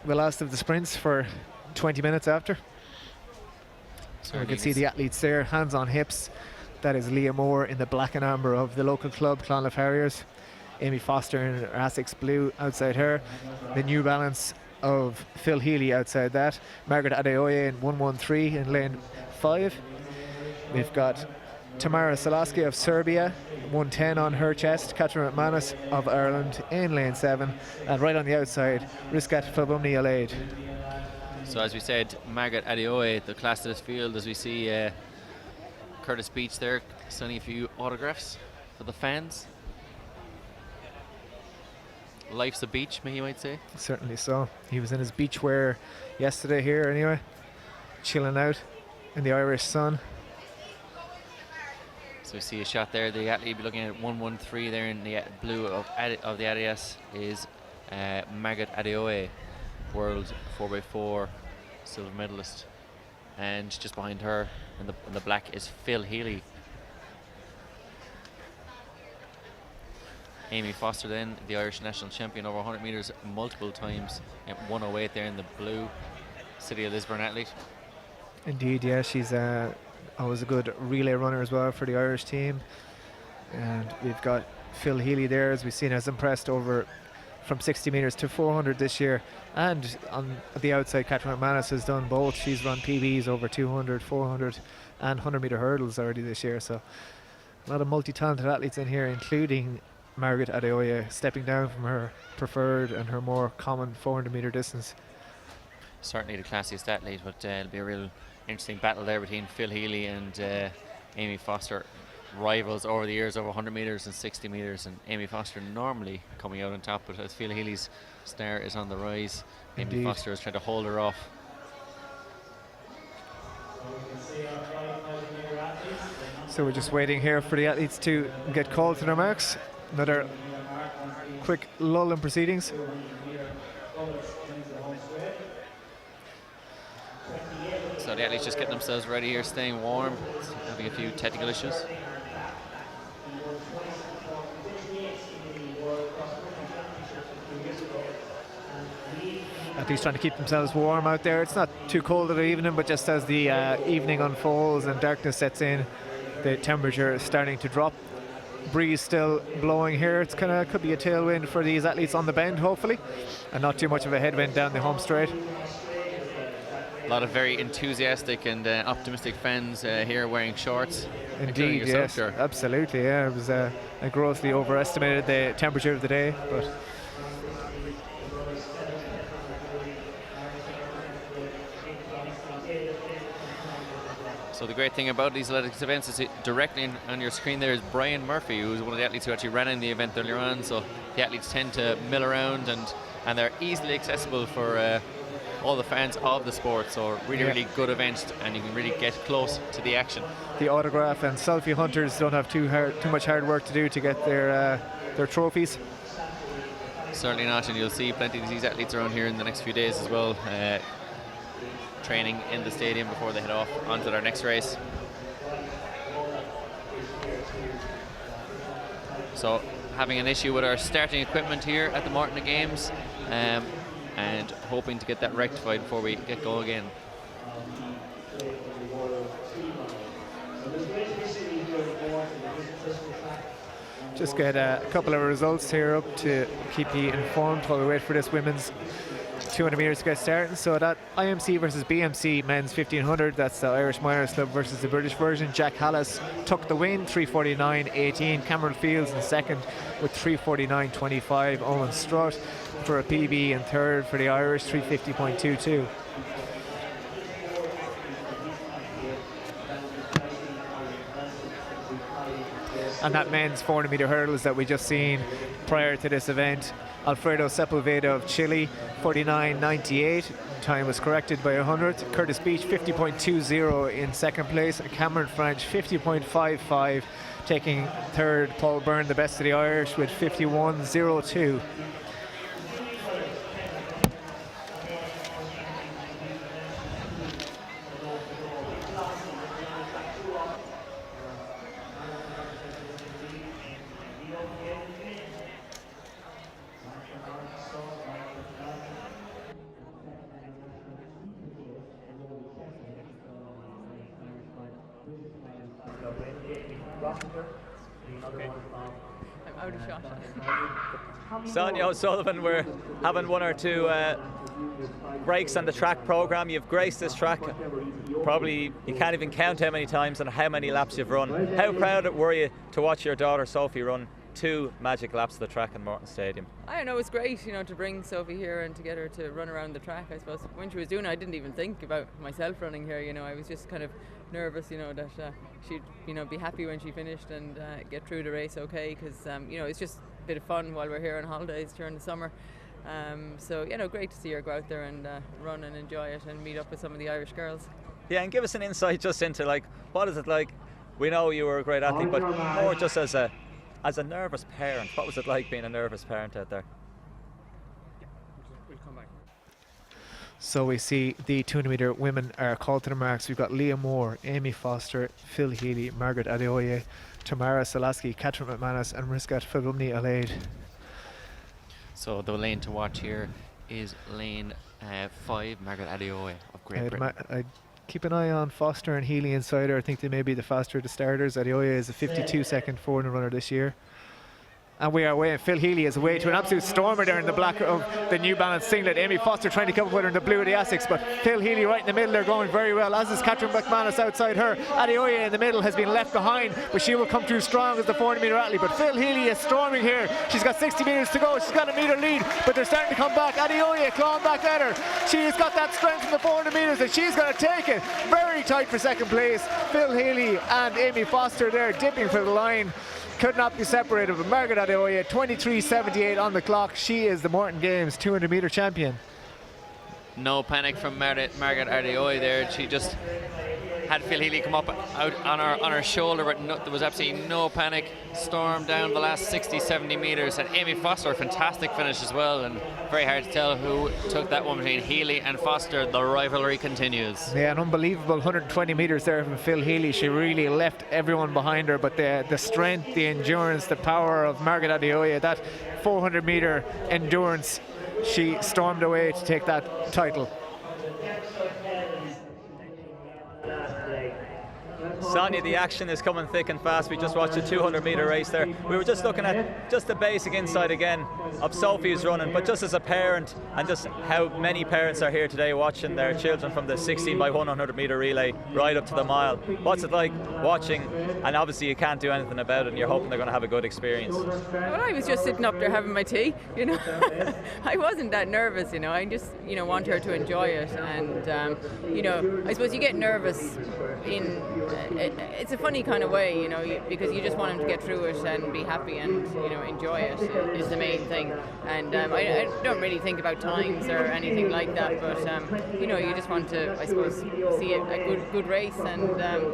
[SPEAKER 9] the last of the sprints for 20 minutes after. So we can see the athletes there, hands on hips. That is Leah Moore in the black and amber of the local club, Clonliffe Harriers. Amy Foster in her Essex blue outside her. The New Balance of Phil Healy outside that. Margaret Adeoye in 113 in lane 5. We've got Tamara Salaski of Serbia, 110 on her chest. Katrin McManus of Ireland in lane 7. And right on the outside, Riskat Fabumni Alaid.
[SPEAKER 4] So as we said, Margaret Adeoye, the class of this field, as we see Curtis Beach there signing a few autographs for the fans. Life's a beach, you might say.
[SPEAKER 9] Certainly so. He was in his beach wear yesterday here anyway, chilling out in the Irish sun.
[SPEAKER 4] So we see a shot there. The athlete be looking at 113 there in the blue of the Adidas is Margaret Adeoye, world 4x4 silver medalist. And just behind her in the black is Phil Healy. Amy Foster then, the Irish national champion over 100 metres multiple times at 108 there in the blue, City of Lisburn athlete.
[SPEAKER 9] Indeed, yeah, she's always a good relay runner as well for the Irish team. And we've got Phil Healy there, as we've seen, has impressed over from 60 metres to 400 this year. And on the outside, Katrin McManus has done both. She's run PBs over 200, 400 and 100 metre hurdles already this year. So a lot of multi-talented athletes in here, including Margaret Adeoye, stepping down from her preferred and her more common 400 metre distance.
[SPEAKER 4] Certainly the classiest athlete, but it'll be a real interesting battle there between Phil Healy and Amy Foster. Rivals over the years over 100 metres and 60 metres, and Amy Foster normally coming out on top, but as Phil Healy's star is on the rise, Amy Foster is trying to hold her off.
[SPEAKER 9] So we're just waiting here for the athletes to get called to their marks. Another quick lull in proceedings.
[SPEAKER 4] So the athletes just getting themselves ready here, staying warm, having a few technical issues.
[SPEAKER 9] Athletes trying to keep themselves warm out there. It's not too cold of the evening, but just as the evening unfolds and darkness sets in, the temperature is starting to drop. Breeze still blowing here. It's kind of could be a tailwind for these athletes on the bend, hopefully, and not too much of a headwind down the home straight.
[SPEAKER 4] A lot of very enthusiastic and optimistic fans here wearing shorts.
[SPEAKER 9] Indeed, yes, sure. Absolutely. Yeah, it was I grossly overestimated the temperature of the day, but.
[SPEAKER 4] So the great thing about these athletics events is directly on your screen there is Brian Murphy, who's one of the athletes who actually ran in the event earlier on. So the athletes tend to mill around and they're easily accessible for all the fans of the sport. So really good event, and you can really get close to the action.
[SPEAKER 9] The autograph and selfie hunters don't have too much hard work to do to get their trophies.
[SPEAKER 4] Certainly not, and you'll see plenty of these athletes around here in the next few days as well. Training in the stadium before they head off onto their next race. So having an issue with our starting equipment here at the Morton Games, and hoping to get that rectified before we get going again.
[SPEAKER 9] Just get a couple of results here up to keep you informed while we wait for this women's 200 metres to get started. So that IMC versus BMC men's 1500, that's the Irish Miners Club versus the British version. Jack Hallis took the win, 3:49.18. Cameron Fields in second with 3:49.25. Owen Strutt for a PB in third for the Irish, 3:50.22. And that men's 400 metre hurdles that we just seen prior to this event, Alfredo Sepulveda of Chile, 49.98. Time was corrected by 100. Curtis Beach, 50.20 in second place. And Cameron French, 50.55, taking third. Paul Byrne, the best of the Irish, with 51.02.
[SPEAKER 15] I'm out of shot.
[SPEAKER 1] Sonia O'Sullivan, we're having one or two breaks on the track programme. You've graced this track. Probably you can't even count how many times and how many laps you've run. How proud were you to watch your daughter Sophie run 2 magic laps of the track in Morton Stadium?
[SPEAKER 15] I don't know, it's great, you know, to bring Sophie here and to get her to run around the track. I suppose when she was doing it, I didn't even think about myself running here, you know. I was just kind of nervous, you know, that she'd, you know, be happy when she finished and get through the race okay, because, you know, it's just a bit of fun while we're here on holidays during the summer. So, you know, great to see her go out there and run and enjoy it and meet up with some of the Irish girls. Yeah, and give us an insight just into, like, what is it like? We know you were a great athlete, but more just as a nervous parent. What was it like being a nervous parent out there?
[SPEAKER 9] So we see the 200 metre women are called to the marks. We've got Leah Moore, Amy Foster, Phil Healy, Margaret Adeoye, Tamara Salaski, Catherine McManus and Riskat Fagumni Alaid. So the lane to watch here is lane 5, Margaret Adeoye of Great Britain. I'd keep an eye on Foster and Healy inside her. I think they may be the faster of the starters. Adeoye is a 52-second 400 runner this year. And we are away, and Phil Healy is away to an absolute stormer there in the black of the New Balance singlet. Amy Foster trying to come up with her in the blue of the Essex, but Phil Healy right in the middle, they're going very well, as is Catherine McManus outside her. Adeoye in the middle has been left behind, but she will come through strong as the 400 metre athlete. But Phil Healy is storming here. She's got 60 metres to go. She's got a metre lead, but they're starting to come back. Adeoye clawing back at her. She has got that strength in the 400 metres, and she's going to take it. Very tight for second place. Phil Healy and Amy Foster there dipping for the line. Could not be separated, but Margaret Adeoye, 23.78 on the clock. She is the Morton Games 200 metre champion.
[SPEAKER 4] No panic from Margaret Adeoye there. She just had Phil Healy come up out on her shoulder, but there was absolutely no panic. Stormed down the last 60-70 metres, and Amy Foster, fantastic finish as well, and very hard to tell who took that one between Healy and Foster. The rivalry continues.
[SPEAKER 9] Yeah, an unbelievable 120 metres there from Phil Healy. She really left everyone behind her, but the strength, the endurance, the power of Margaret Adeoye, that 400 metre endurance, she stormed away to take that title.
[SPEAKER 1] Sonia, the action is coming thick and fast. We just watched a 200 metre race there. We were just looking at just the basic insight again of Sophie's running, but just as a parent, and just how many parents are here today watching their children from the 16 by 100 metre relay right up to the mile. What's it like watching? And obviously you can't do anything about it, and you're hoping they're going to have a good experience. Well,
[SPEAKER 15] I was just sitting up there having my tea, you know. I wasn't that nervous, you know. I just, you know, want her to enjoy it, and you know, I suppose you get nervous in it's a funny kind of way, you know, because you just want them to get through it and be happy and, you know, enjoy it is the main thing. And I don't really think about times or anything like that, but you know, you just want to, I suppose, see a good race, and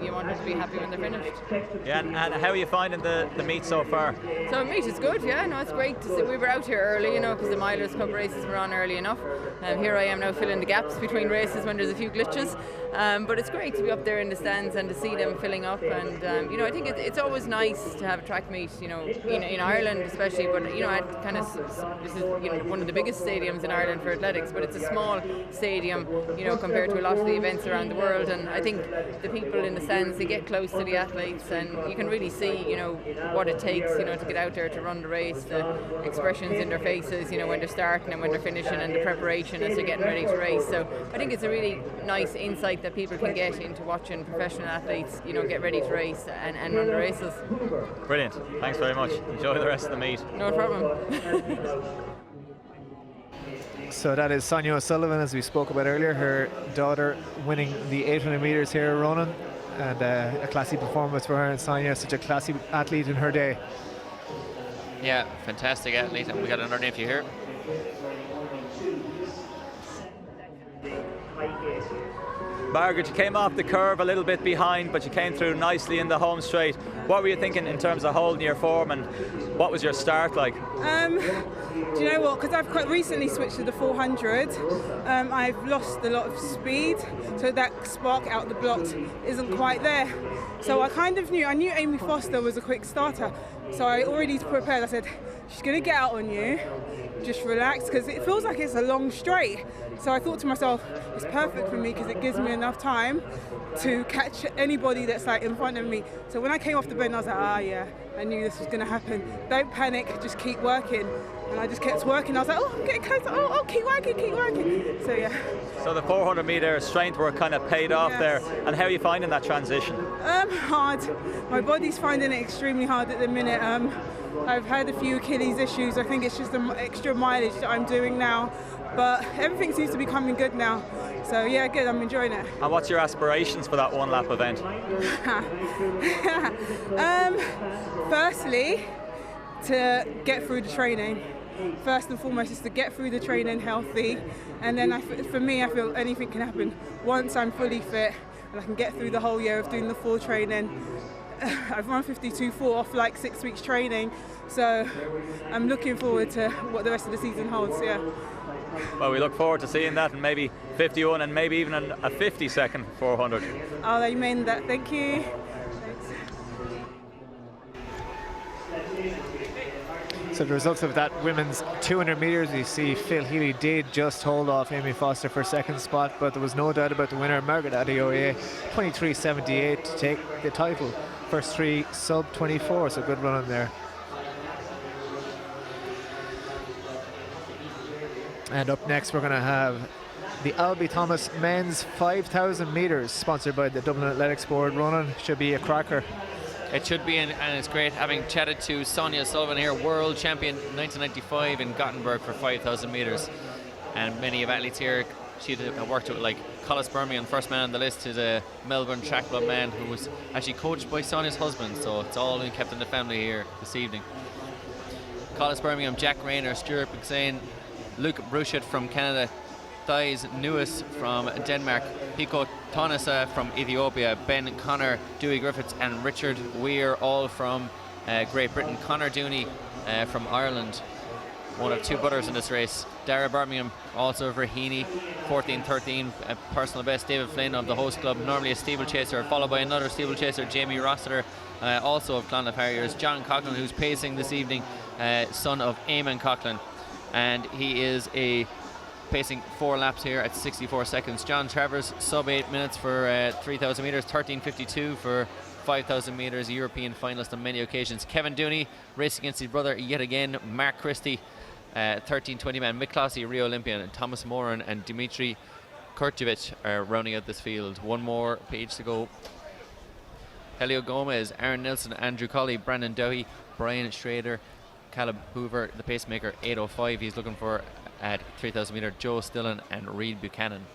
[SPEAKER 15] you want them to be happy when they're finished.
[SPEAKER 1] Yeah, and how are you finding the meet so far?
[SPEAKER 15] So the meet is good, yeah, no, it's great to see. We were out here early, you know, because the Milers Cup races were on early enough. Here I am now filling the gaps between races when there's a few glitches. But it's great to be up there in the stands and to see them filling up. And I think it's always nice to have a track meet, in Ireland especially. But this is one of the biggest stadiums in Ireland for athletics, but it's a small stadium, compared to a lot of the events around the world. And I think the people in the stands, they get close to the athletes, and you can really see, what it takes, to get out there to run the race, the expressions in their faces, when they're starting and when they're finishing, and the preparation as they're getting ready to race. So I think it's a really nice insight that people can get into watching professional athletes, get ready to race and run the races.
[SPEAKER 1] Brilliant. Thanks very much. Enjoy the rest of the meet.
[SPEAKER 15] No problem.
[SPEAKER 9] So that is Sonia O'Sullivan, as we spoke about earlier, her daughter winning the 800 metres here at Ronan, and a classy performance for her. And Sonia, such a classy athlete in her day.
[SPEAKER 4] Yeah, fantastic athlete. And we got another nephew here.
[SPEAKER 1] Margaret, you came off the curve a little bit behind, but you came through nicely in the home straight. What were you thinking in terms of holding your form, and what was your start like?
[SPEAKER 16] Do you know what? Because I've quite recently switched to the 400, I've lost a lot of speed, so that spark out the blocks isn't quite there. So I knew Amy Foster was a quick starter, so I already prepared. I said, she's going to get out on you, just relax, because it feels like it's a long straight. So I thought to myself, it's perfect for me because it gives me enough time to catch anybody that's like in front of me. So when I came off the bend, I was like, yeah, I knew this was going to happen. Don't panic, just keep working. And I just kept working. I was like, I'm getting closer. Oh, keep working. So yeah.
[SPEAKER 1] So the 400 metre strength work kind of paid off there. And how are you finding that transition?
[SPEAKER 16] Hard. My body's finding it extremely hard at the minute. I've had a few Achilles issues. I think it's just the extra mileage that I'm doing now. But everything seems to be coming good now. So yeah, good, I'm enjoying it.
[SPEAKER 1] And what's your aspirations for that one lap event?
[SPEAKER 16] Firstly, to get through the training. First and foremost is to get through the training healthy. And then for me, I feel anything can happen once I'm fully fit and I can get through the whole year of doing the full training. I've run 52.4 off like 6 weeks training. So I'm looking forward to what the rest of the season holds, yeah.
[SPEAKER 1] Well, we look forward to seeing that, and maybe 51 and maybe even a 50-second 400.
[SPEAKER 16] I'll amen that. Thank you.
[SPEAKER 9] So the results of that women's 200 metres, you see Phil Healy did just hold off Amy Foster for second spot, but there was no doubt about the winner, Margaret Adeoye, 23.78 to take the title. First three sub 24, so good run in there. And up next we're going to have the Albie Thomas men's 5,000 metres, sponsored by the Dublin Athletics Board. Ronan, should be a cracker.
[SPEAKER 4] It should be, and it's great having chatted to Sonia Sullivan here, world champion 1995 in Gothenburg for 5,000 metres. And many of athletes here, she worked with like Collis Birmingham, first man on the list, is a Melbourne track club man who was actually coached by Sonia's husband, so it's all been kept in the family here this evening. Collis Birmingham, Jack Rayner, Stuart McSain, Luke Bruchett from Canada, Thais Nuis from Denmark, Pico Tonasa from Ethiopia, Ben Connor, Dewey Griffiths and Richard Weir, all from Great Britain. Connor Dooney from Ireland, one of two brothers in this race. Dara Birmingham, also of Raheny, 14.13, personal best. David Flynn of the host club, normally a steeplechaser, followed by another steeplechaser, Jamie Rossiter, also of Clonliffe Harriers. John Coughlin, who's pacing this evening, son of Eamon Coughlin, and he is pacing 4 laps here at 64 seconds. John Travers, sub 8 minutes for 3,000 metres, 13.52 for 5,000 metres, European finalist on many occasions. Kevin Dooney racing against his brother yet again, Mark Christie, 13.20 man. Mick Clossy, Rio Olympian, and Thomas Moran and Dimitri Kurchevich are rounding out this field. One more page to go. Helio Gomez, Aaron Nelson, Andrew Colley, Brandon Dowie, Brian Schrader, Caleb Hoover, the pacemaker, 8.05 he's looking for at 3,000 metre, Joe Stillen and Reid Buchanan.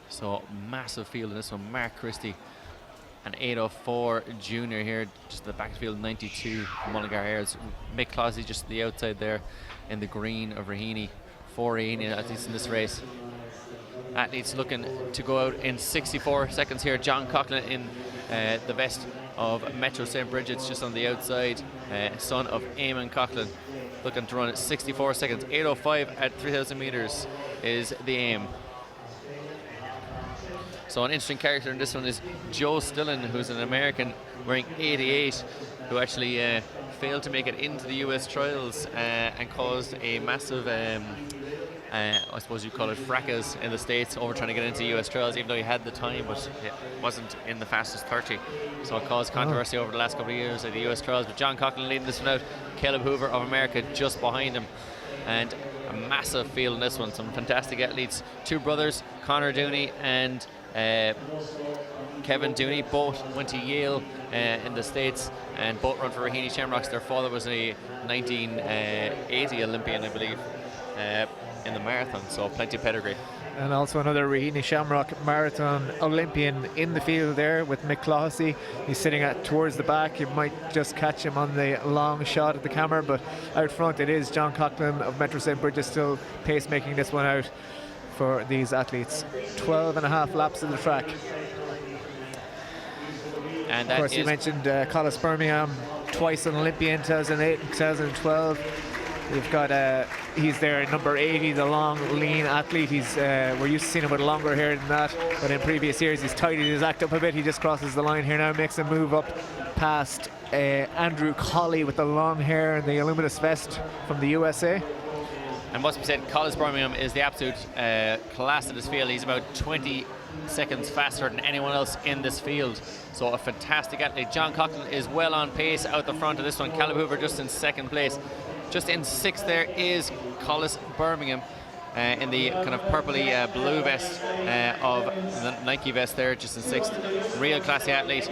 [SPEAKER 4] So massive field in this one. Mark Christie, an 8.04 junior here, just the backfield, 92 from Mullingar Harriers. Mick Clossy just the outside there in the green of Raheny, 4.18 at least in this race. Athletes looking to go out in 64 seconds here. John Coughlin in the vest of Metro St. Bridget's, just on the outside, son of Eamon Coughlin. looking to run at 64 seconds. 8:05 at 3,000 meters is the aim. So an interesting character in this one is Joe Stillen, who's an American wearing 88, who actually failed to make it into the US trials and caused a massive, I suppose you call it fracas in the States over trying to get into US trials, even though he had the time, but it wasn't in the fastest 30. So it caused controversy over the last couple of years at the US trials. But John Coughlin leading this one out, Caleb Hoover of America just behind him. And a massive field in this one, some fantastic athletes. Two brothers, Connor Dooney and Kevin Dooney, both went to Yale in the States and both run for Raheny Shamrocks. Their father was a 1980 Olympian, I believe, in the marathon, so plenty of pedigree.
[SPEAKER 9] And also another Raheny Shamrock marathon Olympian in the field there with Mick Clohessy. He's sitting towards the back. You might just catch him on the long shot of the camera, but out front it is John Coughlin of Metro St. Bridget still pace-making this one out for these athletes. 12.5 laps of the track.
[SPEAKER 4] And
[SPEAKER 9] of course, you mentioned Collis Birmingham, twice an Olympian, 2008 and 2012. You've got, he's there at number 80, the long, lean athlete. We're used to seeing him with longer hair than that, but in previous years he's tidied his act up a bit. He just crosses the line here now, makes a move up past Andrew Colley with the long hair and the luminous vest from the USA.
[SPEAKER 4] And must be said, Collis Birmingham is the absolute class of this field. He's about 20 seconds faster than anyone else in this field. So a fantastic athlete. John Coughlin is well on pace out the front of this one. Caleb Hoover just in second place. Just in sixth there is Collis Birmingham in the kind of purpley blue vest of the Nike vest there, just in sixth. Real classy athlete,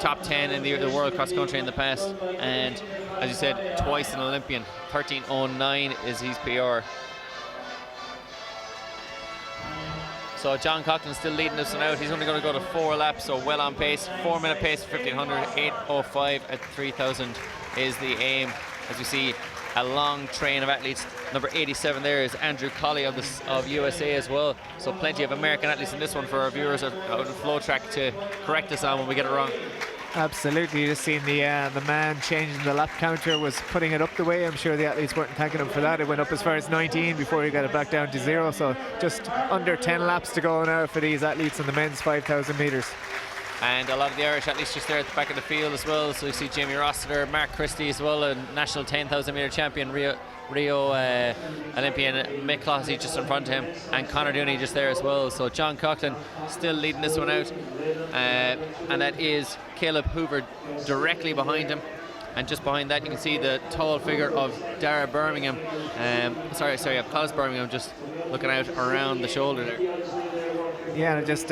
[SPEAKER 4] top 10 in the world cross country in the past, and as you said, twice an Olympian. 13:09 is his PR. So John Coughlin still leading this one out. He's only going to go to 4 laps, so well on pace. 4-minute pace, 1500, 8:05 at 3000 is the aim. As we see, a long train of athletes. Number 87 there is Andrew Colley of USA as well. So plenty of American athletes in this one for our viewers out on the flow track to correct us on when we get it wrong.
[SPEAKER 9] Absolutely, you just seen the man changing the lap counter was putting it up the way. I'm sure the athletes weren't thanking him for that. It went up as far as 19 before he got it back down to 0. So just under 10 laps to go now for these athletes in the men's 5,000 metres.
[SPEAKER 4] And a lot of the Irish athletes just there at the back of the field as well. So you see Jamie Rossiter, Mark Christie as well, a national 10,000 metre champion, Rio Olympian, Mick Clohessy just in front of him, and Connor Dooney just there as well. So John Coughlin still leading this one out, and that is Caleb Hoover directly behind him. And just behind that you can see the tall figure of Dara Birmingham, of Collis Birmingham, just looking out around the shoulder there.
[SPEAKER 9] Yeah, and just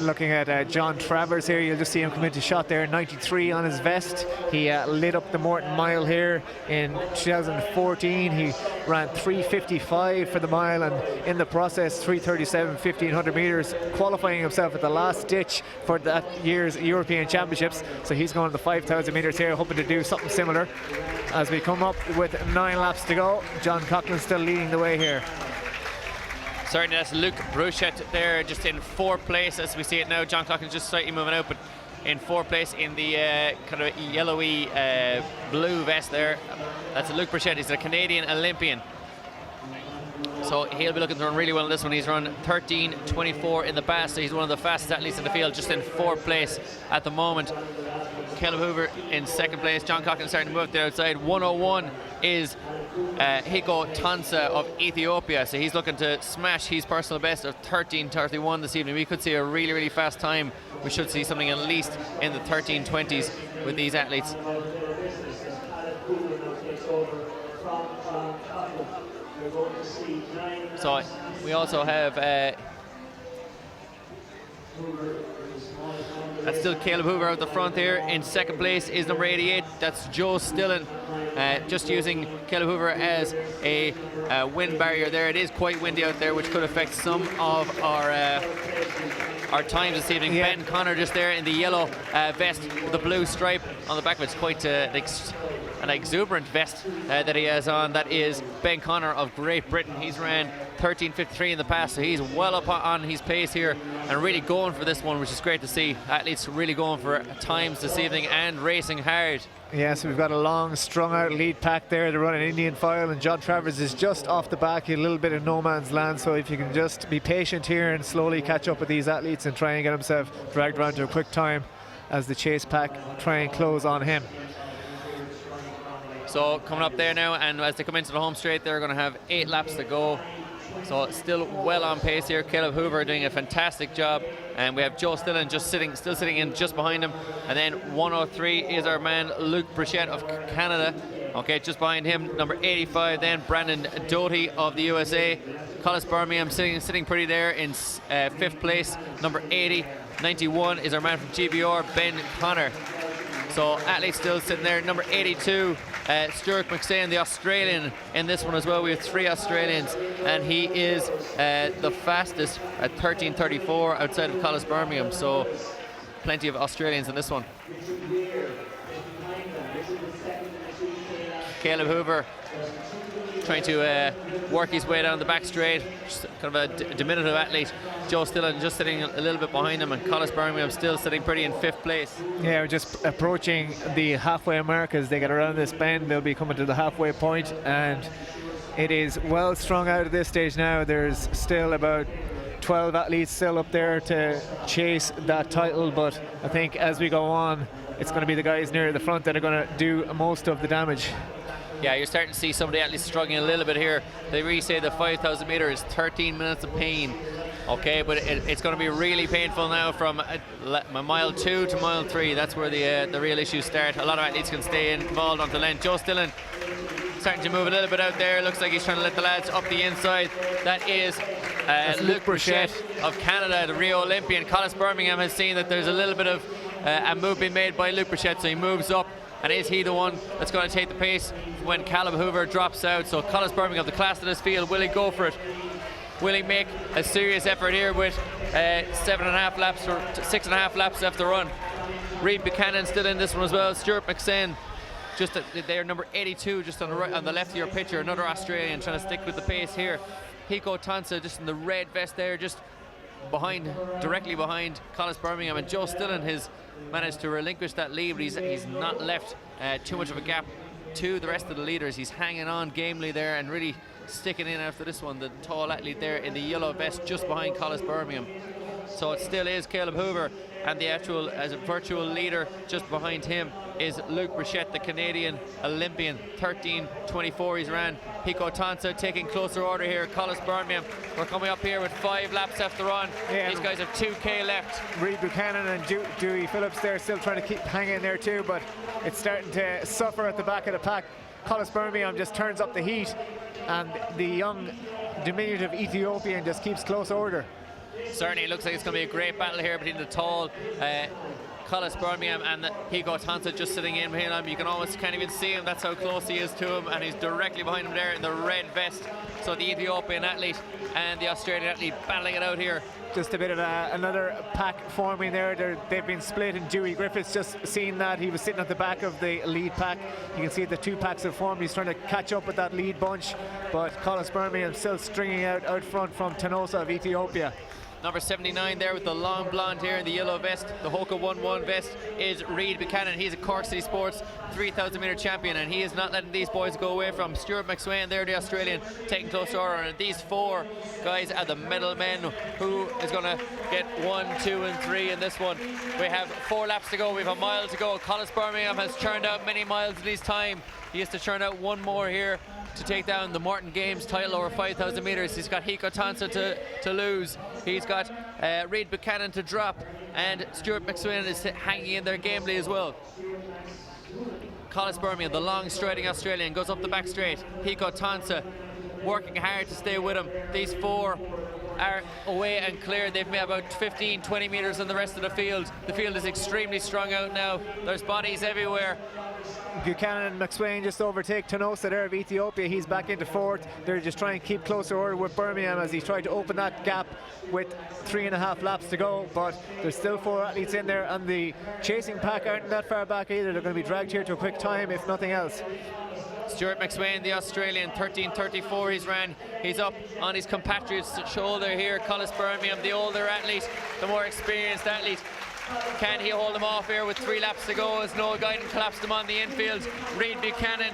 [SPEAKER 9] looking at John Travers here, you'll just see him come into shot there, 93 on his vest. He lit up the Morton mile here in 2014. He ran 3:55 for the mile, and in the process 3:37 1500 metres, qualifying himself at the last ditch for that year's European Championships. So he's going to the 5,000 metres here, hoping to do something similar. As we come up with 9 laps to go, John Coughlin still leading the way here.
[SPEAKER 4] Certainly, that's Luc Bruchette there, just in 4th place as we see it now. John Coughlin's just slightly moving out, but in 4th place in the kind of yellowy blue vest there. That's Luc Bruchette. He's a Canadian Olympian. So he'll be looking to run really well in this one. He's run 13:24 in the past, so he's one of the fastest athletes in the field, just in 4th place at the moment. Caleb Hoover in 2nd place. John Coughlin starting to move up the outside. 101 is Hiko Tansa of Ethiopia, so he's looking to smash his personal best of 13:31 this evening. We could see a really, really fast time. We should see something at least in the 13:20s with these athletes. So we also have that's still Caleb Hoover out the front here. In 2nd place is number 88. That's Joe Stillen. Just using Caleb Hoover as a wind barrier there. It is quite windy out there, which could affect some of our times this evening. Yeah. Ben Connor just there in the yellow vest with the blue stripe on the back of it. It's quite an exuberant vest that he has on. That is Ben Connor of Great Britain. He's ran 13:53 in the past, so he's well up on his pace here and really going for this one, which is great to see. Athletes really going for times this evening and racing hard.
[SPEAKER 9] Yeah, so we've got a long, strung-out lead pack there. They're running Indian file, and John Travers is just off the back, a little bit of no man's land. So if you can just be patient here and slowly catch up with these athletes and try and get himself dragged around to a quick time as the chase pack try and close on him.
[SPEAKER 4] So coming up there now, and as they come into the home straight, they're going to have 8 laps to go. So still well on pace here. Caleb Hoover doing a fantastic job, and we have Joe Stillen still sitting in just behind him. And then 103 is our man Luke Brichette of Canada. Okay, just behind him, number 85. Then Brandon Doty of the USA. Collis Birmingham sitting pretty there in 5th place. Number 80, 91 is our man from GBR, Ben Connor. So athletes still sitting there. Number 82, Stuart McShane, the Australian, in this one as well. We have 3 Australians, and he is the fastest at 13:34 outside of Collis Birmingham. So plenty of Australians in this one. Caleb Hoover trying to work his way down the back straight, just kind of a diminutive athlete. Joe Stillen just sitting a little bit behind him, and Collis Birmingham still sitting pretty in 5th place.
[SPEAKER 9] Yeah, we're just approaching the halfway mark. As they get around this bend, they'll be coming to the halfway point, and it is well strung out at this stage now. There's still about 12 athletes still up there to chase that title, but I think as we go on, it's going to be the guys near the front that are going to do most of the damage.
[SPEAKER 4] Yeah, you're starting to see some of the athletes struggling a little bit here. They really say the 5,000 meter is 13 minutes of pain. Okay, but it's going to be really painful now from mile 2 to mile 3. That's where the real issues start. A lot of athletes can stay involved on the length. Joe Stillen starting to move a little bit out there. Looks like he's trying to let the lads up the inside. That is Luke Brichette of Canada, the Rio Olympian. Collis Birmingham has seen that there's a little bit of a move being made by Luke Brichette, so he moves up. And is he the one that's going to take the pace when Caleb Hoover drops out? So Collis Birmingham, the class of this field, will he go for it? Will he make a serious effort here with 7.5 laps or 6.5 laps left to run? Reid Buchanan still in this one as well. Stuart McShane, just there, number 82, just on the right, on the left of your picture, another Australian trying to stick with the pace here. Hiko Tansa just in the red vest there, just directly behind Collis Birmingham, and Joe Stillen has managed to relinquish that lead, but he's not left too much of a gap to the rest of the leaders. He's hanging on gamely there and really sticking in after this one. The tall athlete there in the yellow vest just behind Collis Birmingham. So it still is Caleb Hoover, and the actual as a virtual leader just behind him is Luke Brichette, the Canadian Olympian. 13:24 he's ran. Hiko Tansa taking closer order here. Collis Birmingham, we're coming up here with 5 laps left to run. Yeah. These guys have 2k left.
[SPEAKER 9] Reid Buchanan and Dewey Phillips there still trying to keep hanging there too, but it's starting to suffer at the back of the pack. Collis Birmingham just turns up the heat, and the young diminutive Ethiopian just keeps close order.
[SPEAKER 4] Certainly it looks like it's going to be a great battle here between the tall Collis Birmingham and Hiko Tansa just sitting in behind him. You can almost can't even see him, that's how close he is to him, and he's directly behind him there in the red vest. So the Ethiopian athlete and the Australian athlete battling it out here.
[SPEAKER 9] Just a bit of another pack forming there. They've been split, and Dewey Griffiths just seen that. He was sitting at the back of the lead pack. You can see the 2 packs have formed. He's trying to catch up with that lead bunch, but Collis Birmingham still stringing out front from Tanosa of Ethiopia.
[SPEAKER 4] Number 79 there with the long blonde hair and the yellow vest, the Hoka 1-1 vest, is Reid Buchanan. He's a Cork City Sports 3,000 metre champion, and he is not letting these boys go away from. Stuart McShane there, the Australian, taking close order, and these 4 guys are the medal men. Who is going to get 1, 2 and 3 in this one? We have 4 laps to go, we have a mile to go. Collis Birmingham has churned out many miles in his time. He has to churn out 1 more here to take down the Morton Games title over 5,000 metres. He's got Hiko Tansa to lose. He's got Reid Buchanan to drop, and Stuart McShane is hanging in there gamely as well. Collis Birmingham, the long striding Australian, goes up the back straight. Hiko Tansa working hard to stay with him. These 4 are away and clear. They've made about 15-20 metres in the rest of the field. The field is extremely strung out now. There's bodies everywhere.
[SPEAKER 9] Buchanan and McSwain just overtake Tanosa there of Ethiopia. He's back into fourth. They're just trying to keep closer order with Birmingham as he tried to open that gap with 3.5 laps to go, but there's still 4 athletes in there, and the chasing pack aren't that far back either. They're going to be dragged here to a quick time if nothing else.
[SPEAKER 4] Stuart McSwain, the Australian, 13:34 he's ran. He's up on his compatriot's shoulder here. Collis Birmingham, the older athlete, the more experienced athlete. Can he hold him off here with 3 laps to go as Noel Guyton collapsed him on the infield? Reid Buchanan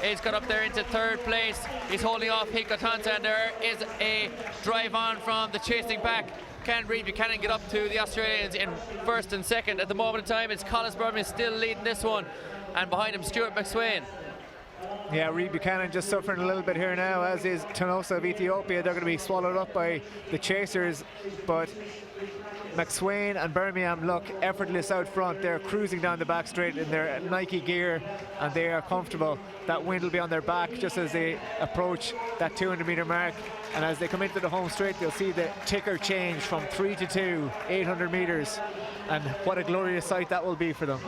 [SPEAKER 4] is got up there into 3rd place. He's holding off Hiko Tonta, and there is a drive on from the chasing pack. Can Reid Buchanan get up to the Australians in 1st and 2nd? At the moment in time, it's Collis Birmingham still leading this one, and behind him Stuart McSwain.
[SPEAKER 9] Yeah, Reid Buchanan just suffering a little bit here now, as is Tanosa of Ethiopia. They're going to be swallowed up by the chasers, but McSwain and Birmingham look effortless out front. They're cruising down the back straight in their Nike gear, and they are comfortable. That wind will be on their back just as they approach that 200-meter mark, and as they come into the home straight, they'll see the ticker change from 3 to 2, 800 meters, and what a glorious sight that will be for them.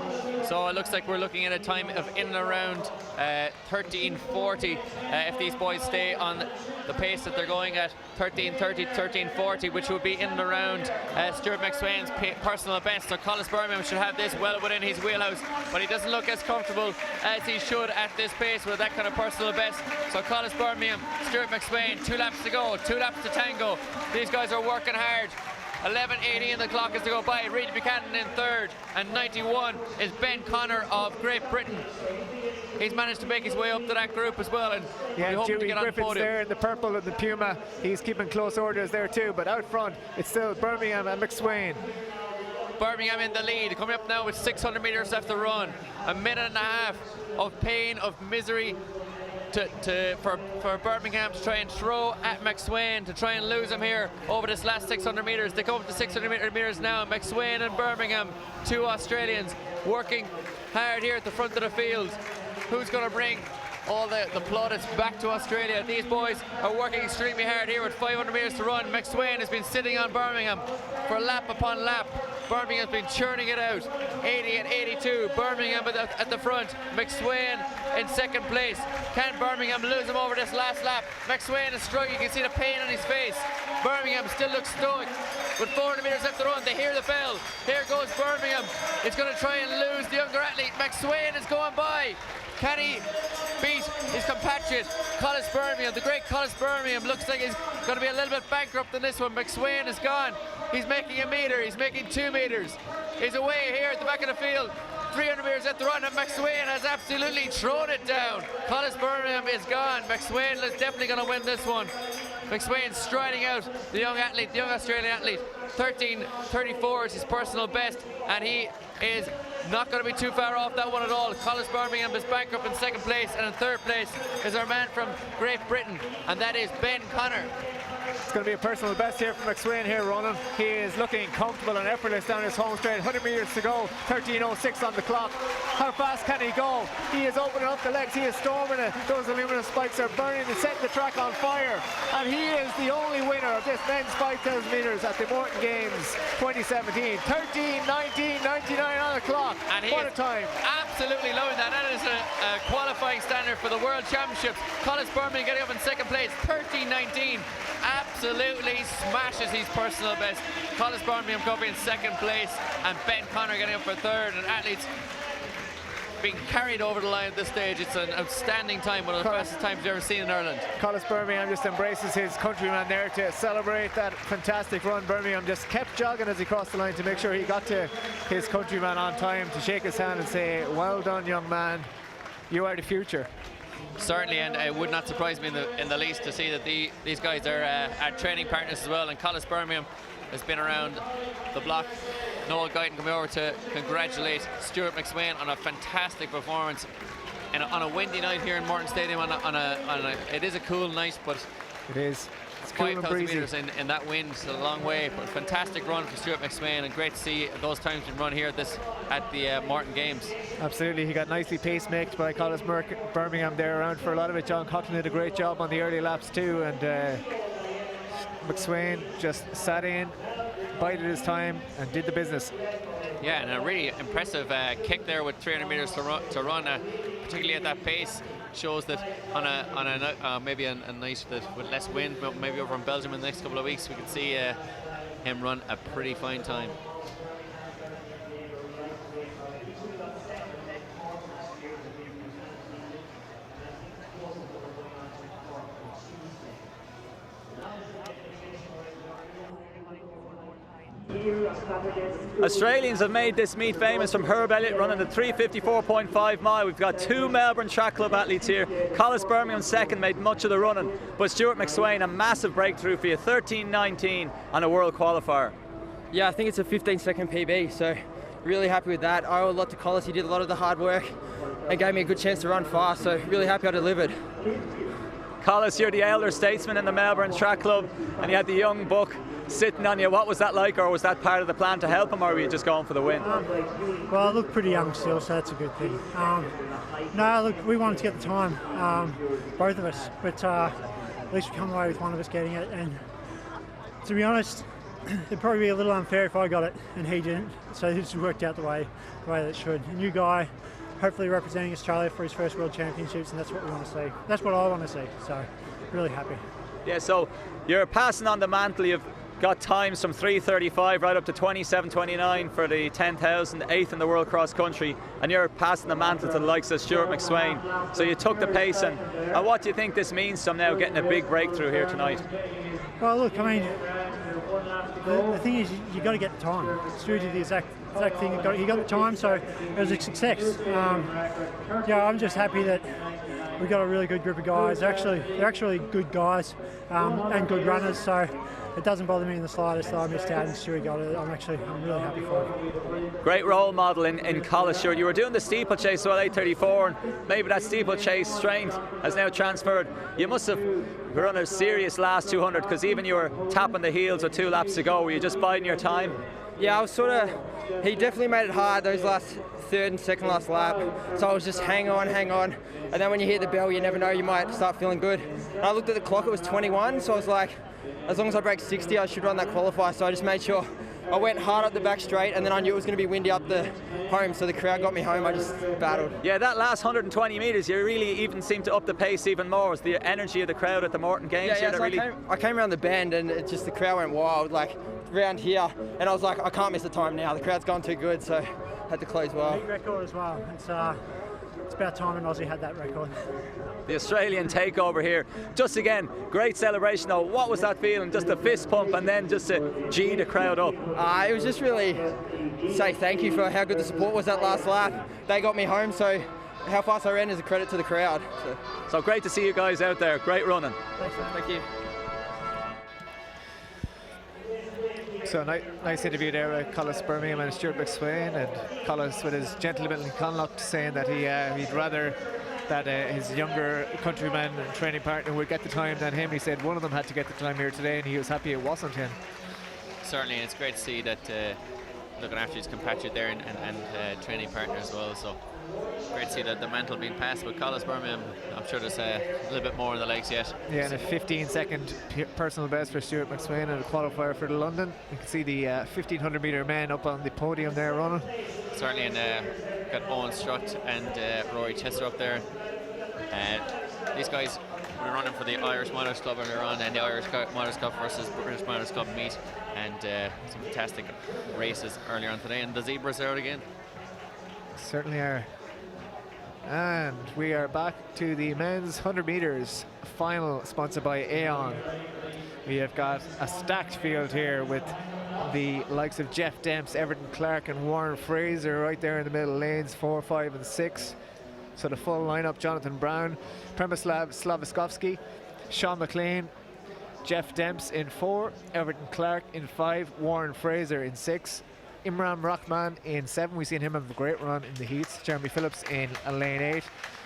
[SPEAKER 4] So it looks like we're looking at a time of in and around 13:40 if these boys stay on the pace that they're going at, 13:30, 13:40, which would be in and around Stuart McSwain's personal best. So Collis Birmingham should have this well within his wheelhouse, but he doesn't look as comfortable as he should at this pace with that kind of personal best. So Collis Birmingham, Stuart McSwain, 2 laps to go, 2 laps to tango. These guys are working hard. 11:80 and the clock is to go by. Reid Buchanan in 3rd, and 91 is Ben Connor of Great Britain. He's managed to make his way up to that group as well, and
[SPEAKER 9] yeah,
[SPEAKER 4] we hope to
[SPEAKER 9] Dewey
[SPEAKER 4] get on the
[SPEAKER 9] Griffith's
[SPEAKER 4] podium.
[SPEAKER 9] there in the purple and the Puma. He's keeping close orders there too, but out front it's still Birmingham and McSwain.
[SPEAKER 4] Birmingham in the lead, coming up now with 600 meters left to run. A minute and a half of pain, of misery for Birmingham to try and throw at McSwain, to try and lose him here over this last 600 meters. They come up to 600 meters now. McSwain and Birmingham, 2 Australians, working hard here at the front of the field. Who's going to bring all the plaudits back to Australia? These boys are working extremely hard here with 500 meters to run. McSwain has been sitting on Birmingham for lap upon lap. Birmingham's been churning it out. 80 and 82. Birmingham at the front. McSwain in 2nd place. Can Birmingham lose him over this last lap? McSwain is struggling. You can see the pain on his face. Birmingham still looks stoic. With 400 meters left to run, they hear the bell. Here goes Birmingham. It's going to try and lose the younger athlete. McSwain is going by. Can he beat his compatriot, Collis Birmingham? The great Collis Birmingham looks like he's going to be a little bit bankrupt in this one. McSwain is gone. He's making a meter. He's making 2 meters. He's away here at the back of the field. 300 meters at the run, and McSwain has absolutely thrown it down. Collis Birmingham is gone. McSwain is definitely going to win this one. McSwain striding out the young athlete, the young Australian athlete. 13:34 is his personal best, and he is not going to be too far off that one at all. Collis Birmingham is bankrupt in 2nd place, and in 3rd place is our man from Great Britain, and that is Ben Connor.
[SPEAKER 9] It's going to be a personal best here for McSwain here, Ronan. He is looking comfortable and effortless down his home straight. 100 meters to go, 13:06 on the clock. How fast can he go? He is opening up the legs. He is storming it. Those aluminum spikes are burning and setting the track on fire. And he is the only winner of this men's 5,000 meters at the Morton Games 2017. 13:19.99 on the clock.
[SPEAKER 4] And he
[SPEAKER 9] what a time.
[SPEAKER 4] Absolutely loving that. That is a qualifying standard for the World Championships. Collis Birmingham getting up in 2nd place, 13:19. Absolutely smashes his personal best. Collis Birmingham coming in 2nd place, and Ben Connor getting up for 3rd, and athletes being carried over the line at this stage. It's an outstanding time, one of the fastest times we've ever seen in Ireland.
[SPEAKER 9] Collis Birmingham just embraces his countryman there to celebrate that fantastic run. Birmingham just kept jogging as he crossed the line to make sure he got to his countryman on time, to shake his hand and say, well done, young man, you are the future.
[SPEAKER 4] Certainly, and it would not surprise me in the least to see that these guys are training partners as well. And Collis Birmingham has been around the block. Noel Guyton coming over to congratulate Stuart McSwain on a fantastic performance and on a windy night here in Morton Stadium. It is a cool night, but
[SPEAKER 9] it is. It's cool and
[SPEAKER 4] 5,000
[SPEAKER 9] breezy.
[SPEAKER 4] meters in that wind, it's a long way, but fantastic run for Stuart McSwain, and great to see those times being run here at the Morton Games.
[SPEAKER 9] Absolutely, he got nicely pacemaked by Collis Birmingham there around for a lot of it. John Coughlin did a great job on the early laps too, and McSwain just sat in, bided his time, and did the business.
[SPEAKER 4] Yeah, and a really impressive kick there with 300 meters to run, particularly at that pace. Shows that on a maybe a night that with less wind, maybe over in Belgium in the next couple of weeks, we could see him run a pretty fine time.
[SPEAKER 1] Australians have made this meet famous, from Herb Elliott running the 3:54.5 mile. We've got two Melbourne Track Club athletes here. Collis Birmingham second, made much of the running, but Stuart McSwain, a massive breakthrough for you, 13:19 on a world qualifier.
[SPEAKER 17] Yeah, I think it's a 15-second PB, so really happy with that. I owe a lot to Collis. He did a lot of the hard work and gave me a good chance to run fast, so really happy I delivered.
[SPEAKER 1] Collis, you're the elder statesman in the Melbourne Track Club, and you had the young buck sitting on you. What was that like, or was that part of the plan to help him, or were you just going for the win?
[SPEAKER 18] Well, I look pretty young still, so that's a good thing. No, look, we wanted to get the time, both of us, but at least we come away with one of us getting it. And to be honest, it'd probably be a little unfair if I got it and he didn't. So this worked out the way that it should. A new guy, hopefully representing Australia for his first World Championships, and that's what we want to see. That's what I want to see. So really happy.
[SPEAKER 1] Yeah, so you're passing on the mantle. You've got times from 3:35 right up to 27:29 for the 10,000, 8th in the world cross country, and you're passing the mantle to the likes of Stuart McSwain. So you took the pace, and what do you think this means to him now, getting a big breakthrough here tonight?
[SPEAKER 18] Well, look, I mean, the thing is, you got to get the time. Stuart did the exact thing. He got the time, so it was a success. Yeah, I'm just happy that we've got a really good group of guys. They're actually good guys and good runners. So it doesn't bother me in the slightest that I missed out and Stuart got it. I'm really happy for him.
[SPEAKER 1] Great role model in Collis, Stuart. You were doing the steeplechase well, 8:34, and maybe that steeplechase strength has now transferred. You must have run a serious last 200, because even you were tapping the heels with 2 laps to go. Were you just biding your time?
[SPEAKER 17] Yeah, I was he definitely made it hard those last third and second last lap. So I was just hang on. And then when you hear the bell, you never know, you might start feeling good. And I looked at the clock, it was 21, so I was like, as long as I break 60, I should run that qualifier. So I just made sure I went hard up the back straight, and then I knew it was going to be windy up the home, so the crowd got me home. I just battled.
[SPEAKER 1] Yeah, that last 120 metres, you really even seemed to up the pace even more. Was the energy of the crowd at the Morton Games?
[SPEAKER 17] Yeah, so really I came around the bend, and it just, the crowd went wild, like round here, and I was like, I can't miss the time now. The crowd's gone too good, so had to close well.
[SPEAKER 18] Big record as well. It's about time an Aussie had that record.
[SPEAKER 1] The Australian takeover here. Just again, great celebration though. What was that feeling? Just a fist pump and then just to G the crowd up?
[SPEAKER 17] It was just really say thank you for how good the support was that last lap. They got me home, so how fast I ran is a credit to the crowd.
[SPEAKER 1] So great to see you guys out there. Great running.
[SPEAKER 17] Thanks, man. Thank you.
[SPEAKER 9] So nice interview there with Collis Birmingham and Stuart McSwain, and Collis with his gentlemanly conduct saying that he'd rather that his younger countryman and training partner would get the time than him. He said one of them had to get the time here today, and he was happy it wasn't him.
[SPEAKER 4] Certainly, and it's great to see that looking after his compatriot there and training partner as well. So great to see that the mantle being passed with Collis Birmingham. I'm sure there's a little bit more in the legs yet.
[SPEAKER 9] Yeah, and a 15-second personal best for Stuart McSwain and a qualifier for the London. You can see the 1500 metre men up on the podium there running.
[SPEAKER 4] Certainly, and got Owen Strutt and Rory Chester up there. These guys were running for the Irish Miners Club earlier on, and the Irish Miners Club versus British Miners Club meet, and some fantastic races earlier on today. And the zebras are out again.
[SPEAKER 9] Certainly are. And we are back to the men's 100 metres final, sponsored by Aon. We have got a stacked field here with the likes of Jeff Demps, Everton Clark and Warren Fraser right there in the middle, lanes 4, 5 and 6. So the full lineup: Jonathan Brown, Premislav Slaviskovsky, Sean McLean, Jeff Demps in 4, Everton Clark in 5, Warren Fraser in 6, Imran Rahman in 7. We've seen him have a great run in the heats. Jeremy Phillips in lane 8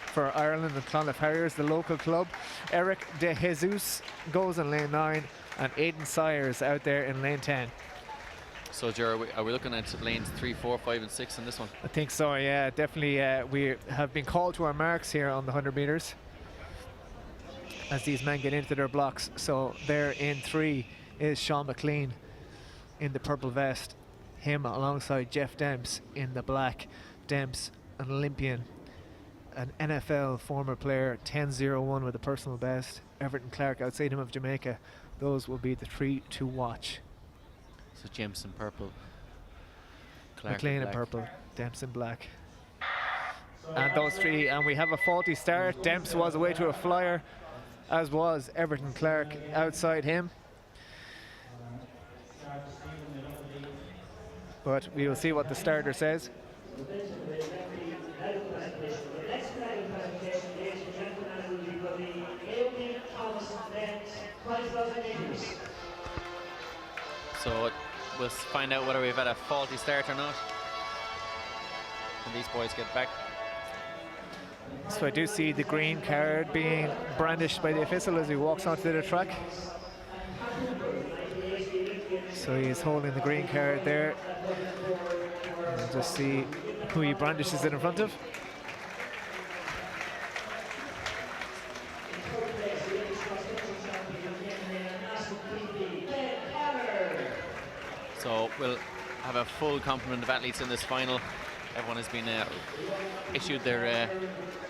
[SPEAKER 9] for Ireland and Clonliffe Harriers, the local club. Eric De Jesus goes in lane 9, and Aidan Sires out there in lane 10.
[SPEAKER 4] So, Ger, are we looking at lanes 3, 4, 5 and 6 in this one?
[SPEAKER 9] I think so, yeah, definitely. We have been called to our marks here on the 100 metres as these men get into their blocks. So they're in 3 is Sean McLean in the purple vest. Him alongside Jeff Demps in the black. Demps, an Olympian, an NFL former player, 10.01 with a personal best. Everton Clark outside him of Jamaica. Those will be the three to watch.
[SPEAKER 4] So Demps in purple, Clark
[SPEAKER 9] McLean in purple, Demps in black. And those three, and we have a faulty start. Demps was away to a flyer, as was Everton Clark outside him. But we will see what the starter says.
[SPEAKER 4] So we'll find out whether we've had a faulty start or not. And these boys get back.
[SPEAKER 9] So I do see the green card being brandished by the official as he walks onto the track. So he is holding the green card there. We'll just see who he brandishes it in front of.
[SPEAKER 4] So we'll have a full complement of athletes in this final. Everyone has been issued their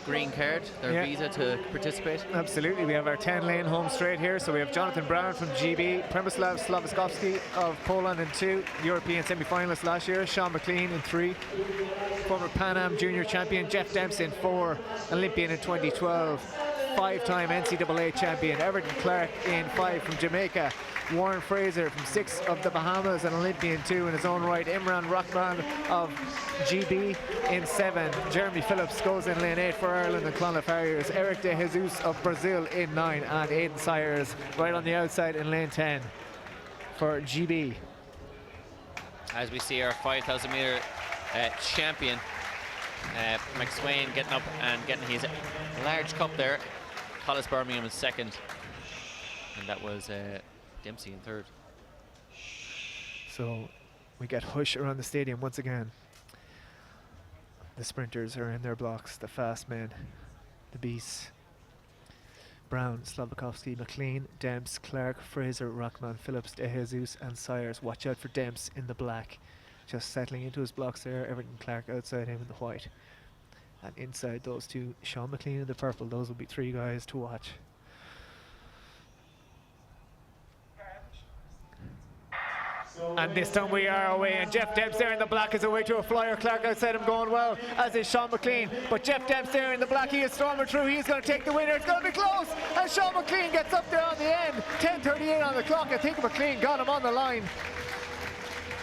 [SPEAKER 4] green card, their visa to participate.
[SPEAKER 9] Absolutely, we have our 10-lane home straight here. So we have Jonathan Brown from GB, Przemysław Sławkowski of Poland in 2, European semi-finalist last year, Sean McLean in 3, former Pan Am junior champion Jeff Demps in 4, Olympian in 2012, 5-time NCAA champion Everton Clark in 5 from Jamaica, Warren Fraser from 6 of the Bahamas, an Olympian 2 in his own right, Imran Rahman of GB in 7, Jeremy Phillips goes in lane 8 for Ireland and Clonmel Farriers, Eric De Jesus of Brazil in 9, and Aidan Sayers right on the outside in lane 10 for GB.
[SPEAKER 4] As we see our 5,000 metre champion, McSwain getting up and getting his large cup there. Hollis Birmingham in 2nd, and that was Dempsey in 3rd.
[SPEAKER 9] So we get hush around the stadium once again. The sprinters are in their blocks, the fast men, the beasts. Brown, Sławkowski, McLean, Demps, Clark, Fraser, Rockman, Phillips, De Jesus and Sayers. Watch out for Demps in the black. Just settling into his blocks there. Everton Clark outside him in the white. And inside those two, Sean McLean in the purple. Those will be 3 guys to watch. And this time we are away, and Jeff Demps there in the black is away to a flyer. Clark outside him going well, as is Sean McLean. But Jeff Demps there in the black, he is storming through. He is going to take the winner. It's going to be close, and Sean McLean gets up there on the end. 10:38 on the clock. I think McLean got him on the line.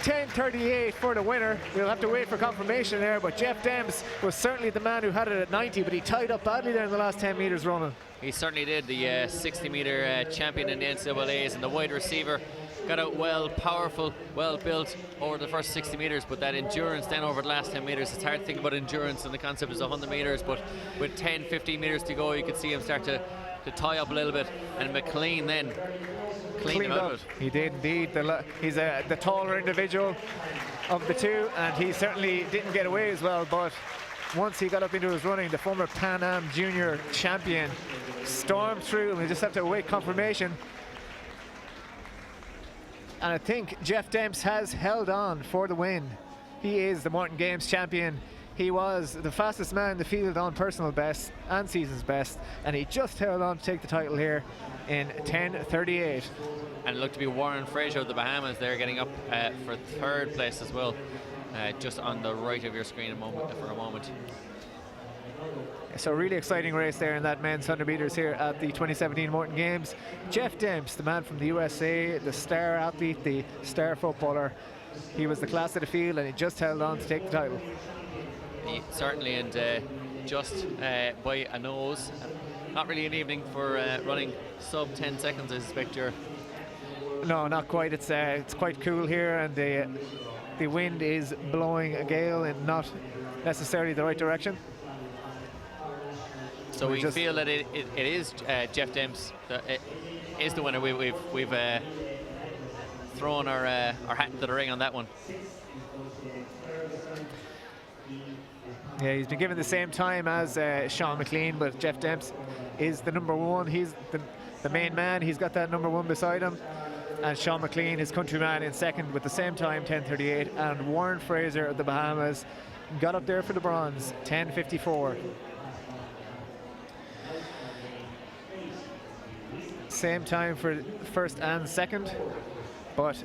[SPEAKER 9] 10:38 for the winner. We'll have to wait for confirmation there, but Jeff Demps was certainly the man who had it at 90, but he tied up badly there in the last 10 metres running.
[SPEAKER 4] He certainly did. The 60 metre champion in the NCAAs and the wide receiver. Got out well, powerful, well built over the first 60 metres, but that endurance then over the last 10 metres, it's hard to think about endurance, and the concept is 100 metres, but with 10, 15 metres to go, you could see him start to tie up a little bit, and McLean then cleaned him out of it.
[SPEAKER 9] He did indeed. He's the taller individual of the two, and he certainly didn't get away as well, but once he got up into his running, the former Pan Am junior champion stormed through, and we just have to await confirmation. And I think Jeff Demps has held on for the win. He is the Morton Games champion. He was the fastest man in the field on personal best and season's best, and he just held on to take the title here in 10:38.
[SPEAKER 4] And it looked to be Warren Fraser of the Bahamas there getting up for 3rd place as well, just on the right of your screen for a moment.
[SPEAKER 9] So really exciting race there in that men's 100 metres here at the 2017 Morton Games. Jeff Demps, the man from the USA, the star athlete, the star footballer. He was the class of the field, and he just held on to take the title.
[SPEAKER 4] Certainly, and just by a nose. Not really an evening for running sub 10 seconds, I suspect.
[SPEAKER 9] No, not quite. It's quite cool here, and the wind is blowing a gale in not necessarily the right direction.
[SPEAKER 4] So we feel that it is Jeff Demps that is the winner. We've thrown our hat into the ring on that one.
[SPEAKER 9] Yeah, he's been given the same time as Sean McLean, but Jeff Demps is the number 1. He's the main man. He's got that number 1 beside him. and Sean McLean, his countryman, in second with the same time, 10:38, and Warren Fraser of the Bahamas got up there for the bronze, 10:54. Same time for first and second, but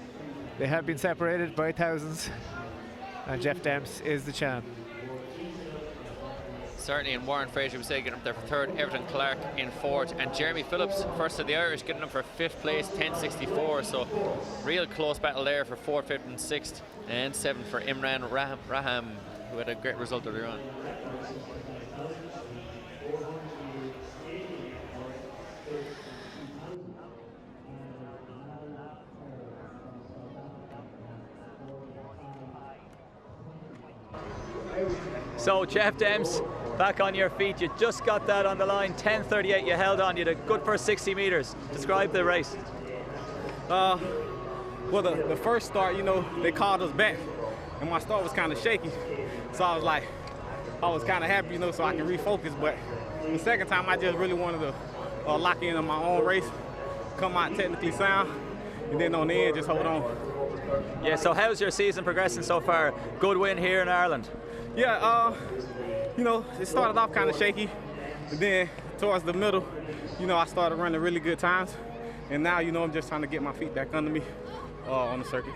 [SPEAKER 9] they have been separated by thousands, and Jeff Demps is the champ.
[SPEAKER 4] Certainly, and Warren Fraser was getting up there for third, Everton Clark in fourth, and Jeremy Phillips, first of the Irish, getting up for fifth place, 10:64. So, real close battle there for fourth, fifth, and sixth, and seventh for Imran Raham, who had a great result earlier on.
[SPEAKER 1] So Jeff Demps, back on your feet. You just got that on the line, 10:38. You held on. You had a good first 60 meters. Describe the race.
[SPEAKER 10] Well, the first start, you know, they called us back, and my start was kind of shaky. So I was kind of happy, you know, so I can refocus. But the second time, I just really wanted to lock in on my own race, come out technically sound, and then on the end, just hold on.
[SPEAKER 1] Yeah, so how's your season progressing so far? Good win here in Ireland.
[SPEAKER 10] Yeah, you know, it started off kind of shaky, and then towards the middle, you know, I started running really good times, and now, you know, I'm just trying to get my feet back under me on the circuit.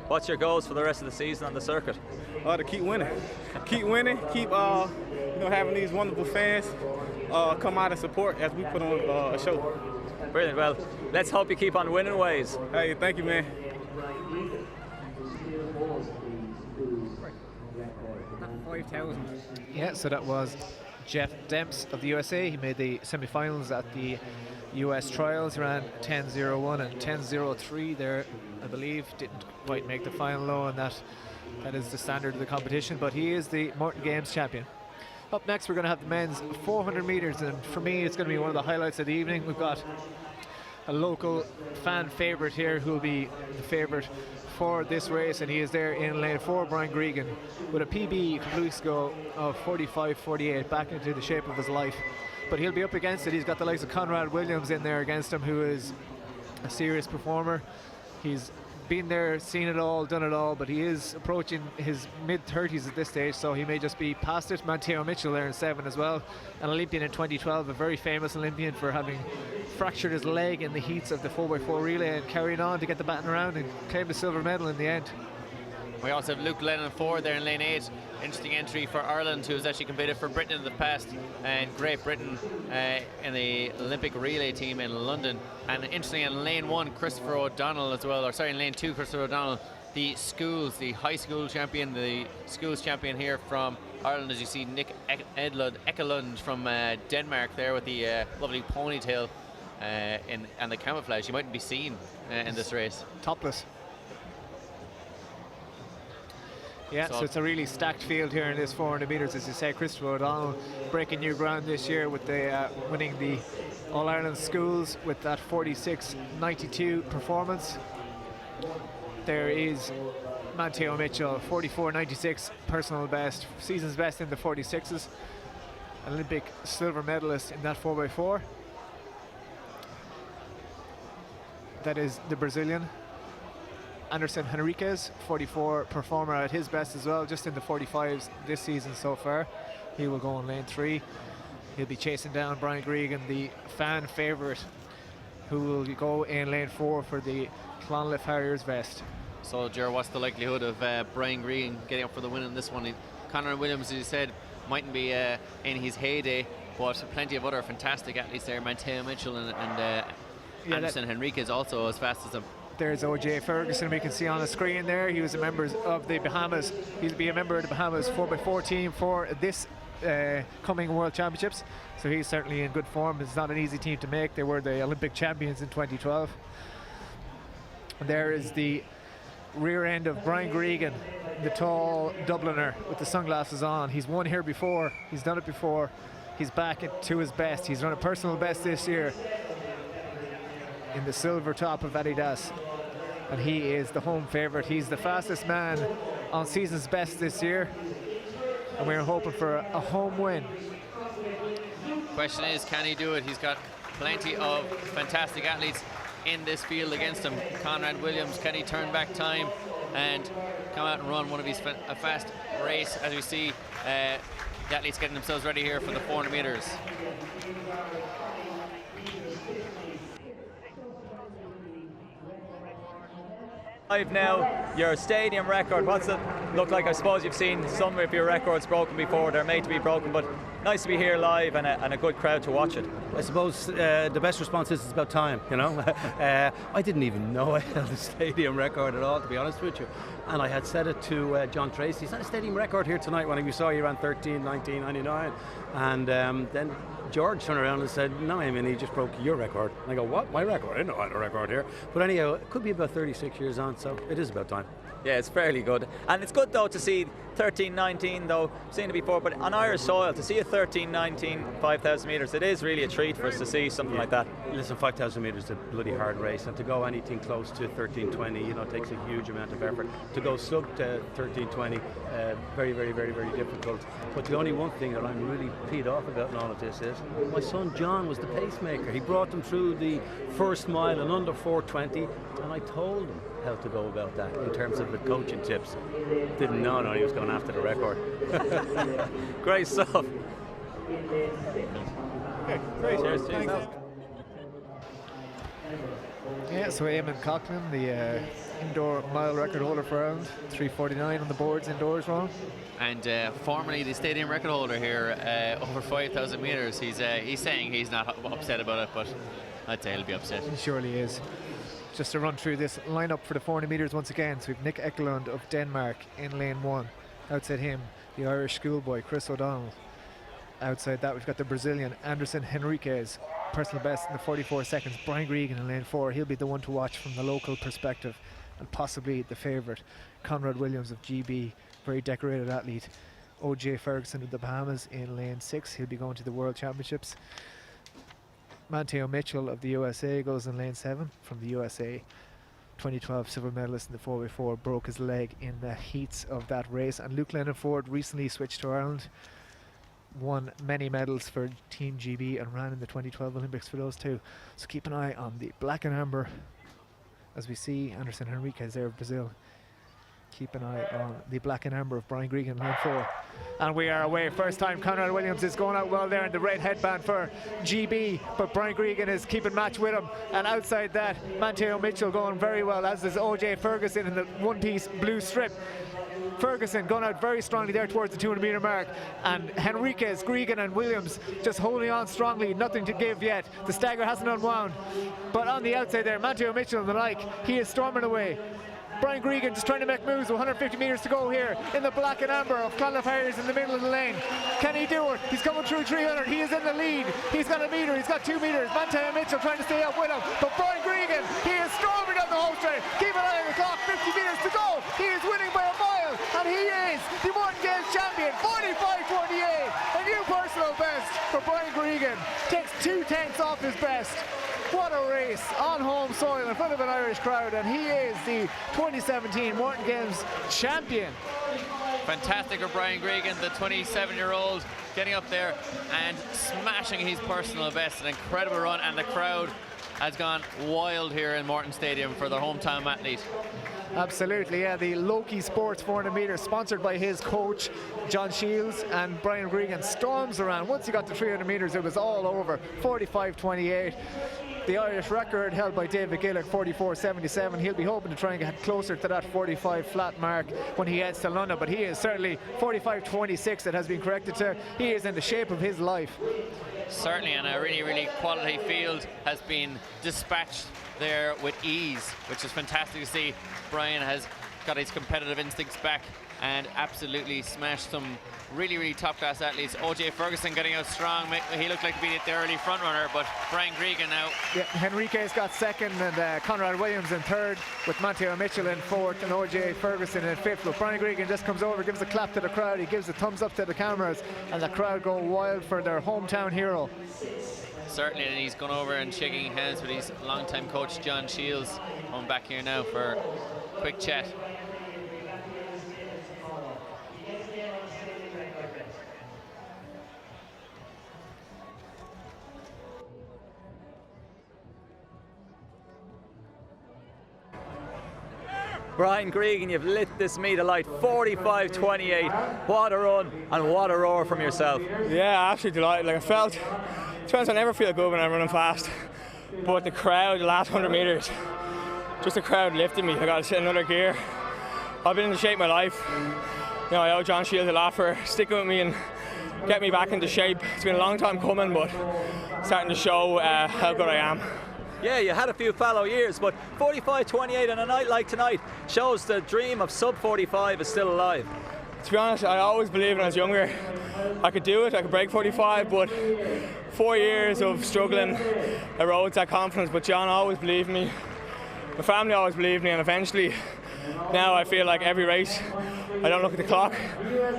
[SPEAKER 1] What's your goals for the rest of the season on the circuit?
[SPEAKER 10] To keep winning, keep you know, having these wonderful fans come out and support as we put on a show.
[SPEAKER 1] Brilliant. Well, let's hope you keep on winning ways.
[SPEAKER 10] Hey, thank you, man.
[SPEAKER 9] 5,000. Yeah, so that was Jeff Demps of the USA. He made the semi-finals at the US trials. He ran 10:01 and 10:03 there, I believe. Didn't quite make the final though, and that is the standard of the competition, but he is the Morton Games champion. Up next, we're going to have the men's 400 meters, and for me, it's going to be one of the highlights of the evening. We've got a local fan favorite here who will be the favorite for this race, and he is there in lane 4, Brian Gregan, with a PB a couple weeks ago of 45:48, back into the shape of his life. But he'll be up against it. He's got the likes of Conrad Williams in there against him, who is a serious performer. He's been there, seen it all, done it all, but he is approaching his mid-30s at this stage, so he may just be past it. Matteo Mitchell there in 7 as well, an Olympian in 2012, a very famous Olympian for having fractured his leg in the heats of the 4x4 relay and carrying on to get the baton around and claim the silver medal in the end.
[SPEAKER 4] We also have Luke Lennon 4 there in lane 8. Interesting entry for Ireland, who has actually competed for Britain in the past, and Great Britain in the Olympic relay team in London. And interesting in lane 1, Christopher O'Donnell as well, or sorry, in lane 2, Christopher O'Donnell, the high school champion, the schools champion here from Ireland, as you see Nick Ekelund from Denmark there with the lovely ponytail and the camouflage. You mightn't be seen in this race.
[SPEAKER 9] Topless. Yeah, so it's a really stacked field here in this 400 meters, as you say. Christopher O'Donnell breaking new ground this year with the winning the All-Ireland schools with that 46:92 performance. There is Matteo Mitchell, 44:96 personal best, season's best in the 46s. Olympic silver medalist in that 4x4. That is the Brazilian. Anderson Henriquez, 44 performer at his best as well, just in the 45s this season so far. He will go in lane 3. He'll be chasing down Brian Gregan, the fan favourite, who will go in lane 4 for the Clonliffe Harriers vest.
[SPEAKER 4] So, Ger, what's the likelihood of Brian Gregan getting up for the win in this one? Conor Williams, as you said, mightn't be in his heyday, but plenty of other fantastic athletes there. Matteo Mitchell and Anderson Henriquez also as fast as him.
[SPEAKER 9] There's OJ Ferguson, we can see on the screen there. He was a member of the Bahamas. He'll be a member of the Bahamas 4x4 team for this coming World Championships. So he's certainly in good form. It's not an easy team to make. They were the Olympic champions in 2012. And there is the rear end of Brian Gregan, the tall Dubliner with the sunglasses on. He's won here before. He's done it before. He's back to his best. He's run a personal best this year in the silver top of Adidas, and he is the home favourite. He's the fastest man on season's best this year, and we're hoping for a home win.
[SPEAKER 4] Question is, can he do it? He's got plenty of fantastic athletes in this field against him. Conrad Williams, can he turn back time and come out and run one of his a fast race? As we see, the athletes getting themselves ready here for the 400 meters.
[SPEAKER 1] Live now, your stadium record, what's it look like? I suppose you've seen some of your records broken before, they're made to be broken, but nice to be here live and a good crowd to watch it.
[SPEAKER 19] I suppose the best response is it's about time, you know. I didn't even know I held a stadium record at all, to be honest with you. And I had said it to John Tracy, it's not a stadium record here tonight when we saw you ran 13:19:99. And then George turned around and said, no, I mean, he just broke your record. And I go, what? My record? I didn't know I had a record here. But anyhow, it could be about 36 years on, so it is about time.
[SPEAKER 1] Yeah, it's fairly good. And it's good, though, to see 13:19, though, seen it before, but on Irish soil, to see a 13:19, 5,000 metres, it is really a treat for us to see something like that.
[SPEAKER 19] Listen, 5,000 metres is a bloody hard race, and to go anything close to 13:20, you know, takes a huge amount of effort. To go sub to 13:20, very, very, very, very difficult. But the only one thing that I'm really peed off about in all of this is my son John was the pacemaker. He brought them through the first mile in under 4:20, and I told him how to go about that in terms of the coaching tips. Didn't know he was going after the record.
[SPEAKER 1] Great stuff.
[SPEAKER 9] Okay, great.
[SPEAKER 1] Cheers.
[SPEAKER 9] Yeah, so Eamon Coughlin, the indoor mile record holder for Ireland, 3:49 on the boards indoors, Ron.
[SPEAKER 4] And formerly the stadium record holder here, over 5,000 metres. He's saying he's not upset about it, but I'd say he'll be upset.
[SPEAKER 9] He surely is. Just to run through this lineup for the 400 metres once again. So we've Nick Ekelund of Denmark in lane 1. Outside him, the Irish schoolboy Chris O'Donnell. Outside that, we've got the Brazilian Anderson Henriquez, personal best in the 44 seconds. Brian Gregan in lane 4. He'll be the one to watch from the local perspective, and possibly the favourite. Conrad Williams of GB, very decorated athlete. OJ Ferguson of the Bahamas in lane 6. He'll be going to the World Championships. Mateo Mitchell of the USA goes in lane 7 from the USA. 2012 silver medalist in the 4x4, broke his leg in the heats of that race. And Luke Lennon Ford recently switched to Ireland, won many medals for Team GB and ran in the 2012 Olympics for those two. So keep an eye on the black and amber as we see Anderson Henriquez there of Brazil. Keep an eye on the black and amber of Brian Gregan, lane 4. And we are away. First time Conrad Williams is going out well there in the red headband for GB, but Brian Gregan is keeping match with him. And outside that, Mateo Mitchell going very well, as is OJ Ferguson in the one-piece blue strip. Ferguson going out very strongly there towards the 200 metre mark, and Henriquez, Gregan and Williams just holding on strongly, nothing to give yet. The stagger hasn't unwound, but on the outside there, Mateo Mitchell and the like, he is storming away. Brian Gregan just trying to make moves with 150 metres to go here in the black and amber of Clonliffe Harriers in the middle of the lane. Can he do it? He's coming through 300. He is in the lead. He's got a metre. He's got 2 metres. Mateo Mitchell trying to stay up with him. But Brian Gregan, he is storming down the home straight. Keep an eye on the clock. 50 metres to go. He is winning by a mile. And he is the Morton Games champion. 45:48. A new personal best for Brian Gregan. Takes 2/10 off his best. What a race on home soil in front of an Irish crowd, and he is the 2017 Morton Games champion.
[SPEAKER 4] Fantastic for Brian Gregan, the 27-year-old, getting up there and smashing his personal best. An incredible run, and the crowd has gone wild here in Morton Stadium for their hometown athlete.
[SPEAKER 9] Absolutely, yeah. The Loki Sports 400 metres, sponsored by his coach, John Shields, and Brian Gregan storms around. Once he got to 300 metres, it was all over. 45:28. The Irish record held by David Gillick, 44:77. He'll be hoping to try and get closer to that 45 flat mark when he heads to London, but he is certainly 45:26. It has been corrected to. He is in the shape of his life.
[SPEAKER 4] Certainly, and a really, really quality field has been dispatched there with ease, which is fantastic to see. Brian has got his competitive instincts back and absolutely smashed some really, really top-class athletes. OJ Ferguson getting out strong. He looked like to be the early front runner, but Brian Gregan now.
[SPEAKER 9] Yeah, Henriquez got second, and Conrad Williams in third, with Mateo Mitchell in fourth and OJ Ferguson in fifth. But Brian Gregan just comes over, gives a clap to the crowd, he gives a thumbs up to the cameras, and the crowd go wild for their hometown hero.
[SPEAKER 4] Certainly, and he's gone over and shaking hands with his longtime coach John Shields. I'm back here now for a quick chat.
[SPEAKER 1] Brian Gregan, you've lit this meet alight, 45.28. What a run and what a roar from yourself.
[SPEAKER 13] Yeah, absolutely delighted. Like, I felt, to be honest, I never feel good when I'm running fast, but the crowd, the last 100 metres, just the crowd lifted me. I got to sit in another gear. I've been in the shape of my life. You know, I owe John Shields a lot for sticking with me and get me back into shape. It's been a long time coming, but starting to show how good I am.
[SPEAKER 1] Yeah, you had a few fallow years, but 45.28 on a night like tonight shows the dream of sub 45 is still alive.
[SPEAKER 13] To be honest, I always believed when I was younger I could do it, I could break 45, but 4 years of struggling erodes that confidence. But John always believed in me, my family always believed in me, and eventually now I feel like every race I don't look at the clock,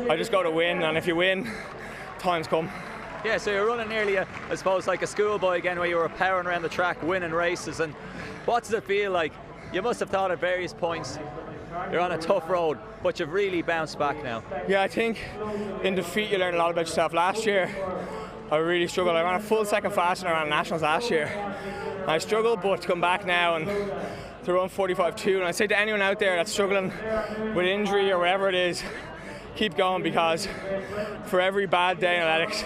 [SPEAKER 13] I just go to win, and if you win, times come.
[SPEAKER 1] Yeah, so you're running nearly, I suppose, like a schoolboy again, where you were powering around the track, winning races. And what does it feel like? You must have thought at various points you're on a tough road, but you've really bounced back now.
[SPEAKER 13] Yeah, I think in defeat you learn a lot about yourself. Last year, I really struggled. I ran a full second faster than I ran nationals last year. And I struggled, but to come back now and to run 45.2, and I say to anyone out there that's struggling with injury or whatever it is, keep going, because for every bad day in athletics,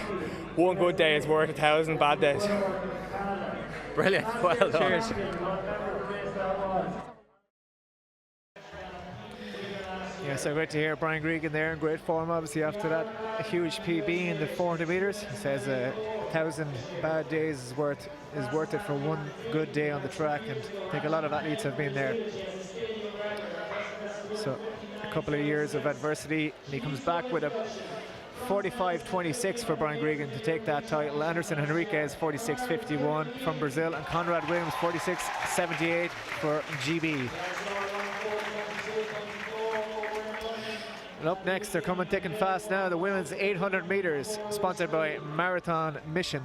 [SPEAKER 13] one good day is worth 1,000 bad days.
[SPEAKER 1] Brilliant. Well done.
[SPEAKER 13] Cheers.
[SPEAKER 9] Yeah, so great to hear Brian Gregan there in great form, obviously, after that a huge PB in the 400 metres. He says 1,000 bad days is worth it for one good day on the track, and I think a lot of athletes have been there. So a couple of years of adversity, and he comes back with a 45.26 for Brian Gregan to take that title. Anderson Henriquez 46.51 from Brazil, and Conrad Williams 46.78 for GB. And up next, they're coming thick and fast now, the women's 800 metres, sponsored by Marathon Mission.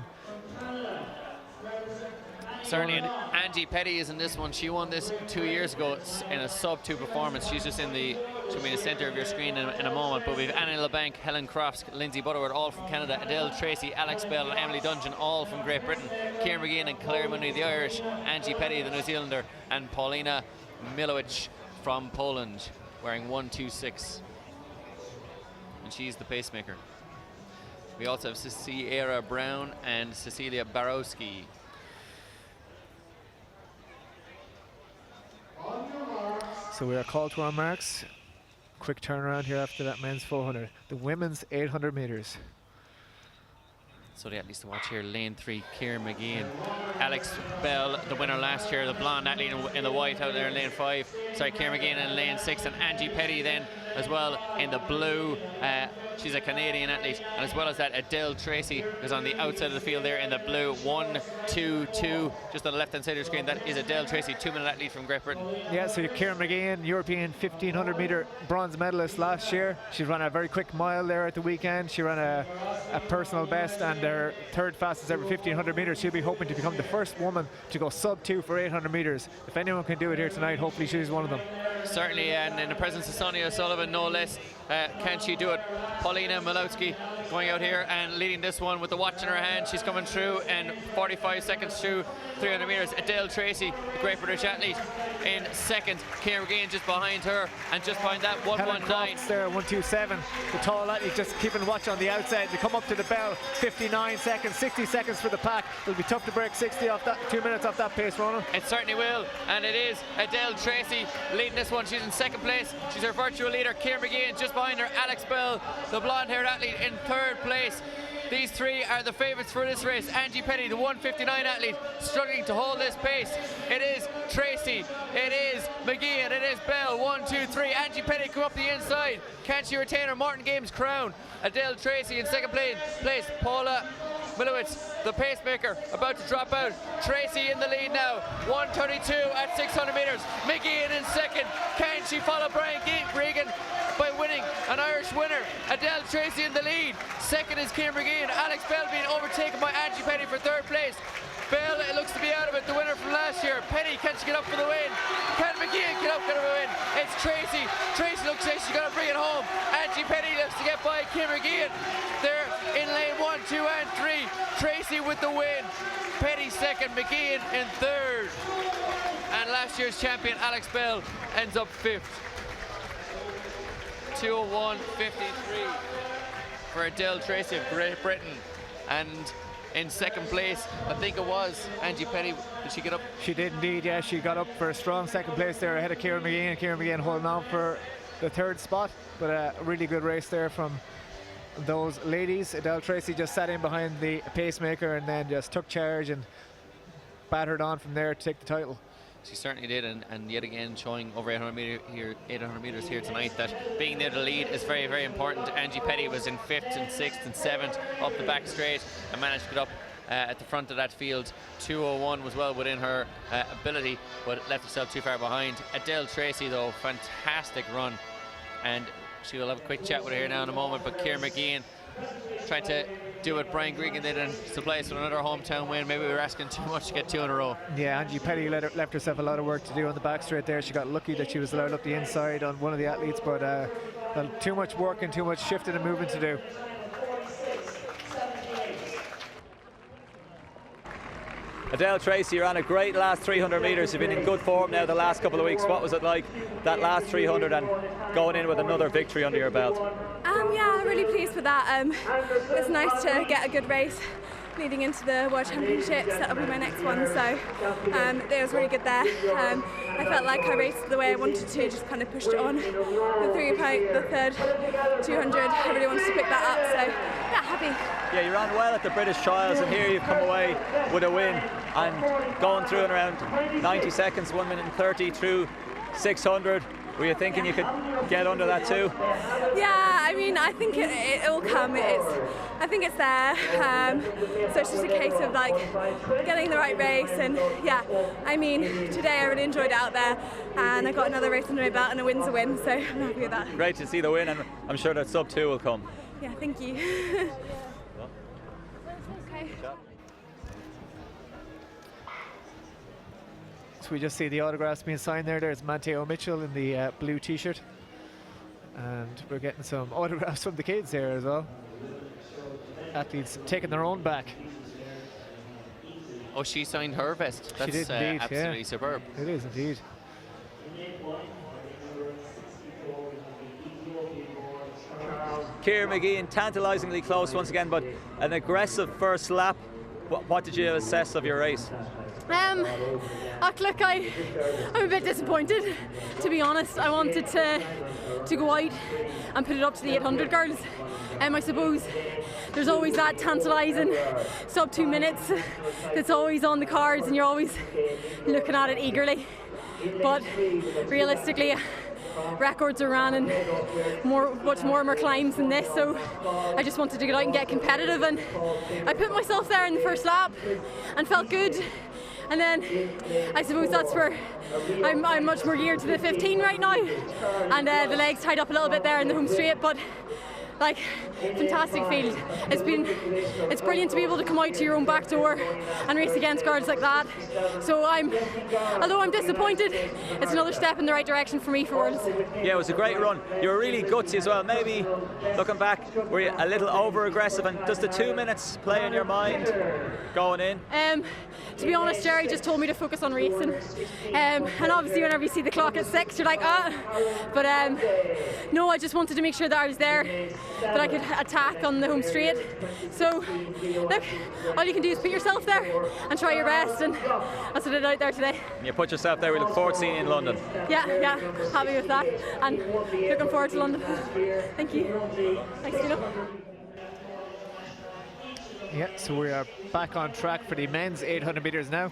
[SPEAKER 4] Certainly, and Angie Petty is in this one. She won this 2 years ago in a sub-2 performance. She's just she'll be in the centre of your screen in a moment. But we've Annie LeBanc, Helen Crofts, Lindsay Butterworth, all from Canada, Adele Tracy, Alex Bell, and Emily Dungeon, all from Great Britain, Ciarán McGeehan and Claire Mooney, the Irish, Angie Petty, the New Zealander, and Paulina Milowicz from Poland, wearing 126. And she's the pacemaker. We also have Sierra Brown and Cecilia Barowski.
[SPEAKER 9] So we are called to our marks. Quick turnaround here after that men's 400. The women's 800 metres.
[SPEAKER 4] So the athletes to watch here, lane 3, Ciarán McGeehan. Alex Bell, the winner last year, the blonde athlete in the white out there in lane 5. Sorry, Ciarán McGeehan in lane 6, and Angie Petty then as well in the blue. She's a Canadian athlete, and as well as that, Adele Tracy is on the outside of the field there in the blue. 1, 2, 2, just on the left-hand side of the screen. That is Adele Tracy, 2-minute athlete from Great Britain.
[SPEAKER 9] Yeah, so Ciarán McGeehan, European 1500 metre bronze medalist last year. She ran a very quick mile there at the weekend. She ran a personal best and her third fastest ever 1500 metres. She'll be hoping to become the first woman to go sub-2 for 800 metres. If anyone can do it here tonight, hopefully she's one of them.
[SPEAKER 4] Certainly, and in the presence of Sonia O'Sullivan, no less, can she do it? Paulina Milowicz going out here and leading this one with the watch in her hand. She's coming through in 45 seconds through 300 metres. Adele Tracy, the Great British athlete, in second. Ciarán McGeehan just behind her, and just behind that 119.
[SPEAKER 9] there, 127. The tall athlete just keeping watch on the outside. They come up to the bell, 59 seconds, 60 seconds for the pack. It'll be tough to break 60 off that, 2 minutes off that pace, Ronan.
[SPEAKER 4] It certainly will, and it is Adele Tracy leading this one. She's in second place. She's her virtual leader. Ciarán McGeehan just behind her. Alex Bell, the blonde-haired athlete, in third place. These three are the favourites for this race. Angie Petty, the 159 athlete, struggling to hold this pace. It is Tracy, it is McGeehan, it is Bell. 1, 2, 3. Angie Petty come up the inside. Can she retain her Morton Games crown? Adele Tracy in second place. Paula Milowicz, the pacemaker, about to drop out. Tracy in the lead now. 1:32 at 600 metres. McGeehan in second. Can she follow Brian Gregan by winning? An Irish winner. Adele Tracy in the lead. Second is Ciarán McGeehan. Alex Bell being overtaken by Angie Petty for third place. Bell, it looks to be out of it, the winner from last year. Petty, can she get up for the win? Can McGeehan get up for the win? It's Tracy. Tracy looks like she's going to bring it home. Angie Petty looks to get by Ciarán McGeehan. They're in lane 1, 2, and 3. Tracy with the win. Petty second, McGeehan in third.
[SPEAKER 2] And last year's champion, Alex Bell, ends up 5th. 2:01.53 for Adele Tracy of Great Britain. And in second place, I think it was Angie Petty. Did she get up?
[SPEAKER 9] She did indeed, yeah. She got up for a strong second place there ahead of Kieran McGeehan. Kieran McGeehan holding on for the 3rd spot. But a really good race there from those ladies. Adele Tracy just sat in behind the pacemaker and then just took charge and battered on from there to take the title.
[SPEAKER 4] She certainly did, and yet again showing over 800 meters here tonight that being near the lead is very, very important. Angie Petty was in 5th and 6th and 7th up the back straight and managed to get up at the front of that field. 2:01 was well within her ability, but left herself too far behind. Adele Tracy, though, fantastic run, and she will have a quick chat with her here now in a moment. But Kieran McGeehan trying to do what Brian Gregan did and supply us with another hometown win. Maybe we were asking too much to get 2 in a row.
[SPEAKER 9] Yeah, Angie Petty left herself a lot of work to do on the back straight there. She got lucky that she was allowed up the inside on one of the athletes, but too much work and too much shifting and moving to do.
[SPEAKER 1] Adele Tracy, you ran a great last 300 metres. You've been in good form now the last couple of weeks. What was it like, that last 300 and going in with another victory under your belt?
[SPEAKER 20] Yeah, I'm really pleased with that. It's nice to get a good race leading into the World Championships. That'll be my next one, so it was really good there. I felt like I raced the way I wanted to, just kind of pushed it on. The 3rd 200, I really wanted to pick that up, so yeah, happy.
[SPEAKER 1] Yeah, you ran well at the British Trials, and here you've come away with a win and going through in around 90 seconds, 1 minute and 30 through 600. Were you thinking you could get under that too?
[SPEAKER 20] Yeah, I mean, I think it'll come. I think it's there. So it's just a case of like getting the right race, and yeah, I mean, today I really enjoyed it out there, and I got another race under my belt, and a win's a win, so I'm happy with that.
[SPEAKER 1] Great to see the win, and I'm sure that sub 2 will come.
[SPEAKER 20] Yeah, thank you. Okay.
[SPEAKER 9] So we just see the autographs being signed there. There's Mateo Mitchell in the blue t-shirt, and we're getting some autographs from the kids here as well. Athletes taking their own back.
[SPEAKER 4] Oh, she signed her vest. That's
[SPEAKER 9] she did indeed,
[SPEAKER 4] absolutely superb.
[SPEAKER 9] It is indeed.
[SPEAKER 1] Kieran McGeehan tantalisingly close once again, but an aggressive first lap. What did you assess of your race?
[SPEAKER 11] Look, I'm a bit disappointed, to be honest. I wanted to go out and put it up to the 800 girls. I suppose there's always that tantalising sub 2 minutes that's always on the cards, and you're always looking at it eagerly. But realistically, records are ran and much more climbs than this, so I just wanted to get out and get competitive, and I put myself there in the first lap and felt good. And then I suppose that's where I'm much more geared to the 15 right now, and the legs tied up a little bit there in the home straight, but like, fantastic field. It's brilliant to be able to come out to your own back door and race against girls like that. So although I'm disappointed, it's another step in the right direction for me for Worlds.
[SPEAKER 1] Yeah, it was a great run. You were really gutsy as well. Maybe looking back, were you a little over aggressive, and does the 2 minutes play in your mind going in?
[SPEAKER 11] To be honest, Jerry just told me to focus on racing, and obviously whenever you see the clock at 6, you're like, but no, I just wanted to make sure that I was there, that I could attack on the home straight. So look, all you can do is put yourself there and try your best, and that's what I did out there today.
[SPEAKER 1] You put yourself there. We look forward to seeing you in London.
[SPEAKER 11] Yeah, happy with that, and looking forward to London. Thank you. Thanks, Gino.
[SPEAKER 9] Yeah, so we are back on track for the men's 800 metres now.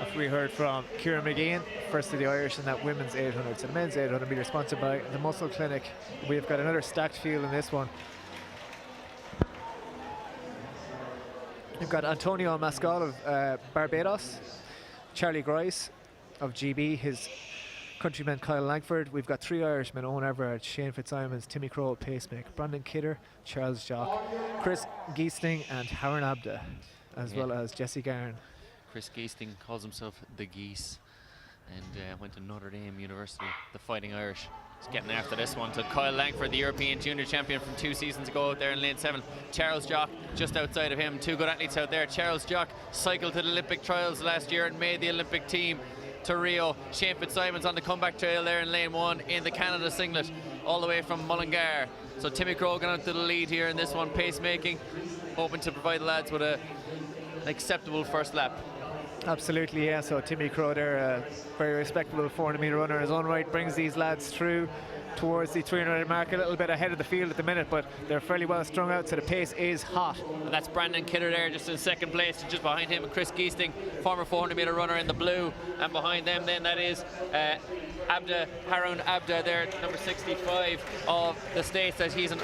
[SPEAKER 9] After we heard from Kieran McGeehan, first of the Irish in that women's 800. So the men's 800 metres sponsored by the Muscle Clinic. We've got another stacked field in this one. We've got Antonio Mascal of Barbados, Charlie Grice of GB, his countryman Kyle Langford. We've got 3 Irishmen: Owen Everard, Shane Fitzsimons, Timmy Crowe at Pacemaker, Brandon Kidder, Charles Jock, Chris Geesting and Haran Abda, as well as Jesse Garn.
[SPEAKER 4] Chris Geesting calls himself the Geese, and went to Notre Dame University, the Fighting Irish. He's getting after this one to Kyle Langford, the European junior champion from 2 seasons ago out there in lane 7. Charles Jock just outside of him. 2 good athletes out there. Charles Jock cycled to the Olympic trials last year and made the Olympic team.
[SPEAKER 2] to Rio. Shane Fitzsimons on the comeback trail there in lane 1 in the Canada singlet, all the way from Mullingar. So Timmy Crogan out to the lead here in this one, pacemaking, hoping to provide the lads with an acceptable first lap.
[SPEAKER 9] Absolutely, yeah. So Timmy Crow there, a very respectable 400-metre runner in his own right, brings these lads through towards the 300 mark, a little bit ahead of the field at the minute, but they're fairly well strung out, so the pace is hot.
[SPEAKER 2] And that's Brandon Kidder there just in second place, just behind him Chris Geesting, former 400-metre runner in the blue, and behind them then that is Harun Abda there, number 65 of the States, as he's an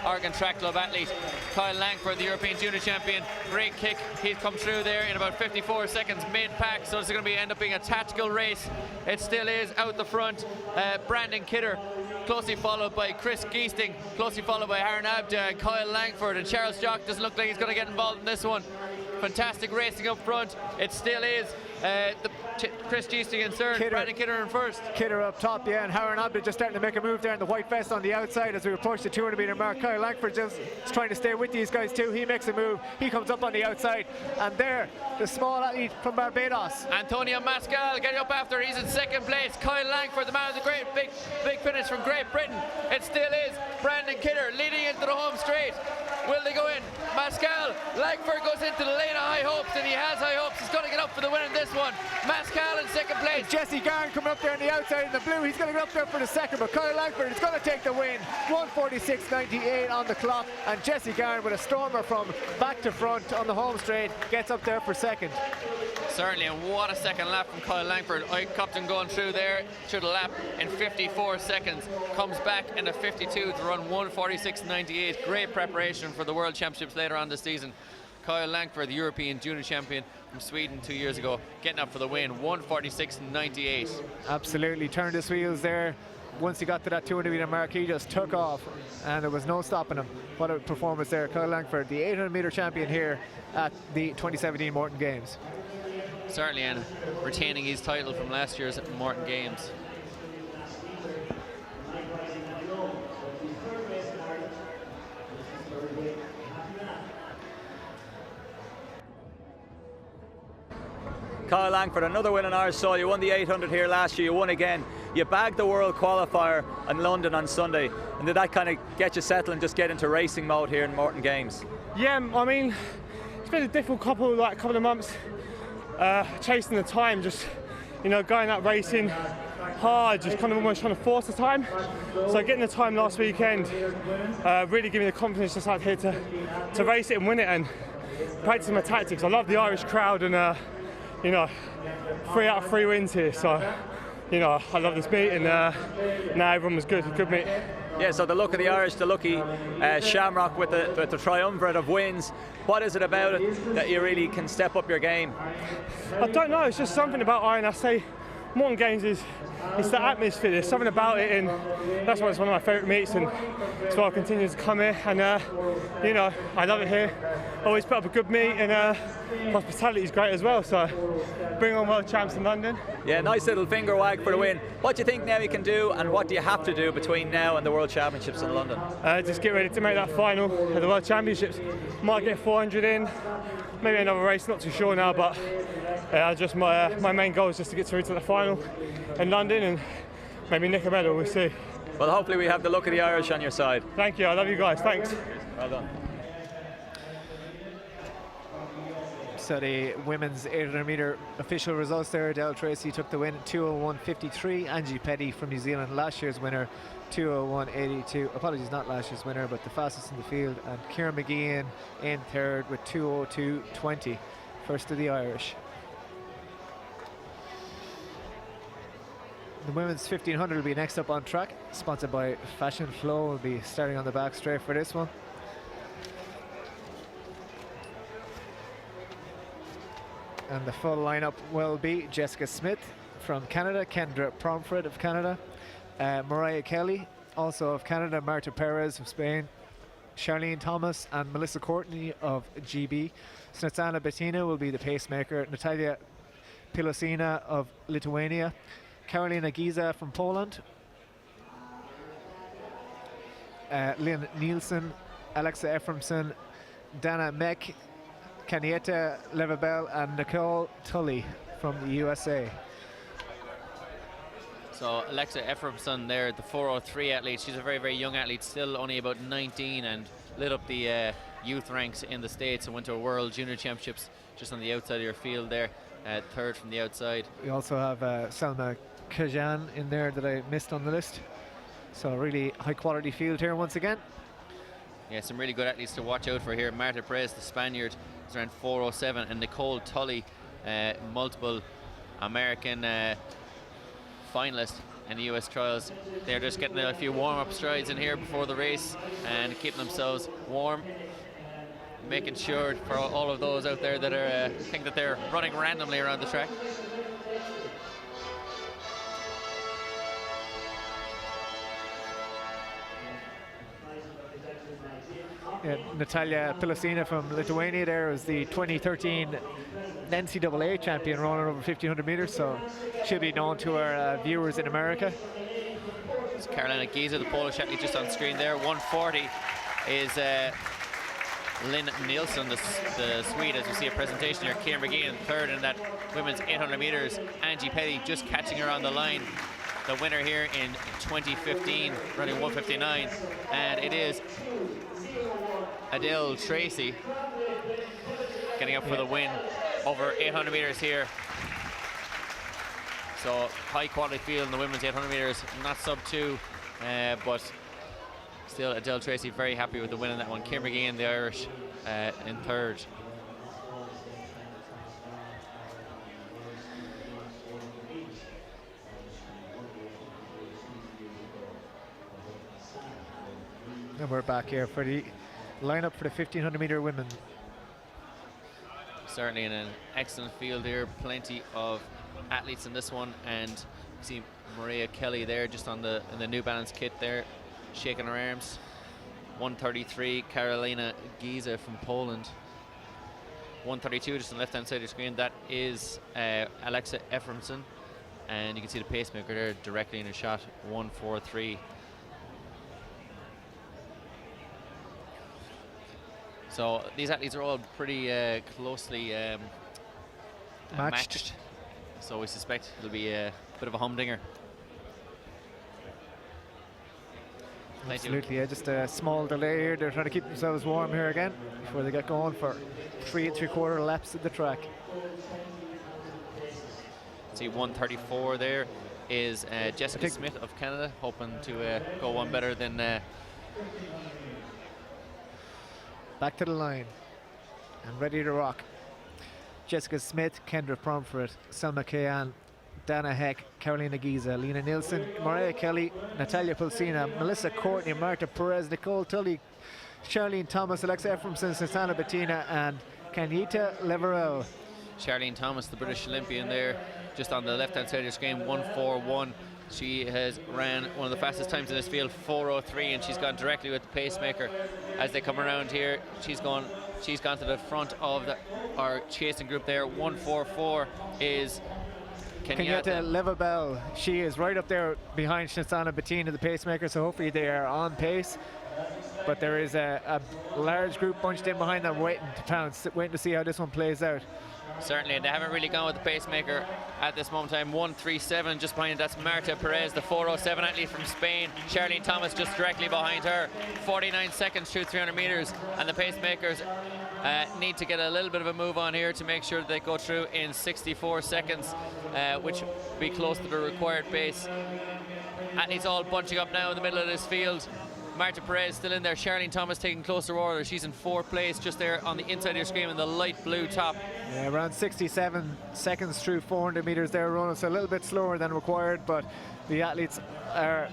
[SPEAKER 2] Oregon Track Club athlete. Kyle Langford, the European Junior Champion, great kick, he's come through there in about 54 seconds mid-pack, so it's going to end up being a tactical race. It still is out the front. Brandon Kidder, closely followed by Chris Geesting, closely followed by Harun Abda and Kyle Langford, and Charles Jock doesn't look like he's going to get involved in this one. Fantastic racing up front. It still is Chris Geesting in third, Brandon Kidder in first.
[SPEAKER 9] Kidder up top, yeah, and Harun Abda just starting to make a move there in the white vest on the outside as we approach the 200-metre mark. Kyle Langford just trying to stay with these guys too. He makes a move, he comes up on the outside, and there, the small athlete from Barbados,
[SPEAKER 2] Antonio Mascal getting up after, he's in second place. Kyle Langford, the man of the great big finish from Great Britain. It still is Brandon Kidder leading into the home straight. Will they go in? Mascal, Langford goes into the lane of high hopes, and he has high hopes. He's going to get up for the win in this one. Mascal in second place.
[SPEAKER 9] Jesse Garn coming up there on the outside in the blue. He's going to get up there for the second, but Kyle Langford is going to take the win. 1:46.98 on the clock, and Jesse Garn with a stormer from back to front on the home straight gets up there for second.
[SPEAKER 2] Certainly, and what a second lap from Kyle Langford. Captain going through there, through the lap in 54 seconds. Comes back in a 52 to run 1:46.98. Great preparation for the World Championships later on this season. Kyle Langford, the European Junior Champion from Sweden 2 years ago, getting up for the win, 1:46.98.
[SPEAKER 9] Absolutely, turned his wheels there. Once he got to that 200-metre mark, he just took off, and there was no stopping him. What a performance there. Kyle Langford, the 800-metre champion here at the 2017 Morton Games.
[SPEAKER 2] Certainly, and retaining his title from last year's Morton Games.
[SPEAKER 1] Kyle Langford, another win on Irish soil. You won the 800 here last year, you won again. You bagged the world qualifier in London on Sunday, and did that kind of get you settled and just get into racing mode here in Morton Games?
[SPEAKER 13] Yeah, I mean, it's been a difficult couple of months chasing the time, just going out racing hard, just kind of almost trying to force the time. So getting the time last weekend really gave me the confidence just out here to race it and win it, and practicing my tactics. I love the Irish crowd, and 3 out of 3 wins here, so I love this meet, and now everyone was good meet.
[SPEAKER 1] Yeah, so the look of the Irish, the lucky Shamrock with the triumvirate of wins. What is it about it that you really can step up your game?
[SPEAKER 13] I don't know, it's just something about Iron. I say Morton Games it's the atmosphere, there's something about it, and that's why it's one of my favourite meets, and that's why I continue to come here, and I love it here. Always put up a good meet, and hospitality is great as well, so bring on world champs in London.
[SPEAKER 1] Yeah, nice little finger wag for the win. What do you think now you can do, and what do you have to do between now and the World Championships in London?
[SPEAKER 13] Just get ready to make that final at the World Championships. Might get 400 in, maybe another race, not too sure now, but just my main goal is just to get through to the final in London and maybe nick a medal, we'll see.
[SPEAKER 1] Well, hopefully we have the luck of the Irish on your side.
[SPEAKER 13] Thank you, I love you guys, thanks.
[SPEAKER 1] Well done.
[SPEAKER 9] So the women's 800-metre official results there. Del Tracy took the win at 2:01.53. Angie Petty from New Zealand, last year's winner, 2:01.82. Apologies, not last year's winner, but the fastest in the field. And Kieran McGeehan in third with 2:02.20. First of the Irish. The women's 1500 will be next up on track. Sponsored by Fashion Flow. Will be starting on the back straight for this one. And the full lineup will be Jessica Smith from Canada, Kendra Promford of Canada, Mariah Kelly, also of Canada, Marta Perez of Spain, Charlene Thomas and Melissa Courtney of GB. Snezana Bettina will be the pacemaker, Natalia Pilosina of Lithuania, Karolina Giza from Poland, Lynn Nielsen, Alexa Ephraimson, Dana Meck, Kanieta Levabel and Nicole Tully from the USA.
[SPEAKER 4] So Alexa Ephraimson there, the 403 athlete. She's a very, very young athlete, still only about 19, and lit up the youth ranks in the States and went to a World Junior Championships just on the outside of your field there, third from the outside.
[SPEAKER 9] We also have Salma Kajan in there that I missed on the list. So a really high quality field here once again.
[SPEAKER 4] Yeah, some really good athletes to watch out for here. Marta Perez, the Spaniard, is around 407, and Nicole Tully, multiple American finalist in the US trials. They're just getting a few warm-up strides in here before the race and keeping themselves warm, making sure for all of those out there that are think that they're running randomly around the track.
[SPEAKER 9] Yeah, Natalia Pilosina from Lithuania there was the 2013 NCAA champion running over 1500 meters, so she'll be known to our viewers in America.
[SPEAKER 4] It's Carolina Giza, the Polish athlete, just on screen there. 140 is Lynn Nielsen, the Swede, as you see a presentation here. Kieran McGee third in that women's 800 meters. Angie Petty just catching her on the line. The winner here in 2015, running 159, and it is Adele Tracy getting up for the win over 800 meters here. So high quality field in the women's 800 meters, not sub 2, but still Adele Tracy very happy with the win in that one. Kim McGee, the Irish, in third.
[SPEAKER 9] And we're back here for the lineup for the 1500 meter women.
[SPEAKER 4] Certainly in an excellent field here, plenty of athletes in this one, and you see Maria Kelly there just on in the New Balance kit there, shaking her arms. 133, Karolina Giza from Poland. 132 just on the left hand side of the screen, that is Alexa Ephraimson, and you can see the pacemaker there directly in a shot. 143. So these athletes are all pretty closely matched. So we suspect it'll be a bit of a humdinger.
[SPEAKER 9] Absolutely, yeah, just a small delay here. They're trying to keep themselves warm here again before they get going for 3 3/4 laps of the track.
[SPEAKER 4] See 134 there is Jessica Smith of Canada, hoping to go one better than
[SPEAKER 9] back to the line and ready to rock. Jessica Smith, Kendra Pomfret, Selma Kayan, Dana Heck, Carolina Giza, Lena Nielsen, Mariah Kelly, Natalia Pilosina, Melissa Courtney, Marta Perez, Nicole Tully, Charlene Thomas, Alexa Ephraimson, Susanna Bettina, and Kenyatta Leverell.
[SPEAKER 4] Charlene Thomas, the British Olympian there, just on the left-hand side of the screen, 141. She has ran one of the fastest times in this field, 4:03, and she's gone directly with the pacemaker. As they come around here, she's gone to the front of our chasing group there. 144 is
[SPEAKER 9] Kenyatta Leverell. She is right up there behind Susanna Bettina, the pacemaker, so hopefully they are on pace. But there is a large group bunched in behind them waiting to pounce, waiting to see how this one plays out.
[SPEAKER 4] Certainly, and they haven't really gone with the pacemaker at this moment in time. 137 just behind, that's Marta Perez, the 407 athlete from Spain. Charlene Thomas just directly behind her. 49 seconds through 300 meters, and the pacemakers need to get a little bit of a move on here to make sure that they go through in 64 seconds, which will be close to the required pace. Athletes all bunching up now in the middle of this field. Marta Perez still in there. Charlene Thomas taking closer order. She's in 4th place, just there on the inside of your screen in the light blue top.
[SPEAKER 9] Yeah, around 67 seconds through 400 meters there running, so a little bit slower than required, but the athletes are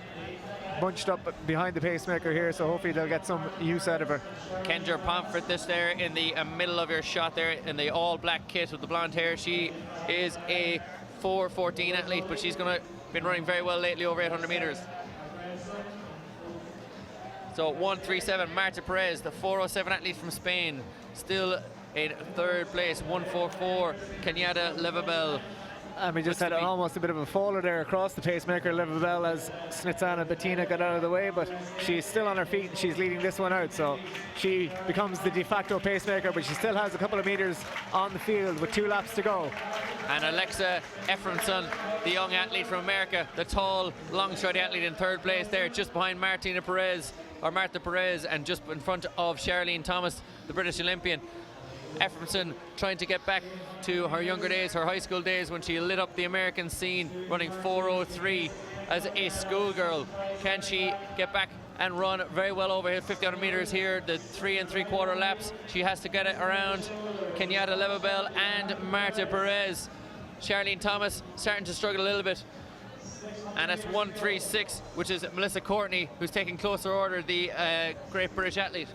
[SPEAKER 9] bunched up behind the pacemaker here, so hopefully they'll get some use out of her.
[SPEAKER 4] Kendra Pomfret, this there in the middle of your shot there in the all black kit with the blonde hair. She is a 4:14 athlete, but she's been running very well lately over 800 meters. So 137, Marta Perez, the 407 athlete from Spain, still in 3rd place. 144, Kenyatta Leverell.
[SPEAKER 9] And we just had almost a bit of a faller there across the pacemaker, Leverell, as Snitsana Bettina got out of the way, but she's still on her feet and she's leading this one out, so she becomes the de facto pacemaker, but she still has a couple of meters on the field with 2 laps to go.
[SPEAKER 2] And Alexa Ephraimson, the young athlete from America, the tall, long stride athlete in third place there, just behind Marta Perez, and just in front of Charlene Thomas, the British Olympian. Ephraimson trying to get back to her younger days, her high school days, when she lit up the American scene, running 4:03 as a schoolgirl. Can she get back and run very well over here, 1,500 meters here, the 3 3/4 laps? She has to get it around Kenyatta Levabel and Marta Perez. Charlene Thomas starting to struggle a little bit. And that's 1:36, which is Melissa Courtney, who's taking closer order, the great British athlete.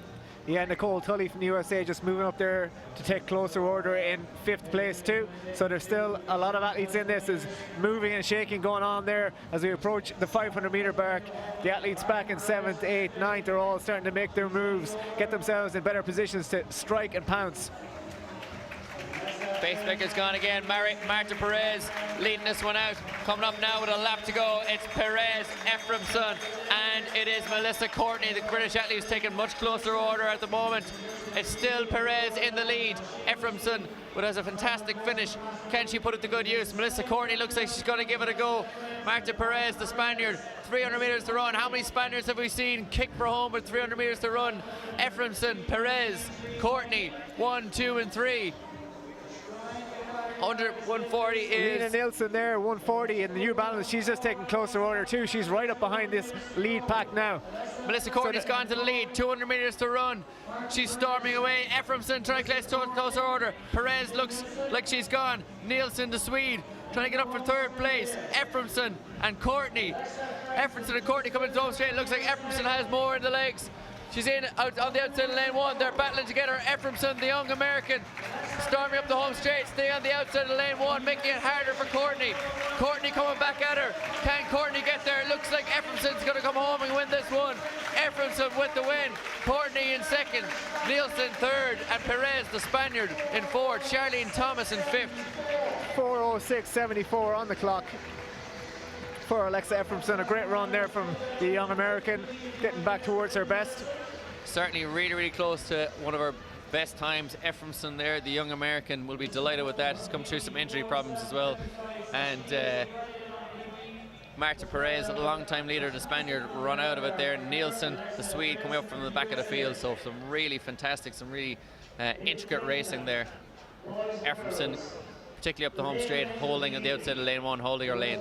[SPEAKER 9] Yeah, Nicole Tully from the USA just moving up there to take closer order in 5th place too. So there's still a lot of athletes in this. There's moving and shaking going on there as we approach the 500 meter mark. The athletes back in 7th, 8th, 9th are all starting to make their moves, get themselves in better positions to strike and pounce.
[SPEAKER 2] Facebecker's gone again. Marta Perez leading this one out. Coming up now with a lap to go. It's Perez, Ephraimson, and it is Melissa Courtney, the British athlete, who's taking much closer order at the moment. It's still Perez in the lead. Ephraimson, but has a fantastic finish. Can she put it to good use? Melissa Courtney looks like she's going to give it a go. Marta Perez, the Spaniard, 300 meters to run. How many Spaniards have we seen kick for home with 300 meters to run? Ephraimson, Perez, Courtney, 1, 2, and 3. Under 140 is
[SPEAKER 9] Lena Nielsen there, 140 in the New Balance. She's just taking closer order too. She's right up behind this lead pack now.
[SPEAKER 2] Melissa Courtney's gone to the lead, 200 meters to run. She's storming away. Ephraimson trying to get closer order. Perez looks like she's gone. Nielsen, the Swede, trying to get up for 3rd place. Ephraimson and Courtney. Ephraimson and Courtney coming to the home straight. It looks like Ephraimson has more in the legs. She's out on the outside of lane 1. They're battling together. Ephraimson, the young American, storming up the home straight, staying on the outside of lane 1, making it harder for Courtney. Courtney coming back at her. Can Courtney get there? It looks like Ephraimson's going to come home and win this one. Ephraimson with the win. Courtney in 2nd. Nielsen 3rd. And Perez, the Spaniard, in 4th. Charlene Thomas in 5th.
[SPEAKER 9] 4:06.74 on the clock for Alexa Ephraimson. A great run there from the young American, getting back towards her best.
[SPEAKER 2] Certainly really close to one of her best times. Ephraimson there, the young American, will be delighted with that. He's come through some injury problems as well. And Marta Perez, a long-time leader, the Spaniard, run out of it there. Nielsen, the Swede, coming up from the back of the field. So some really fantastic, some really intricate racing there. Ephraimson, particularly up the home straight, holding on the outside of lane 1, holding her lane.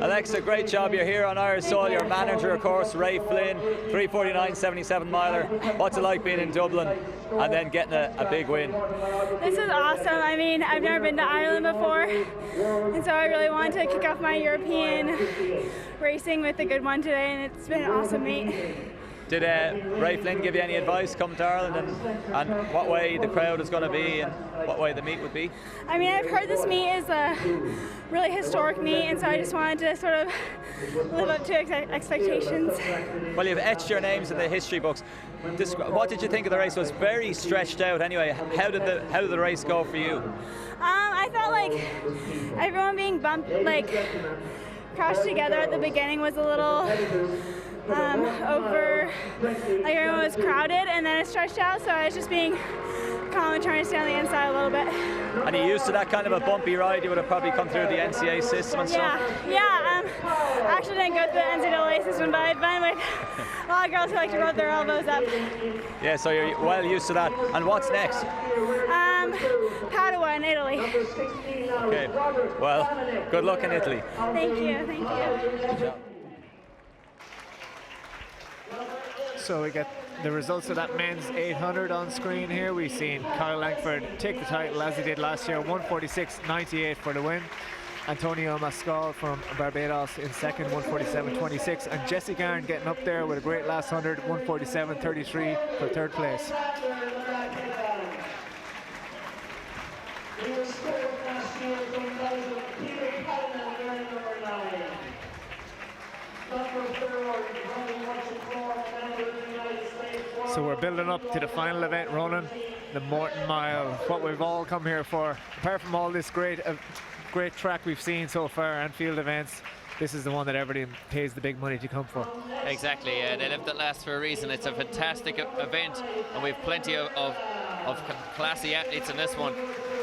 [SPEAKER 1] Alexa, great job. You're here on Irish soil. Your manager, of course, Ray Flynn, 3:49.77 miler. What's it like being in Dublin and then getting a big win?
[SPEAKER 6] This is awesome. I mean, I've never been to Ireland before, and so I really wanted to kick off my European racing with a good one today, and it's been an awesome meet.
[SPEAKER 1] Did Ray Flynn give you any advice coming to Ireland and what way the crowd is going to be and what way the meet would be?
[SPEAKER 6] I mean, I've heard this meet is a really historic meet, and so I just wanted to sort of live up to expectations.
[SPEAKER 1] Well, you've etched your names in the history books. What did you think of the race? It was very stretched out anyway. How did the race go for you?
[SPEAKER 6] I felt like everyone being bumped, crashed together at the beginning was a little like everyone was crowded, and then it stretched out, so I was just being calm and trying to stay on the inside a little bit.
[SPEAKER 1] And you used to that kind of a bumpy ride? You would have probably come through the NCAA system and stuff?
[SPEAKER 6] Yeah. I actually didn't go through the NCAA system, but I'd been with a lot of girls who like to rub their elbows up.
[SPEAKER 1] Yeah, so you're well used to that. And what's next?
[SPEAKER 6] Padua in Italy.
[SPEAKER 1] Okay, well, good luck in Italy.
[SPEAKER 6] Thank you.
[SPEAKER 1] Good job.
[SPEAKER 9] So we get the results of that men's 800 on screen here. We've seen Kyle Langford take the title as he did last year, 146.98 for the win. Antonio Mascal from Barbados in 2nd, 147.26, and Jesse Garn getting up there with a great last 100, 147.33 for 3rd place. So we're building up to the final event, Ronan, the Morton Mile, what we've all come here for. Apart from all this great great track we've seen so far and field events, this is the one that everybody pays the big money to come for.
[SPEAKER 4] Exactly, they left it last for a reason. It's a fantastic event, and we have plenty of classy athletes in this one,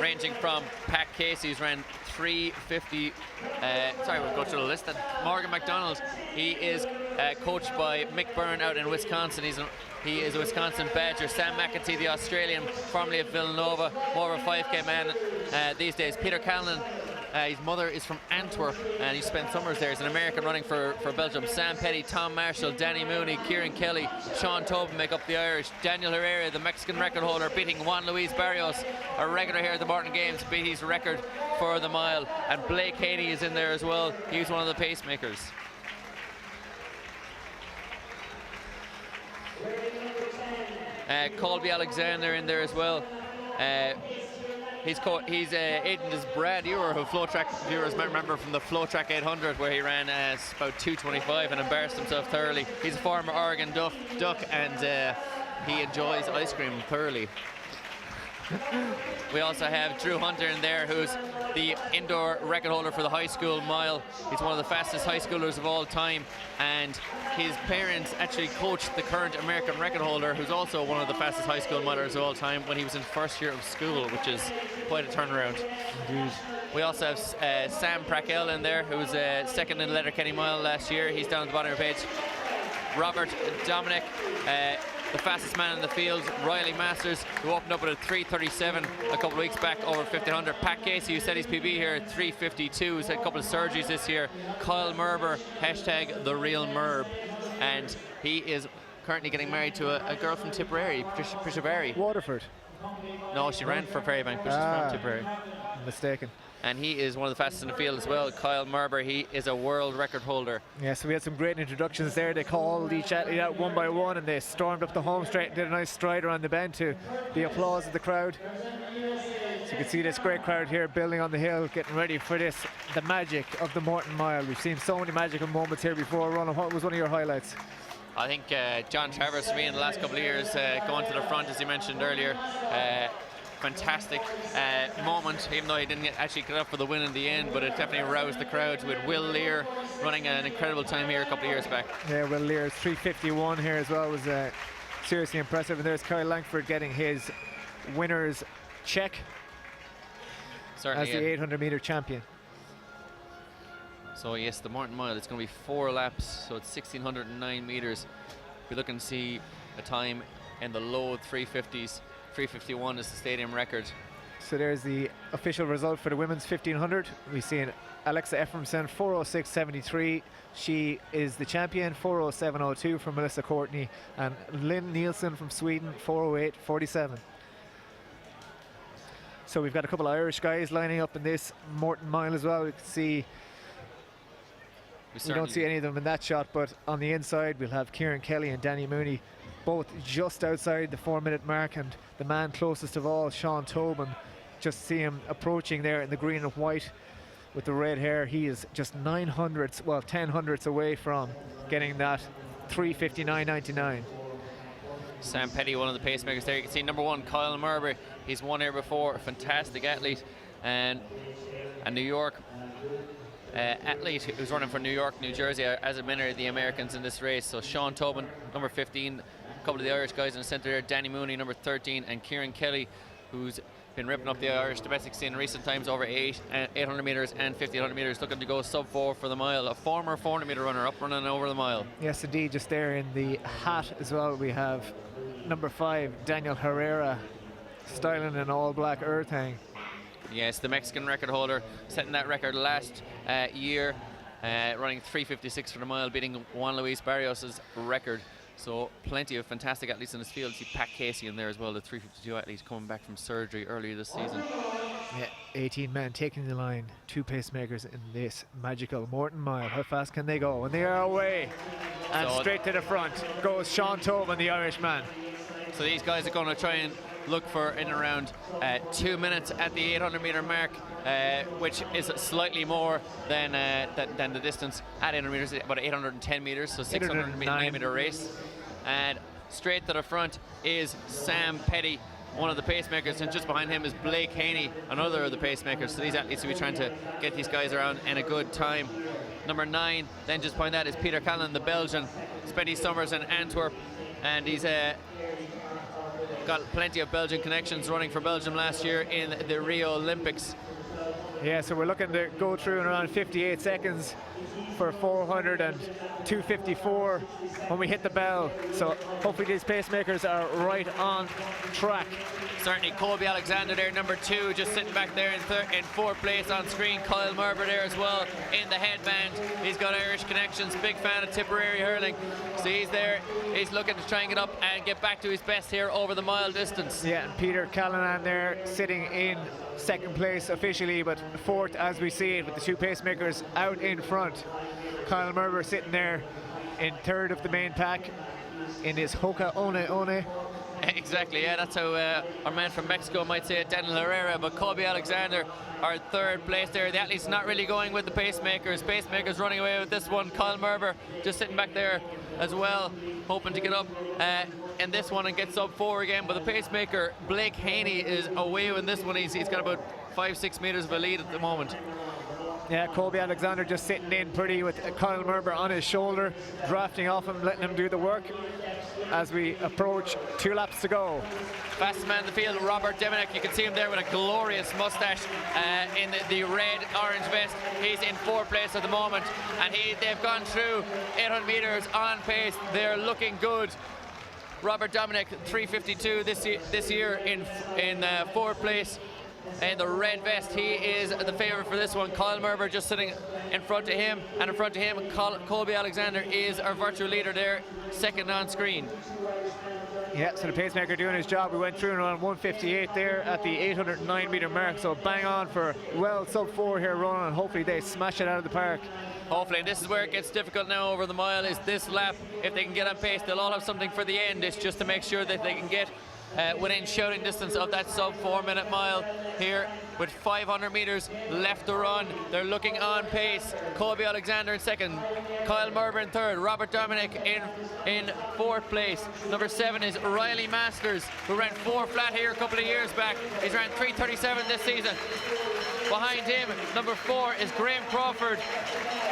[SPEAKER 4] ranging from Pat Casey, who's ran 350. Sorry, we'll go through the list. Morgan McDonald, he is coached by Mick Byrne out in Wisconsin. He is a Wisconsin Badger. Sam McEntee, the Australian, formerly of Villanova, more of a 5K man these days. Peter Callan, his mother is from Antwerp and he spent summers there. He's an American running for Belgium. Sam Petty, Tom Marshall, Danny Mooney, Kieran Kelly, Sean Tobin make up the Irish. Daniel Herrera, the Mexican record holder, beating Juan Luis Barrios, a regular here at the Morton Games, beat his record for the mile. And Blake Haney is in there as well. He's one of the pacemakers. Colby Alexander in there as well. He's agent is Brad Ewer, who flow track viewers might remember from the Flow Track 800, where he ran about 2:25 and embarrassed himself thoroughly. He's a former Oregon Duck, and he enjoys ice cream thoroughly. We also have Drew Hunter in there, who's the indoor record holder for the high school mile. He's one of the fastest high schoolers of all time, and his parents actually coached the current American record holder, who's also one of the fastest high school milers of all time, when he was in first year of school, which is quite a turnaround. Indeed. We also have Sam Prakel in there, who was second in the Letterkenny mile last year. He's down at the bottom of the page. Robert Dominic, the fastest man in the field. Riley Masters, who opened up at a 3:37 a couple of weeks back over 1500. Pat Casey, who set his PB here at 3:52, who's had a couple of surgeries this year. Kyle Merber, hashtag the real Merb, and he is currently getting married to a girl from Tipperary, Patricia Barry.
[SPEAKER 9] Waterford.
[SPEAKER 4] No, she ran for Ferrybank, but she's from Tipperary.
[SPEAKER 9] Mistaken.
[SPEAKER 4] And he is one of the fastest in the field as well. Kyle Merber, he is a world record holder.
[SPEAKER 9] Yeah, so we had some great introductions there. They called each athlete out one by one, and they stormed up the home straight and did a nice stride around the bend to the applause of the crowd. So you can see this great crowd here building on the hill, getting ready for this, the magic of the Morton Mile. We've seen so many magical moments here before. Ronan, what was one of your highlights?
[SPEAKER 4] I think John Travers, for me, in the last couple of years, going to the front, as you mentioned earlier, fantastic moment, even though he didn't actually get up for the win in the end, but it definitely roused the crowd, with Will Lear running an incredible time here a couple of years back.
[SPEAKER 9] Yeah, Will Lear's 3:51 here as well was seriously impressive. And there's Kyle Langford getting his winner's check.
[SPEAKER 4] Certainly,
[SPEAKER 9] as the 800-meter champion.
[SPEAKER 4] So yes, the Morton Mile, it's going to be 4 laps, so it's 1,609 meters. We're looking to see a time in the low 350s. 3:51 is the stadium record.
[SPEAKER 9] So there's the official result for the women's 1500. We've seen Alexa Ephraimson, 4:06.73. She is the champion. 4:07.02 from Melissa Courtney, and Lynn Nielsen from Sweden, 4:08.47. So we've got a couple of Irish guys lining up in this Morton Mile as well. We can see, we don't see any of them in that shot, but on the inside we'll have Kieran Kelly and Danny Mooney, both just outside the 4-minute mark, and the man closest of all, Sean Tobin, just see him approaching there in the green and white with the red hair. He is just 10 hundredths away from getting that 3:59.99.
[SPEAKER 4] Sam Petty, one of the pacemakers there. You can see number 1, Kyle Merber. He's won here before, a fantastic athlete, and a New York athlete who's running for New York, New Jersey, as many of the Americans in this race. So Sean Tobin, number 15, a couple of the Irish guys in the centre there, Danny Mooney, number 13, and Kieran Kelly, who's been ripping up the Irish domestic scene in recent times over 800 metres and 1,500 metres, looking to go sub-4 for the mile. A former 400-metre runner up running over the mile.
[SPEAKER 9] Yes, indeed. Just there in the hat as well, we have number 5, Daniel Herrera, styling an all-black earth hang.
[SPEAKER 4] Yes, the Mexican record holder, setting that record last year, running 3:56 for the mile, beating Juan Luis Barrios' record. So plenty of fantastic athletes in this field. See Pat Casey in there as well, the 3:52 athlete coming back from surgery earlier this season.
[SPEAKER 9] Yeah, 18 men taking the line, 2 pacemakers in this magical Morton Mile. How fast can they go? And they are away. And so straight to the front goes Sean Tobin, the Irishman.
[SPEAKER 4] So these guys are going to try and look for in around 2 minutes at the 800-meter mark, which is slightly more than the distance at 800 meters, about 810 meters, so 609-meter race. And straight to the front is Sam Petty, one of the pacemakers, and just behind him is Blake Haney, another of the pacemakers. So these athletes will be trying to get these guys around in a good time. Number 9, then just behind that is Peter Callan, the Belgian. Spent his summers in Antwerp, and he's got plenty of Belgian connections, running for Belgium last year in the Rio Olympics.
[SPEAKER 9] Yeah, so we're looking to go through in around 58 seconds for 400 and 254 when we hit the bell. So hopefully these pacemakers are right on track.
[SPEAKER 4] Certainly Colby Alexander there, number 2, just sitting back there in 4th place on screen. Kyle Merber there as well in the headband. He's got Irish connections, big fan of Tipperary hurling. So he's there, he's looking to try and get up and get back to his best here over the mile distance.
[SPEAKER 9] Yeah, and Peter Callanan there sitting in 2nd place officially, but 4th as we see it, with the 2 pacemakers out in front. Kyle Merber sitting there in 3rd of the main pack in his Hoka One.
[SPEAKER 4] Exactly, yeah, that's how our man from Mexico might say it, Daniel Herrera. But Colby Alexander, our 3rd place there. The athletes not really going with the pacemakers. Pacemakers running away with this one. Kyle Merber just sitting back there as well, hoping to get up in this one and get sub 4 again. But the pacemaker, Blake Haney, is away in this one. He's got about 5-6 meters of a lead at the moment.
[SPEAKER 9] Yeah, Colby Alexander just sitting in pretty with Kyle Merber on his shoulder, drafting off him, letting him do the work as we approach 2 laps to go.
[SPEAKER 4] Fastest man in the field, Robert Demenek. You can see him there with a glorious mustache in the red-orange vest. He's in 4th place at the moment, and they've gone through 800 meters on pace. They're looking good. Robert Dominic, 3:52 this year in 4th place. In the red vest, he is the favourite for this one. Kyle Merber just sitting in front of him, and in front of him, Colby Alexander is our virtual leader there, 2nd on screen.
[SPEAKER 9] Yeah, so the pacemaker doing his job. We went through around 158 there at the 809 metre mark, so bang on for well sub 4 here running, and hopefully they smash it out of the park.
[SPEAKER 4] Hopefully, and this is where it gets difficult now over the mile, is this lap. If they can get on pace, they'll all have something for the end. It's just to make sure that they can get within shouting distance of that sub 4 minute mile here with 500 meters left to run. They're looking on pace. Colby Alexander in 2nd, Kyle Merber in 3rd, Robert Dominic in 4th place. Number 7 is Riley Masters, who ran 4 flat here a couple of years back. He's ran 3:37 this season. Behind him, number 4 is Graham Crawford.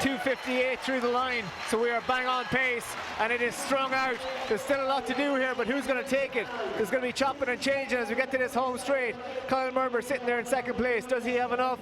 [SPEAKER 9] 2:58 through the line, so we are bang on pace, and it is strung out. There's still a lot to do here, but who's going to take it? There's going to be chopping and changing as we get to this home straight. Kyle Merber sitting there in 2nd place. Does he have enough?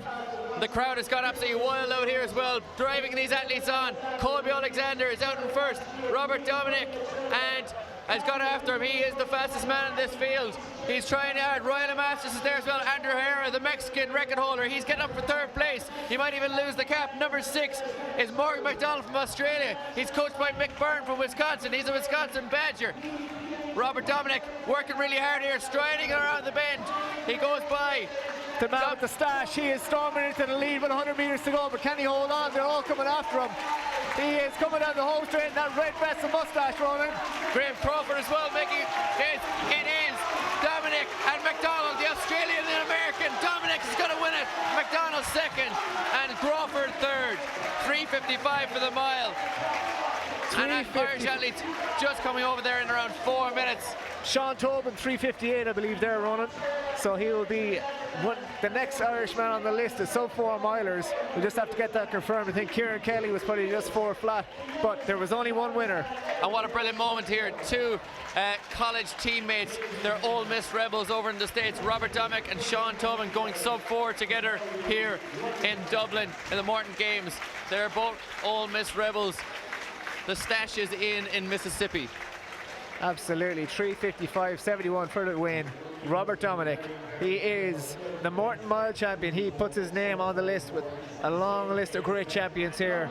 [SPEAKER 4] The crowd has gone absolutely wild out here as well, driving these athletes on. Colby Alexander is out in 1st. Robert Dominic and has gone after him. He is the fastest man in this field. He's trying hard. Riley Masters is there as well. Andrew Herrera, the Mexican record holder, he's getting up for 3rd place. He might even lose the cap. Number 6 is Morgan McDonald from Australia. He's coached by Mick Byrne from Wisconsin. He's a Wisconsin Badger. Robert Dominic working really hard here, striding around the bend. He goes by
[SPEAKER 9] the man with the stash. He is storming into the lead with 100 meters to go, but can he hold on? They're all coming after him. He is coming down the home straight in that red vest and mustache rolling.
[SPEAKER 4] Graham Crawford as well making it. It is Dominic and McDonald, the Australian and American. Dominic is going to win it. McDonald 2nd and Crawford 3rd. 3:55 for the mile. And Irish athletes just coming over there in around 4 minutes.
[SPEAKER 9] Sean Tobin, 3:58, I believe they're running. So he will be the next Irishman on the list is sub 4 milers. We'll just have to get that confirmed. I think Kieran Kelly was probably just 4 flat, but there was only one winner.
[SPEAKER 4] And what a brilliant moment here. 2 college teammates, they're Ole Miss Rebels over in the States. Robert Dominic and Sean Tobin going sub 4 together here in Dublin in the Morton Games. They're both Ole Miss Rebels. The stash is in Mississippi.
[SPEAKER 9] Absolutely, 3:55.71 for the win. Robert Dominic, he is the Morton Mile champion. He puts his name on the list with a long list of great champions here.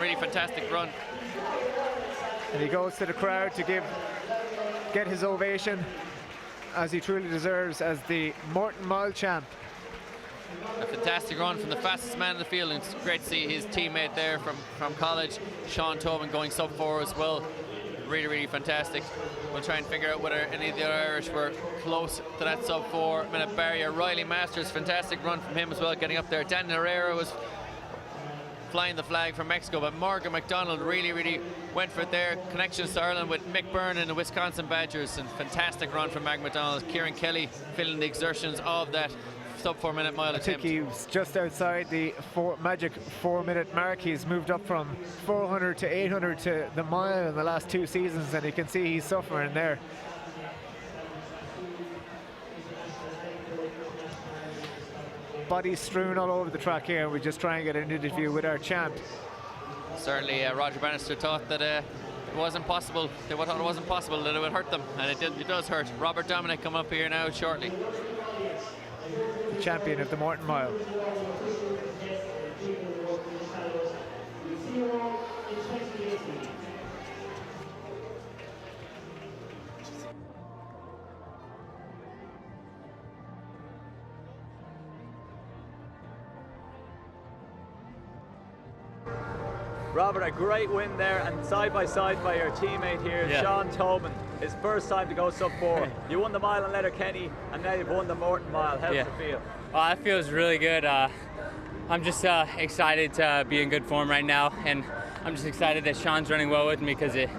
[SPEAKER 4] Really fantastic run.
[SPEAKER 9] And he goes to the crowd to get his ovation, as he truly deserves as the Morton Mile champ.
[SPEAKER 4] A fantastic run from the fastest man in the field, and it's great to see his teammate there from college, Sean Tobin, going sub 4 as well. Really, really fantastic. We'll try and figure out whether any of the other Irish were close to that sub 4 minute barrier. Riley Masters, fantastic run from him as well, getting up there. Daniel Herrera was
[SPEAKER 2] flying the flag for Mexico, but Morgan McDonald really went for it there. Connections to Ireland with Mick Byrne and the Wisconsin Badgers, and fantastic run from Mark McDonald. Kieran Kelly feeling the exertions of that sub 4 minute mile attempt.
[SPEAKER 9] I think he was just outside the magic 4 minute mark. He's moved up from 400 to 800 to the mile in the last 2 seasons, and you can see he's suffering there. Bodies strewn all over the track here, and we just try and get an interview with our champ.
[SPEAKER 2] Certainly Roger Bannister thought that it wasn't possible. They thought it wasn't possible that it would hurt them, and it does hurt. Robert Dominic coming up here now shortly.
[SPEAKER 9] The champion of the Morton Mile.
[SPEAKER 1] Robert, a great win there, and side by side by your teammate here, Sean Tobin. His first time to go sub 4. You won the mile in Letterkenny, and now you've won the Morton Mile. How does it feel?
[SPEAKER 21] Well, it feels really good. I'm just excited to be in good form right now, and I'm just excited that Sean's running well with me, because it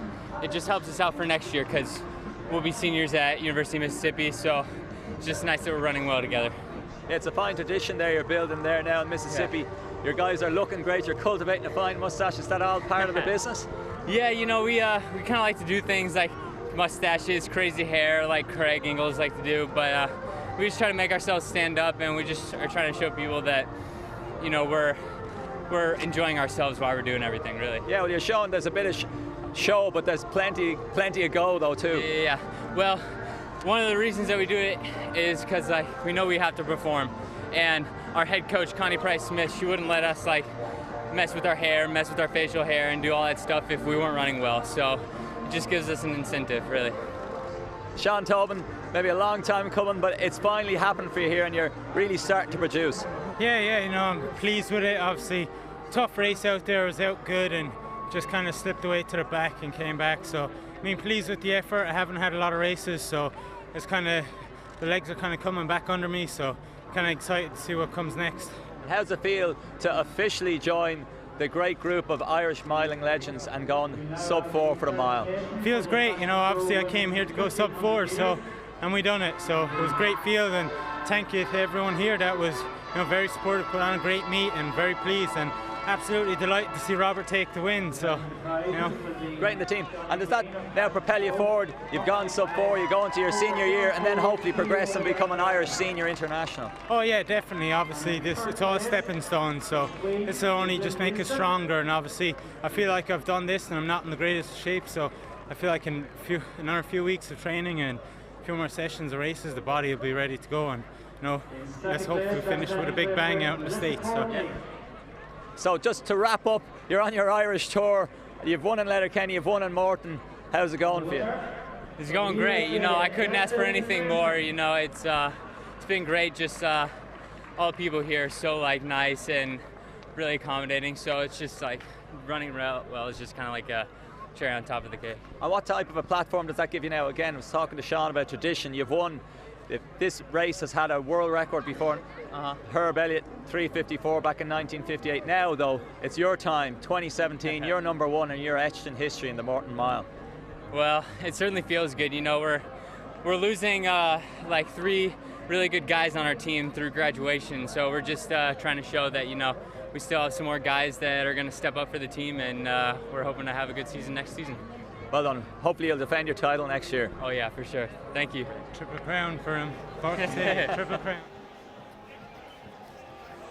[SPEAKER 21] just helps us out for next year, because we'll be seniors at University of Mississippi, so it's just nice that we're running well together.
[SPEAKER 1] Yeah, it's a fine tradition there you're building there now in Mississippi. Yeah. Your guys are looking great. You're cultivating a fine mustache. Is that all part of the business?
[SPEAKER 21] Yeah, you know, we kind of like to do things like mustaches, crazy hair, like Craig Ingalls like to do, but we just try to make ourselves stand up, and we just are trying to show people that, you know, we're enjoying ourselves while we're doing everything, really.
[SPEAKER 1] Yeah, well, you're showing there's a bit of show, but there's plenty of go though too.
[SPEAKER 21] Yeah. Well, one of the reasons that we do it is because we know we have to perform, and our head coach Connie Price-Smith, she wouldn't let us mess with our hair, mess with our facial hair, and do all that stuff if we weren't running well. So it just gives us an incentive, really.
[SPEAKER 1] Sean Tobin, maybe a long time coming, but it's finally happened for you here, and you're really starting to produce.
[SPEAKER 14] Yeah, you know, I'm pleased with it. Obviously, tough race out there. I was out good and just kind of slipped away to the back and came back. So, I mean, pleased with the effort. I haven't had a lot of races, so it's kind of, the legs are kind of coming back under me, so kind of excited to see what comes next.
[SPEAKER 1] How does it feel to officially join the great group of Irish miling legends and going sub 4 for the mile?
[SPEAKER 14] Feels great, you know. Obviously I came here to go sub 4, so, and we done it, so it was a great field, and thank you to everyone here that was, you know, very supportive, put on a great meet, and very pleased, and absolutely delighted to see Robert take the win. So, you know,
[SPEAKER 1] great in the team. And does that now propel you forward? You've gone sub 4, you go into your senior year, and then hopefully progress and become an Irish senior international.
[SPEAKER 14] Oh yeah, definitely. Obviously, it's all stepping stones, so it's only just make us stronger. And obviously, I feel like I've done this, and I'm not in the greatest shape. So I feel like in another few weeks of training and a few more sessions of races, the body will be ready to go. And you know, let's hope we finish with a big bang out in the States.
[SPEAKER 1] So just to wrap up, you're on your Irish tour. You've won in Letterkenny, you've won in Morton. How's it going for you?
[SPEAKER 21] It's going great. You know, I couldn't ask for anything more. You know, it's been great. Just all the people here are so nice and really accommodating. So it's just running well. It's just kind of like a cherry on top of the cake.
[SPEAKER 1] And what type of a platform does that give you now? Again, I was talking to Sean about tradition. You've won. This race has had a world record before. Herb Elliott 3:54 back in 1958. Now though, it's your time, 2017. You're number 1 and you're etched in history in the Morton Mile.
[SPEAKER 21] Well, it certainly feels good. You know, we're losing 3 really good guys on our team through graduation. So we're just trying to show that, you know, we still have some more guys that are going to step up for the team, and we're hoping to have a good season next season.
[SPEAKER 1] Well done. Hopefully you'll defend your title next year.
[SPEAKER 21] Oh yeah, for sure. Thank you.
[SPEAKER 14] Triple crown for him. Triple crown.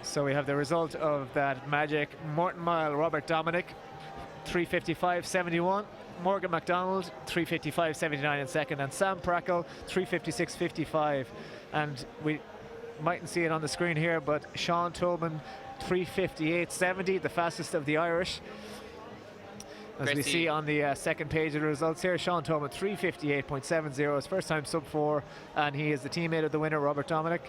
[SPEAKER 9] So we have the result of that magic Morton Mile. Robert Dominic, 3:55.71. Morgan MacDonald, 3:55.79 in second. And Sam Prackle, 3:56.55. And we mightn't see it on the screen here, but Sean Tobin, 3:58.70, the fastest of the Irish. As we see on the second page of the results here, Sean Tobin 3:58.70, his first time sub 4, and he is the teammate of the winner, Robert Dominic.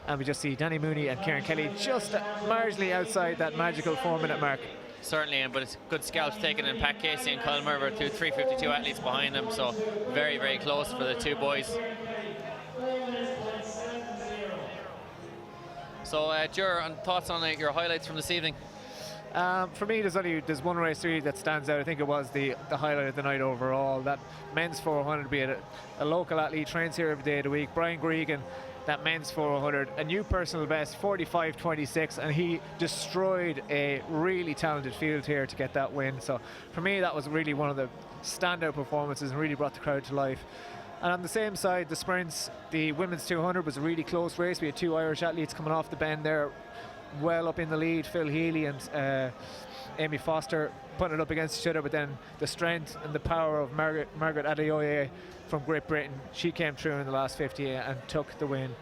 [SPEAKER 9] And we just see Danny Mooney and Kieran Kelly just marginally outside that magical 4-minute mark.
[SPEAKER 2] Certainly, but it's good scouts taken in Pat Casey and Kyle Merber, 2 3:52 athletes behind them, so very, very close for the two boys. So, Ger, thoughts on your highlights from this evening?
[SPEAKER 9] For me, there's one race really that stands out. I think it was the highlight of the night overall. That men's 400, be it a local athlete, trains here every day of the week. Brian Gregan, that men's 400, a new personal best, 45.26, and he destroyed a really talented field here to get that win. So for me, that was really one of the standout performances and really brought the crowd to life. And on the same side, the sprints, the women's 200 was a really close race. We had two Irish athletes coming off the bend there, well up in the lead, Phil Healy and Amy Foster putting it up against each other, but then the strength and the power of Margaret Adeoye from Great Britain, she came through in the last 50 and took the win.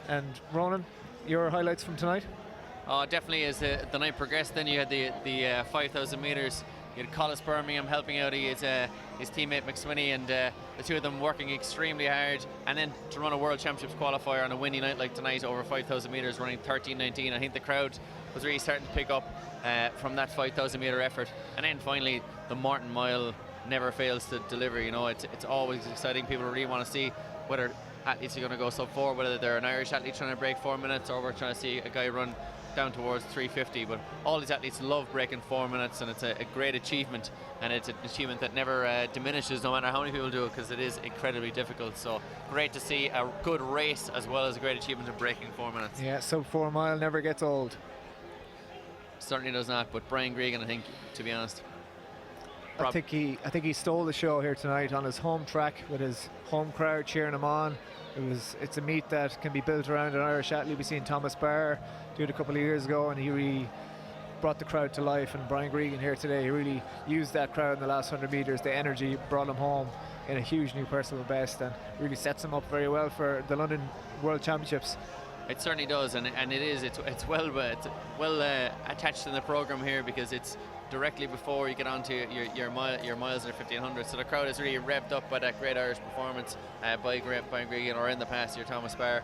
[SPEAKER 9] And Ronan, your highlights from tonight?
[SPEAKER 4] Oh, definitely as the night progressed, then you had the 5,000 metres. You had Collis Birmingham helping out his teammate McSwinney, and the two of them working extremely hard. And then to run a World Championships qualifier on a windy night like tonight over 5,000 metres, running 13.19. I think the crowd was really starting to pick up from that 5,000 metre effort. And then finally, the Morton Mile never fails to deliver. You know, it's always exciting. People really want to see whether athletes are going to go sub 4, whether they're an Irish athlete trying to break 4 minutes, or we're trying to see a guy run down towards 3:50. But all these athletes love breaking 4 minutes, and it's a great achievement, and it's an achievement that never diminishes no matter how many people do it, because it is incredibly difficult. So great to see a good race as well as a great achievement of breaking 4 minutes.
[SPEAKER 9] Yeah, sub 4 mile never gets old.
[SPEAKER 4] Certainly does not. But Brian Gregan, I think, to be honest,
[SPEAKER 9] I think he stole the show here tonight on his home track with his home crowd cheering him on. It's a meet that can be built around an Irish athlete. We've seen Thomas Barr do it a couple of years ago, and he really brought the crowd to life. And Brian Gregan here today, he really used that crowd in the last 100 metres. The energy brought him home in a huge new personal best, and really sets him up very well for the London World Championships.
[SPEAKER 4] It certainly does, and it's well attached in the program here, because it's directly before you get onto your miles in the 1500. So the crowd is really revved up by that great Irish performance by Brian Gregan, or in the past year Thomas Barr.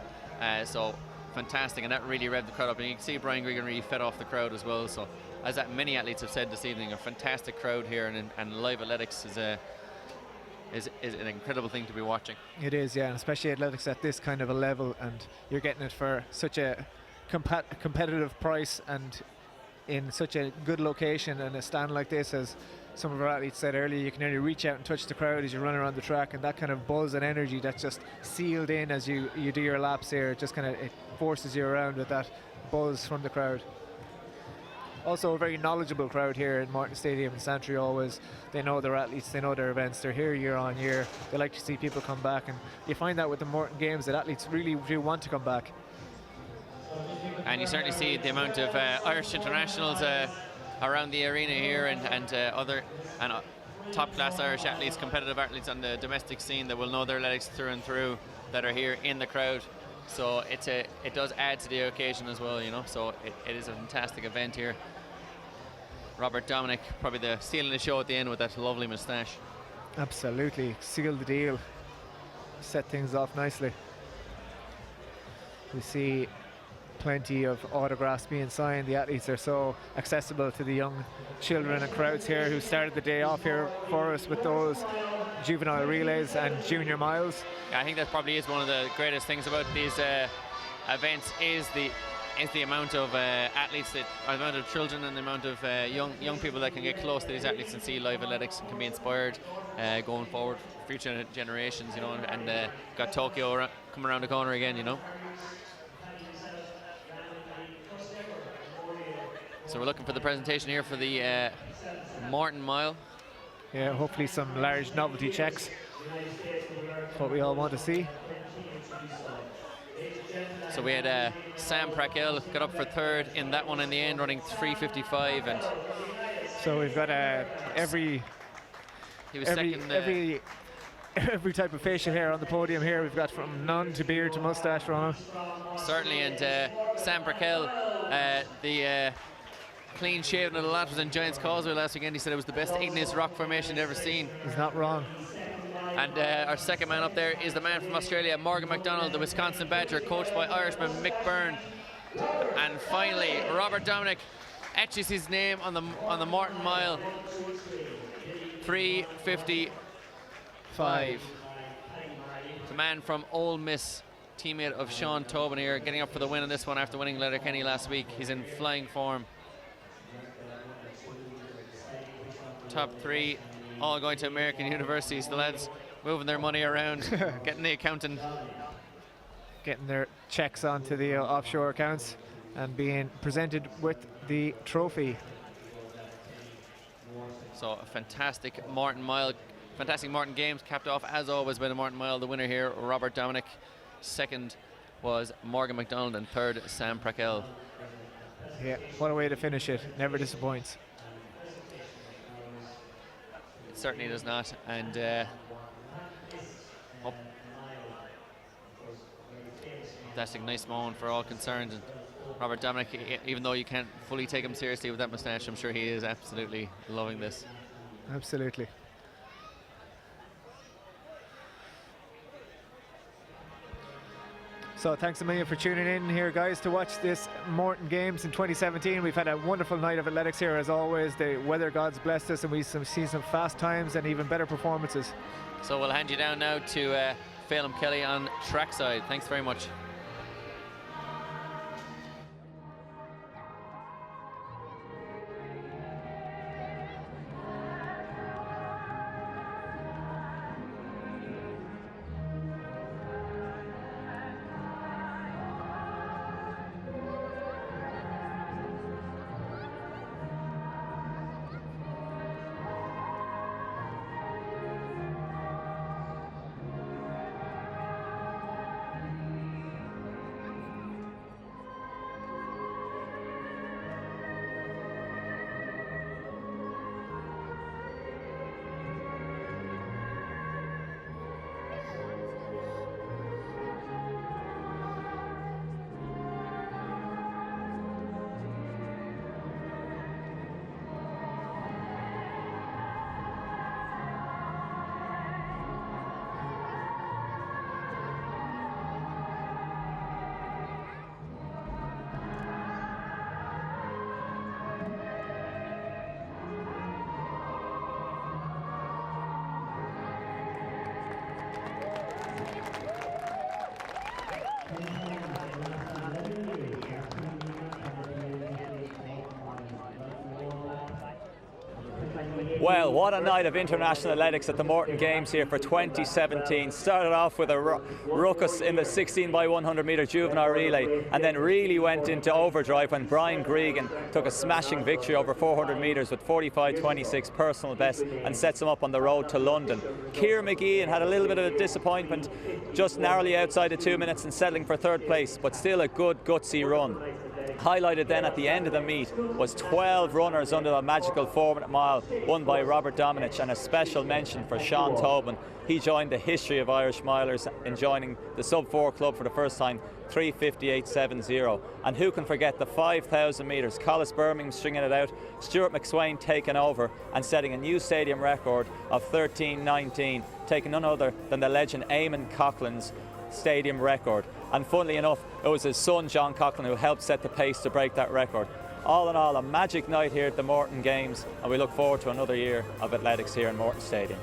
[SPEAKER 4] So fantastic, and that really revved the crowd up. And you can see Brian Gregan really fed off the crowd as well. So as that many athletes have said this evening, a fantastic crowd here, and live athletics is an incredible thing to be watching.
[SPEAKER 9] It is, yeah, and especially athletics at this kind of a level, and you're getting it for such a competitive price and in such a good location, and a stand like this, as some of our athletes said earlier, you can only reach out and touch the crowd as you run around the track, and that kind of buzz and energy that's just sealed in as you do your laps here, it just kind of it forces you around with that buzz from the crowd. Also a very knowledgeable crowd here in Morton Stadium in Santry. Always, they know their athletes, they know their events, they're here year on year, they like to see people come back, and you find that with the Morton Games that athletes really do want to come back.
[SPEAKER 4] And you certainly see the amount of Irish internationals around the arena here, and other top-class Irish athletes, competitive athletes on the domestic scene that will know their athletics through and through, that are here in the crowd. So it does add to the occasion as well, you know. So it is a fantastic event here. Robert Dominic probably stealing the show at the end with that lovely moustache.
[SPEAKER 9] Absolutely, sealed the deal, set things off nicely. We see plenty of autographs being signed. The athletes are so accessible to the young children and crowds here who started the day off here for us with those juvenile relays and junior miles.
[SPEAKER 4] Yeah, I think that probably is one of the greatest things about these events is the amount of athletes, the amount of children, and the amount of young people that can get close to these athletes and see live athletics and can be inspired going forward, future generations, you know. And got Tokyo coming around the corner again, you know. So we're looking for the presentation here for the Morton Mile.
[SPEAKER 9] Yeah, hopefully some large novelty checks. What we all want to see.
[SPEAKER 4] So we had Sam Prakel got up for third in that one in the end, running 3:55, and
[SPEAKER 9] so we've got every type of facial hair on the podium here. We've got from none to beard to mustache, Ronald.
[SPEAKER 4] Certainly, and Sam Prakel, the clean shaven of the lad, was in Giants Causeway last weekend. He said it was the best igneous rock formation he'd ever seen.
[SPEAKER 9] He's not wrong.
[SPEAKER 4] And our second man up there is the man from Australia, Morgan McDonald, the Wisconsin Badger, coached by Irishman Mick Byrne. And finally, Robert Dominic etches his name on the Morton Mile. 3:55. The man from Ole Miss, teammate of Sean Tobin here, getting up for the win in this one after winning Letterkenny last week. He's in flying form. top 3 all going to American universities. The lads moving their money around, getting the accountant.
[SPEAKER 9] Getting their checks onto the offshore accounts and being presented with the trophy.
[SPEAKER 4] So a fantastic Morton Games, capped off as always by the Morton Mile. The winner here, Robert Dominic. Second was Morgan McDonald, and third, Sam Prakel.
[SPEAKER 9] Yeah, what a way to finish it. Never disappoints.
[SPEAKER 4] It certainly does not. And fantastic, nice moment for all concerned. And Robert Dominic, even though you can't fully take him seriously with that moustache, I'm sure he is absolutely loving this.
[SPEAKER 9] Absolutely. So thanks a million for tuning in here, guys, to watch this Morton Games in 2017. We've had a wonderful night of athletics here as always. The weather gods blessed us, and we've seen some fast times and even better performances.
[SPEAKER 4] So we'll hand you down now to Phelim Kelly on trackside. Thanks very much.
[SPEAKER 1] Well, what a night of international athletics at the Morton Games here for 2017. Started off with a ruckus in the 16x100 metre juvenile relay, and then really went into overdrive when Brian Gregan took a smashing victory over 400 metres with 45.26 personal best and sets him up on the road to London. Ciara McGeehan had a little bit of a disappointment, just narrowly outside the 2 minutes and settling for third place, but still a good gutsy run. Highlighted then at the end of the meet was 12 runners under the magical 4-minute mile won by Robert Dominic, and a special mention for Sean Tobin. He joined the history of Irish milers in joining the sub-4 club for the first time, 3:58.70. And who can forget the 5,000 metres, Collis Birmingham stringing it out, Stuart McSwain taking over and setting a new stadium record of 13:19, taking none other than the legend Eamon Coughlin's stadium record. And funnily enough, it was his son John Coughlin who helped set the pace to break that record. All in all, a magic night here at the Morton Games, and we look forward to another year of athletics here in Morton Stadium.